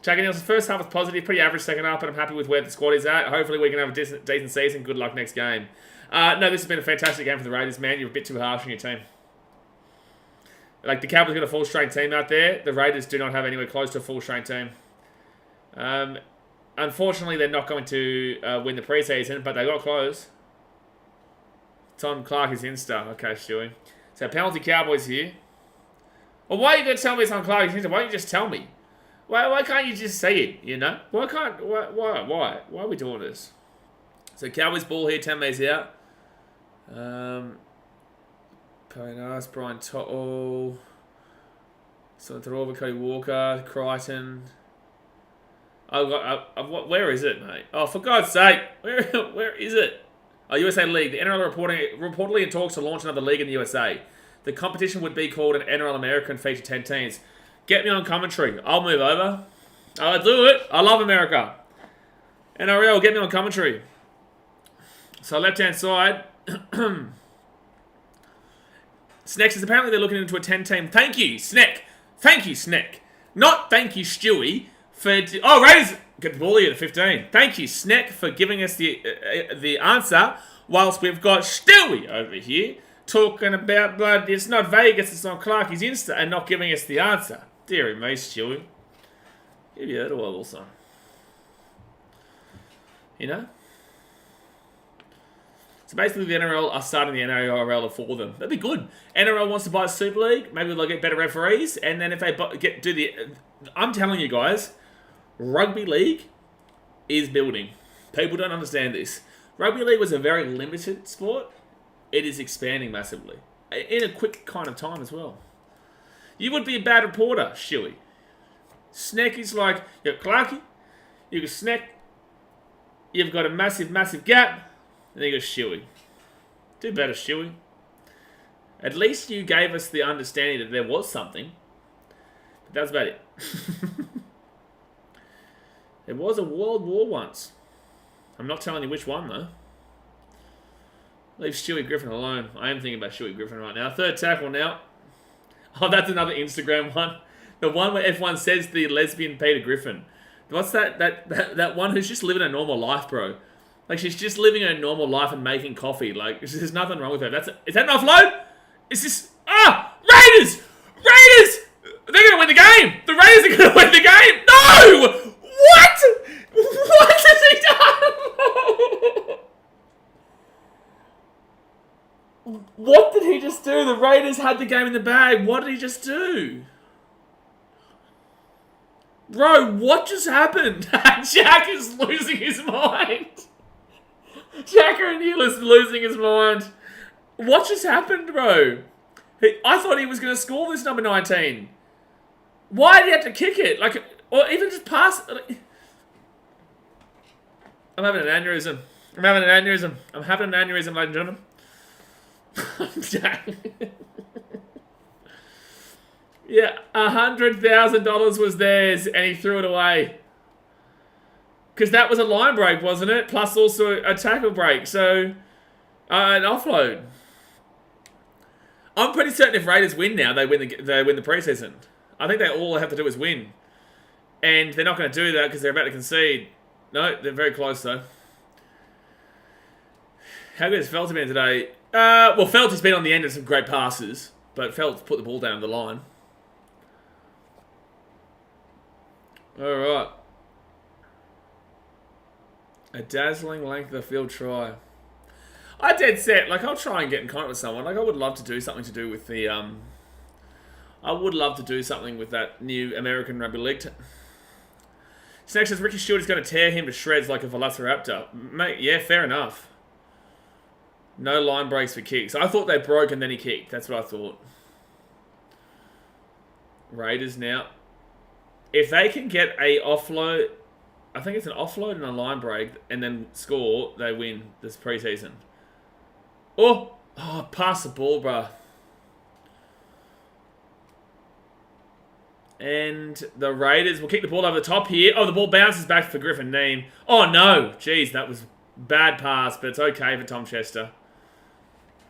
Chuck Nielsen's first half was positive, pretty average second half, but I'm happy with where the squad is at. Hopefully we can have a decent season. Good luck next game. No, this has been a fantastic game for the Raiders, man. You're a bit too harsh on your team. Like, the Cowboys got a full-strength team out there. The Raiders do not have anywhere close to a full-strength team. Unfortunately, they're not going to win the preseason, but they got close. It's on Clark's Insta. Okay, Stewie. So, penalty Cowboys here. Well, why are you going to tell me it's on Clark's Insta? Why don't you just tell me? Why can't you just say it, you know? Why are we doing this? So, Cowboys ball here, 10 metres out. Nice, Brian Toto. So, Cody Walker, Crichton. Where is it, mate? Oh, for God's sake. Where is it? Oh, USA League. The NRL reportedly in talks to launch another league in the USA. The competition would be called an NRL America and feature 10 teams. Get me on commentary. I'll move over. I'll do it. I love America. NRL, get me on commentary. So left-hand side. Sneck says apparently they're looking into a 10-team. Thank you, Sneck. Thank you, Sneck. Not thank you, Stewie. Oh, Raiders get the ball here at 15. Thank you, Sneck, for giving us the answer. Whilst we've got Stewie over here talking about blood. It's not Vegas, it's on Clarkie's Insta, and not giving us the answer. Dear me, Stewie. Give you a little son. You know? So basically the NRL are starting the NRL for them. That'd be good. NRL wants to buy a Super League. Maybe they'll get better referees. And then if they do the... I'm telling you guys, rugby league is building. People don't understand this. Rugby league was a very limited sport. It is expanding massively. In a quick kind of time as well. You would be a bad reporter, Stewie. Sneck is like, you're Clarkie, you got Sneck, you've got a massive, massive gap, and then you got Stewie. Do better, Stewie. At least you gave us the understanding that there was something. But that's about it. There was a world war once. I'm not telling you which one, though. Leave Stewie Griffin alone. I am thinking about Stewie Griffin right now. Third tackle now. Oh, that's another Instagram one. The one where everyone says the lesbian Peter Griffin. What's that? That one who's just living a normal life, bro. Like, she's just living a normal life and making coffee. Like, there's nothing wrong with her. Is that an offload? Is this... Raiders! Raiders! They're going to win the game! The Raiders are going to win the game! No! What? What has he done? What did he just do? The Raiders had the game in the bag. What did he just do? Bro, what just happened? Jack is losing his mind. Jack O'Neill is losing his mind. What just happened, bro? I thought he was going to score this number 19. Why did he have to kick it? Like, or even just pass... I'm having an aneurysm. I'm having an aneurysm, ladies and gentlemen. Yeah, $100,000 was theirs, and he threw it away. Because that was a line break, wasn't it? Plus also a tackle break, so an offload. I'm pretty certain if Raiders win now, they win the preseason. I think all they have to do is win, and they're not going to do that because they're about to concede. No, they're very close though. How good has Felty been today? Well, Felty's been on the end of some great passes, but Felt's put the ball down the line. All right. A dazzling length of field try. I dead set. Like, I'll try and get in contact with someone. Like, I would love to do something to do with the I would love to do something with that new American Rugby League. Snake says Ricky Stewart is going to tear him to shreds like a Velociraptor. Mate, yeah, fair enough. No line breaks for kicks. I thought they broke and then he kicked. That's what I thought. Raiders now. If they can get a offload, I think it's an offload and a line break, and then score, they win this preseason. Oh, pass the ball, bruh. And the Raiders will kick the ball over the top here. Oh, the ball bounces back for Griffin Neem. Oh, no. Jeez, that was bad pass, but it's okay for Tom Chester.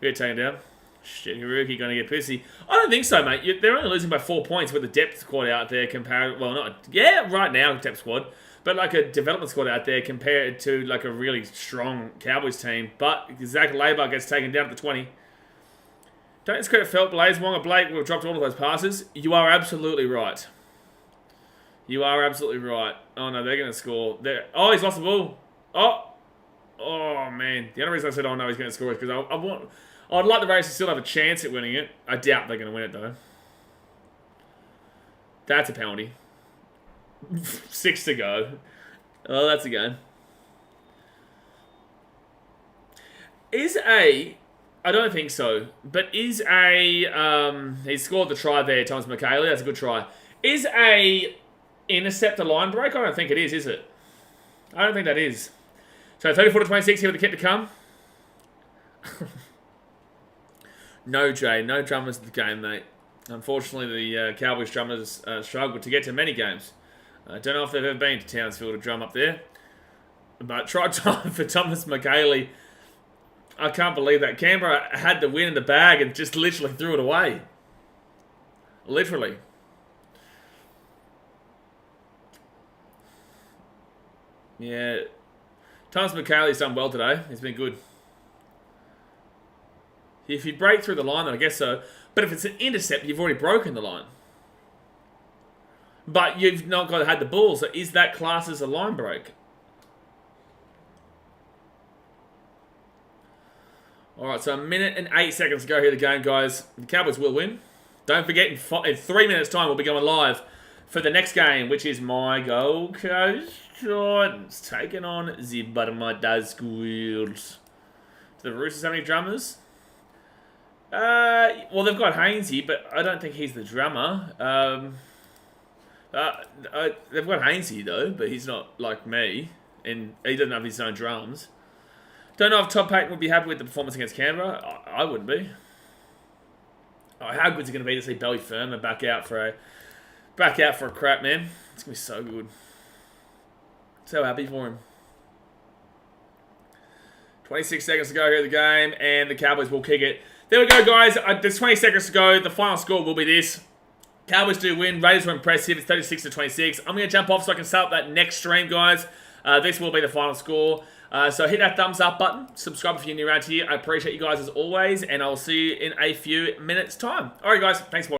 Get taken down. Shit, Hiroki going to get pissy. I don't think so, mate. They're only losing by 4 points with the depth squad out there compared... Well, not... Yeah, right now, depth squad. But like a development squad out there compared to like a really strong Cowboys team. But Zach Labour gets taken down to the 20. Don't discredit Felt, Blaze, Wonga, Blake. We've dropped all of those passes. You are absolutely right. You are absolutely right. Oh, no, they're going to score. Oh, he's lost the ball. Oh, man. The only reason I said, oh, no, he's going to score is because I'd like the Raiders to still have a chance at winning it. I doubt they're going to win it, though. That's a penalty. 6 to go. Oh, that's a game. I don't think so, but he scored the try there, Thomas McKaylee. That's a good try. Is a intercept a line break? I don't think it is it? I don't think that is. So 34-26 here with the kick to come. No, Jay. No drummers at the game, mate. Unfortunately, the Cowboys drummers struggled to get to many games. I don't know if they've ever been to Townsville to drum up there. But try time for Thomas McKaylee. I can't believe that. Canberra had the win in the bag and just literally threw it away. Literally. Yeah. Thomas McKaylee's done well today. He's been good. If you break through the line, then I guess so. But if it's an intercept, you've already broken the line. But you've not had the ball, so is that class as a line break? Alright, so 1 minute and 8 seconds to go here the game, guys. The Cowboys will win. Don't forget, in 3 minutes' time, we'll be going live for the next game, which is my Gold Coast Titans taking on the Parramatta Squirrels. Do the Roosters have any drummers? Well, they've got Hainsey, but I don't think he's the drummer. They've got Hainsey, though, but he's not like me, and he doesn't have his own drums. Don't know if Todd Payton would be happy with the performance against Canberra. I wouldn't be. Oh, how good is it going to be to see Belly Firma back out for a crap, man? It's going to be so good. So happy for him. 26 seconds to go here in the game, and the Cowboys will kick it. There we go, guys. There's 20 seconds to go. The final score will be this. Cowboys do win. Raiders were impressive. It's 36-26. I'm going to jump off so I can start up that next stream, guys. This will be the final score. So hit that thumbs up button. Subscribe if you're new around here. I appreciate you guys as always, and I'll see you in a few minutes' time. All right, guys. Thanks for watching.